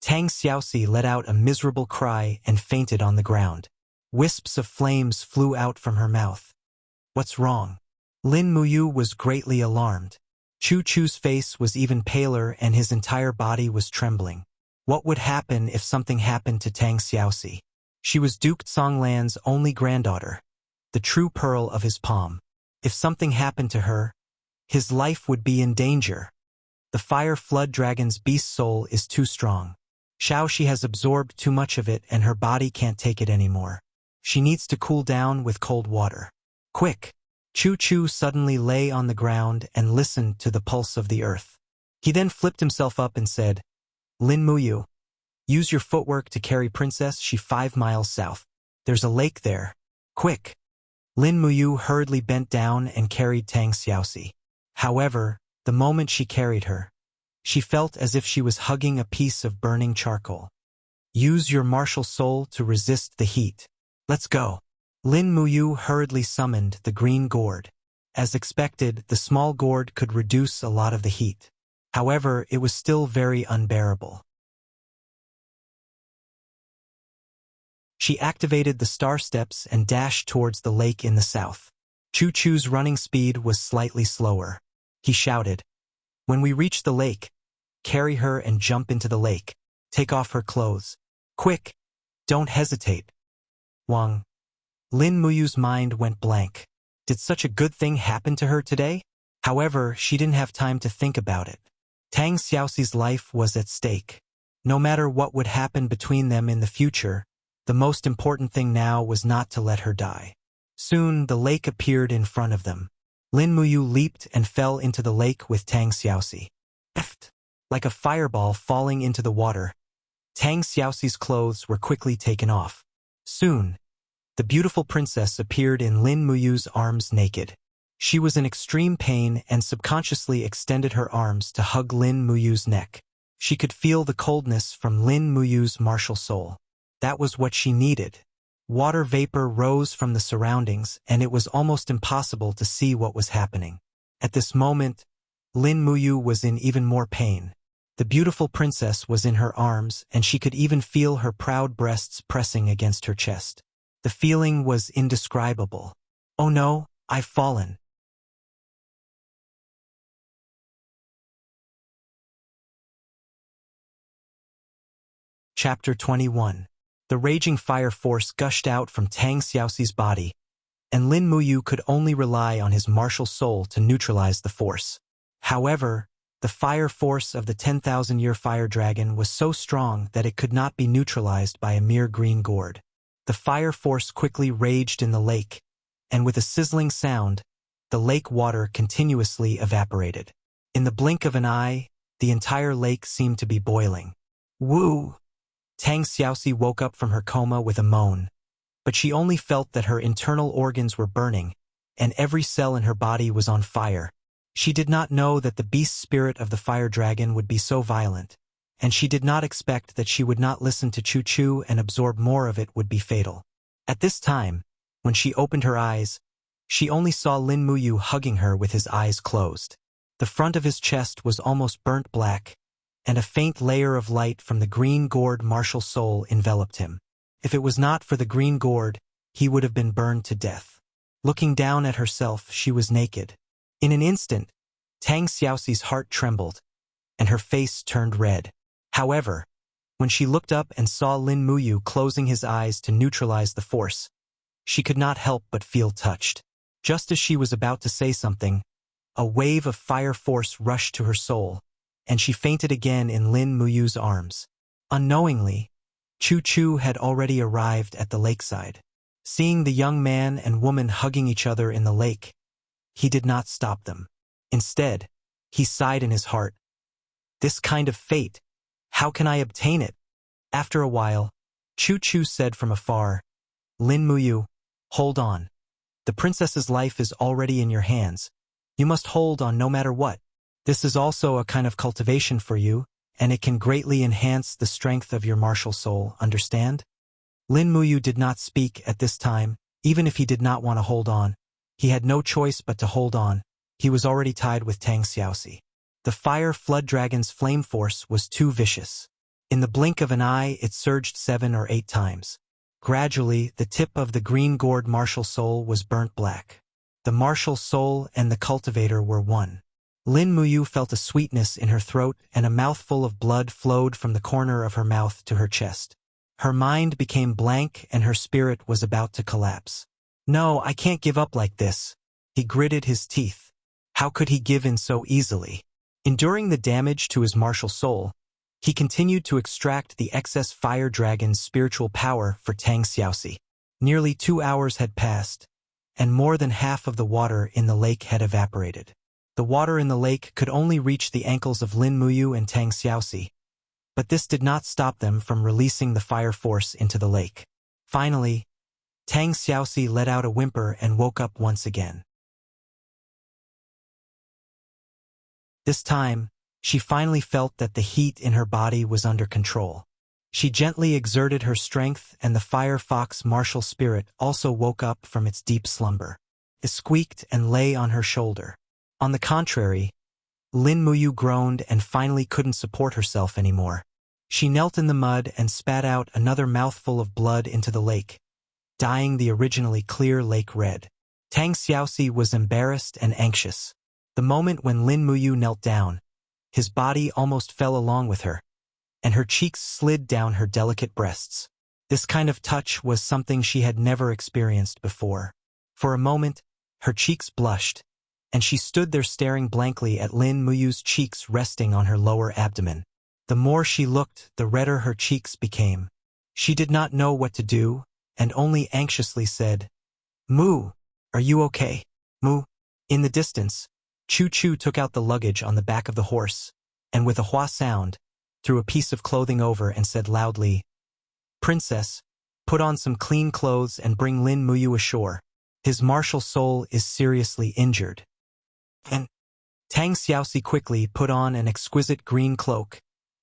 Tang Xiaoxi let out a miserable cry and fainted on the ground. Wisps of flames flew out from her mouth. What's wrong? Lin Muyu was greatly alarmed. Chu's face was even paler and his entire body was trembling. What would happen if something happened to Tang Xiaoxi? She was Duke Songlan's only granddaughter, the true pearl of his palm. If something happened to her, his life would be in danger. The fire flood dragon's beast soul is too strong. She has absorbed too much of it and her body can't take it anymore. She needs to cool down with cold water. Quick! Chu suddenly lay on the ground and listened to the pulse of the earth. He then flipped himself up and said, Lin Muyu, use your footwork to carry Princess Shi 5 miles south. There's a lake there. Quick! Lin Muyu hurriedly bent down and carried Tang Xiaoxi. However, the moment she carried her, she felt as if she was hugging a piece of burning charcoal. Use your martial soul to resist the heat. Let's go. Lin Muyu hurriedly summoned the green gourd. As expected, the small gourd could reduce a lot of the heat. However, it was still very unbearable. She activated the star steps and dashed towards the lake in the south. Chu's running speed was slightly slower. He shouted, When we reach the lake, carry her and jump into the lake. Take off her clothes. Quick! Don't hesitate. Wang. Lin Muyu's mind went blank. Did such a good thing happen to her today? However, she didn't have time to think about it. Tang Xiaoxi's life was at stake. No matter what would happen between them in the future, the most important thing now was not to let her die. Soon, the lake appeared in front of them. Lin Muyu leaped and fell into the lake with Tang Xiaoxi. Like a fireball falling into the water, Tang Xiaoxi's clothes were quickly taken off. Soon, the beautiful princess appeared in Lin Muyu's arms naked. She was in extreme pain and subconsciously extended her arms to hug Lin Muyu's neck. She could feel the coldness from Lin Muyu's martial soul. That was what she needed. Water vapor rose from the surroundings and it was almost impossible to see what was happening. At this moment, Lin Muyu was in even more pain. The beautiful princess was in her arms and she could even feel her proud breasts pressing against her chest. The feeling was indescribable. Oh no, I've fallen. Chapter 21. The raging fire force gushed out from Tang Xiaoxi's body, and Lin Muyu could only rely on his martial soul to neutralize the force. However, the fire force of the 10,000-year fire dragon was so strong that it could not be neutralized by a mere green gourd. The fire force quickly raged in the lake, and with a sizzling sound, the lake water continuously evaporated. In the blink of an eye, the entire lake seemed to be boiling. Woo! Tang Xiaoxi woke up from her coma with a moan, but she only felt that her internal organs were burning, and every cell in her body was on fire. She did not know that the beast spirit of the fire dragon would be so violent, and she did not expect that she would not listen to Chu and absorb more of it would be fatal. At this time, when she opened her eyes, she only saw Lin Muyu hugging her with his eyes closed. The front of his chest was almost burnt black, and a faint layer of light from the green gourd martial soul enveloped him. If it was not for the green gourd, he would have been burned to death. Looking down at herself, she was naked. In an instant, Tang Xiaoxi's heart trembled, and her face turned red. However, when she looked up and saw Lin Muyu closing his eyes to neutralize the force, she could not help but feel touched. Just as she was about to say something, a wave of fire force rushed to her soul, and she fainted again in Lin Muyu's arms. Unknowingly, Chu Chu had already arrived at the lakeside. Seeing the young man and woman hugging each other in the lake, he did not stop them. Instead, he sighed in his heart. This kind of fate, how can I obtain it? After a while, Chu Chu said from afar, Lin Muyu, hold on. The princess's life is already in your hands. You must hold on no matter what. This is also a kind of cultivation for you, and it can greatly enhance the strength of your martial soul, understand? Lin Muyu did not speak at this time, even if he did not want to hold on. He had no choice but to hold on. He was already tied with Tang Xiaoxi. The fire flood dragon's flame force was too vicious. In the blink of an eye, it surged 7 or 8 times. Gradually, the tip of the green-gourd martial soul was burnt black. The martial soul and the cultivator were one. Lin Muyu felt a sweetness in her throat, and a mouthful of blood flowed from the corner of her mouth to her chest. Her mind became blank and her spirit was about to collapse. No, I can't give up like this. He gritted his teeth. How could he give in so easily? Enduring the damage to his martial soul, he continued to extract the excess fire dragon's spiritual power for Tang Xiaoxi. Nearly 2 hours had passed, and more than half of the water in the lake had evaporated. The water in the lake could only reach the ankles of Lin Muyu and Tang Xiaoxi, but this did not stop them from releasing the fire force into the lake. Finally, Tang Xiaoxi let out a whimper and woke up once again. This time, she finally felt that the heat in her body was under control. She gently exerted her strength, and the fire fox martial spirit also woke up from its deep slumber. It squeaked and lay on her shoulder. On the contrary, Lin Muyu groaned and finally couldn't support herself anymore. She knelt in the mud and spat out another mouthful of blood into the lake, dyeing the originally clear lake red. Tang Xiaoxi was embarrassed and anxious. The moment when Lin Muyu knelt down, his body almost fell along with her, and her cheeks slid down her delicate breasts. This kind of touch was something she had never experienced before. For a moment, her cheeks blushed, and she stood there staring blankly at Lin Muyu's cheeks resting on her lower abdomen. The more she looked, the redder her cheeks became. She did not know what to do, and only anxiously said, "Mu, are you okay? Mu?" In the distance, Chu Chu took out the luggage on the back of the horse, and with a hua sound, threw a piece of clothing over and said loudly, "Princess, put on some clean clothes and bring Lin Muyu ashore. His martial soul is seriously injured." And Tang Xiaoxi quickly put on an exquisite green cloak,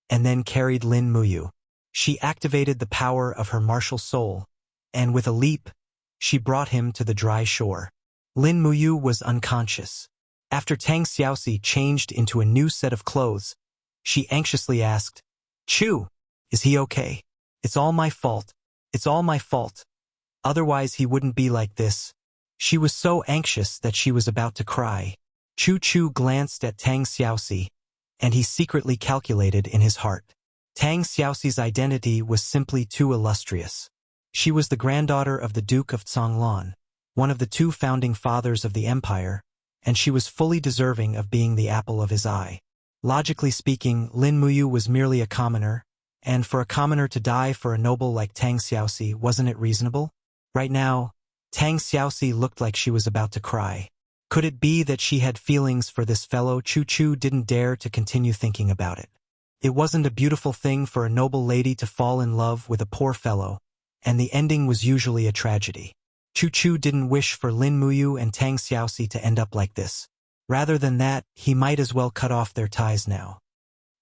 and then carried Lin Muyu. She activated the power of her martial soul, and with a leap, she brought him to the dry shore. Lin Muyu was unconscious. After Tang Xiaoxi changed into a new set of clothes, she anxiously asked, "Chu, is he okay? It's all my fault. It's all my fault. Otherwise he wouldn't be like this." She was so anxious that she was about to cry. Chu Chu glanced at Tang Xiaoxi, and he secretly calculated in his heart. Tang Xiaoxi's identity was simply too illustrious. She was the granddaughter of the Duke of Conglan, one of the 2 founding fathers of the empire, and she was fully deserving of being the apple of his eye. Logically speaking, Lin Muyu was merely a commoner, and for a commoner to die for a noble like Tang Xiaoxi, wasn't it reasonable? Right now, Tang Xiaoxi looked like she was about to cry. Could it be that she had feelings for this fellow? Chu Chu didn't dare to continue thinking about it. It wasn't a beautiful thing for a noble lady to fall in love with a poor fellow, and the ending was usually a tragedy. Chu Chu didn't wish for Lin Muyu and Tang Xiaoxi to end up like this. Rather than that, he might as well cut off their ties now.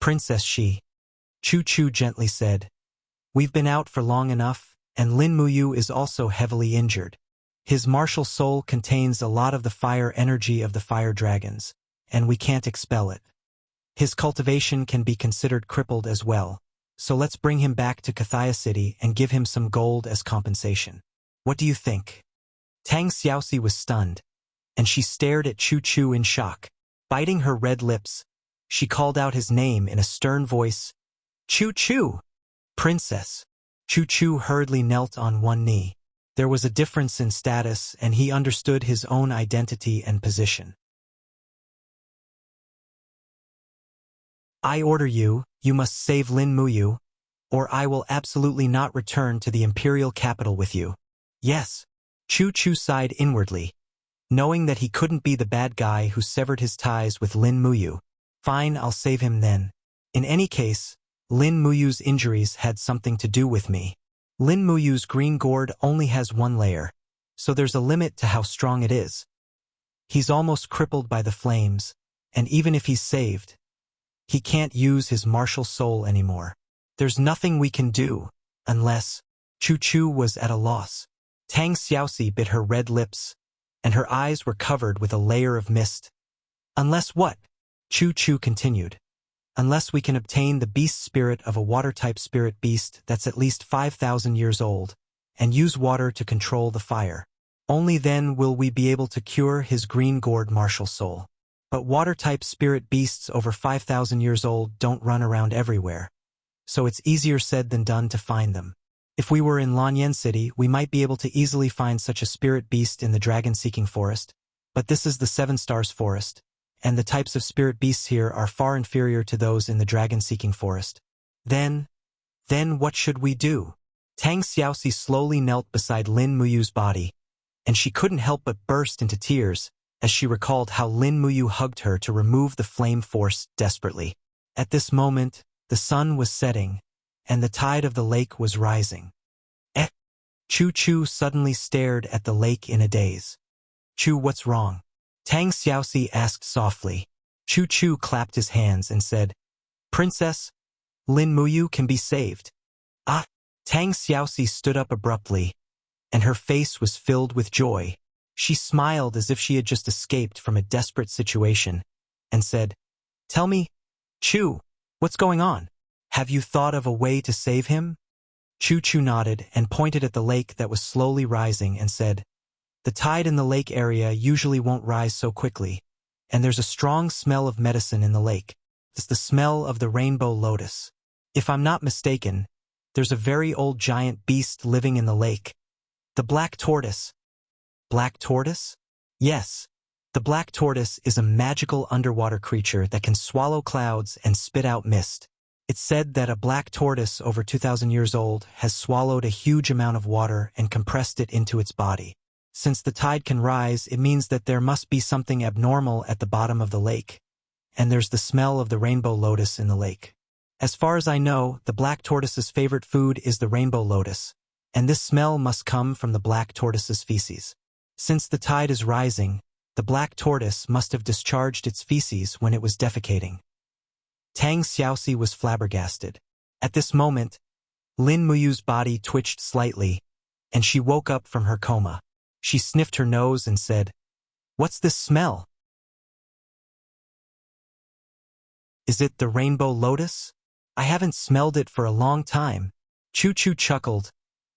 "Princess Chu Chu gently said, "We've been out for long enough, and Lin Muyu is also heavily injured. His martial soul contains a lot of the fire energy of the fire dragons, and we can't expel it. His cultivation can be considered crippled as well, so let's bring him back to Kathia City and give him some gold as compensation." What do you think? Tang Xiaoxi was stunned, and she stared at Chu Chu in shock. Biting her red lips, she called out his name in a stern voice. Chu Chu! Princess! Chu Chu hurriedly knelt on one knee. There was a difference in status, and he understood his own identity and position. I order you, you must save Lin Muyu, or I will absolutely not return to the imperial capital with you. Yes. Chu Chu sighed inwardly, knowing that he couldn't be the bad guy who severed his ties with Lin Muyu. Fine, I'll save him then. In any case, Lin Muyu's injuries had something to do with me. Lin Muyu's green gourd only has one layer, so there's a limit to how strong it is. He's almost crippled by the flames, and even if he's saved, he can't use his martial soul anymore. There's nothing we can do, unless... Chu Chu was at a loss. Tang Xiaoxi bit her red lips, and her eyes were covered with a layer of mist. Unless what? Chu Chu continued. Unless we can obtain the beast spirit of a water-type spirit beast that's at least 5,000 years old, and use water to control the fire. Only then will we be able to cure his green gourd martial soul. But water-type spirit beasts over 5,000 years old don't run around everywhere, so it's easier said than done to find them. If we were in Lanyan City, we might be able to easily find such a spirit beast in the dragon-seeking forest, but this is the Seven Stars Forest, and the types of spirit beasts here are far inferior to those in the dragon-seeking forest. Then what should we do? Tang Xiaoxi slowly knelt beside Lin Muyu's body, and she couldn't help but burst into tears as she recalled how Lin Muyu hugged her to remove the flame force desperately. At this moment, the sun was setting, and the tide of the lake was rising. Chu Chu suddenly stared at the lake in a daze. Chu, what's wrong? Tang Xiaoxi asked softly. Chu Chu clapped his hands and said, Princess, Lin Muyu can be saved. Ah! Tang Xiaoxi stood up abruptly, and her face was filled with joy. She smiled as if she had just escaped from a desperate situation, and said, Tell me, Chu, what's going on? Have you thought of a way to save him? Chu Chu nodded and pointed at the lake that was slowly rising and said, The tide in the lake area usually won't rise so quickly, and there's a strong smell of medicine in the lake. It's the smell of the rainbow lotus. If I'm not mistaken, there's a very old giant beast living in the lake. The black tortoise. Black tortoise? Yes. The black tortoise is a magical underwater creature that can swallow clouds and spit out mist. It's said that a black tortoise over 2,000 years old has swallowed a huge amount of water and compressed it into its body. Since the tide can rise, it means that there must be something abnormal at the bottom of the lake, and there's the smell of the rainbow lotus in the lake. As far as I know, the black tortoise's favorite food is the rainbow lotus, and this smell must come from the black tortoise's feces. Since the tide is rising, the black tortoise must have discharged its feces when it was defecating. Tang Xiaoxi was flabbergasted. At this moment, Lin Muyu's body twitched slightly, and she woke up from her coma. She sniffed her nose and said, What's this smell? Is it the rainbow lotus? I haven't smelled it for a long time. Chu Chu chuckled.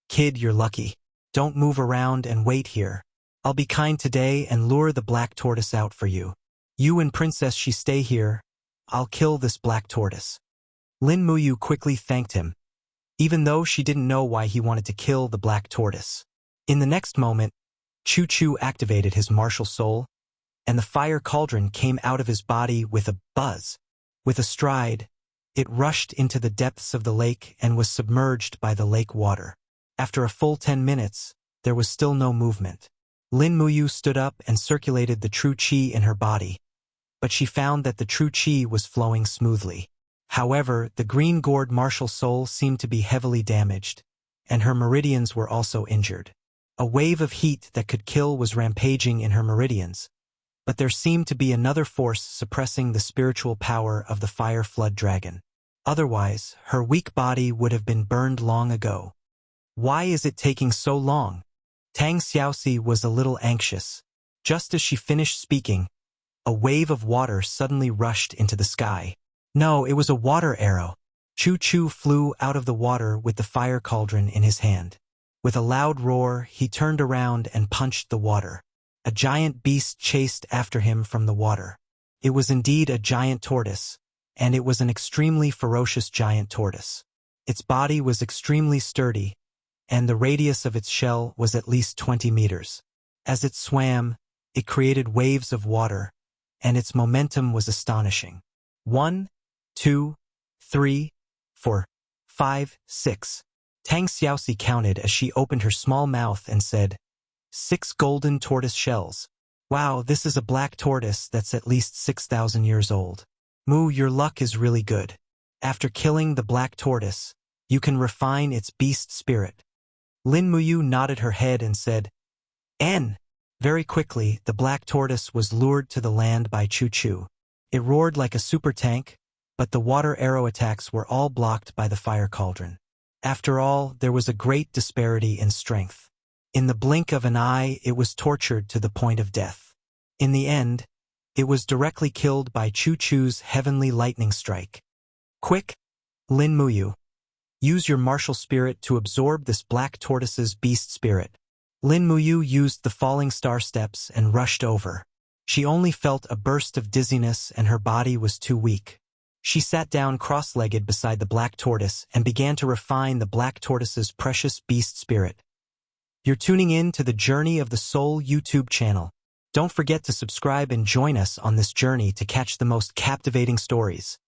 Kid, you're lucky. Don't move around and wait here. I'll be kind today and lure the black tortoise out for you. You and Princess Shi stay here. I'll kill this black tortoise. Lin Muyu quickly thanked him, even though she didn't know why he wanted to kill the black tortoise. In the next moment, Chu Chu activated his martial soul, and the fire cauldron came out of his body with a buzz. With a stride, it rushed into the depths of the lake and was submerged by the lake water. After a full 10 minutes, there was still no movement. Lin Muyu stood up and circulated the true qi in her body, but she found that the true qi was flowing smoothly. However, the green gourd martial soul seemed to be heavily damaged, and her meridians were also injured. A wave of heat that could kill was rampaging in her meridians, but there seemed to be another force suppressing the spiritual power of the fire flood dragon. Otherwise, her weak body would have been burned long ago. Why is it taking so long? Tang Xiaoxi was a little anxious. Just as she finished speaking, a wave of water suddenly rushed into the sky. No, it was a water arrow. Chu Chu flew out of the water with the fire cauldron in his hand. With a loud roar, he turned around and punched the water. A giant beast chased after him from the water. It was indeed a giant tortoise, and it was an extremely ferocious giant tortoise. Its body was extremely sturdy, and the radius of its shell was at least 20 meters. As it swam, it created waves of water, and its momentum was astonishing. 1, 2, 3, 4, 5, 6. Tang Xiaoxi counted as she opened her small mouth and said, 6 golden tortoise shells. Wow, this is a black tortoise that's at least 6,000 years old. Mu, your luck is really good. After killing the black tortoise, you can refine its beast spirit. Lin Muyu nodded her head and said, N. Very quickly, the black tortoise was lured to the land by Chu Chu. It roared like a super tank, but the water arrow attacks were all blocked by the fire cauldron. After all, there was a great disparity in strength. In the blink of an eye, it was tortured to the point of death. In the end, it was directly killed by Chu Chu's heavenly lightning strike. Quick, Lin Muyu. Use your martial spirit to absorb this black tortoise's beast spirit. Lin Muyu used the falling star steps and rushed over. She only felt a burst of dizziness and her body was too weak. She sat down cross-legged beside the black tortoise and began to refine the black tortoise's precious beast spirit. You're tuning in to the Journey of the Soul YouTube channel. Don't forget to subscribe and join us on this journey to catch the most captivating stories.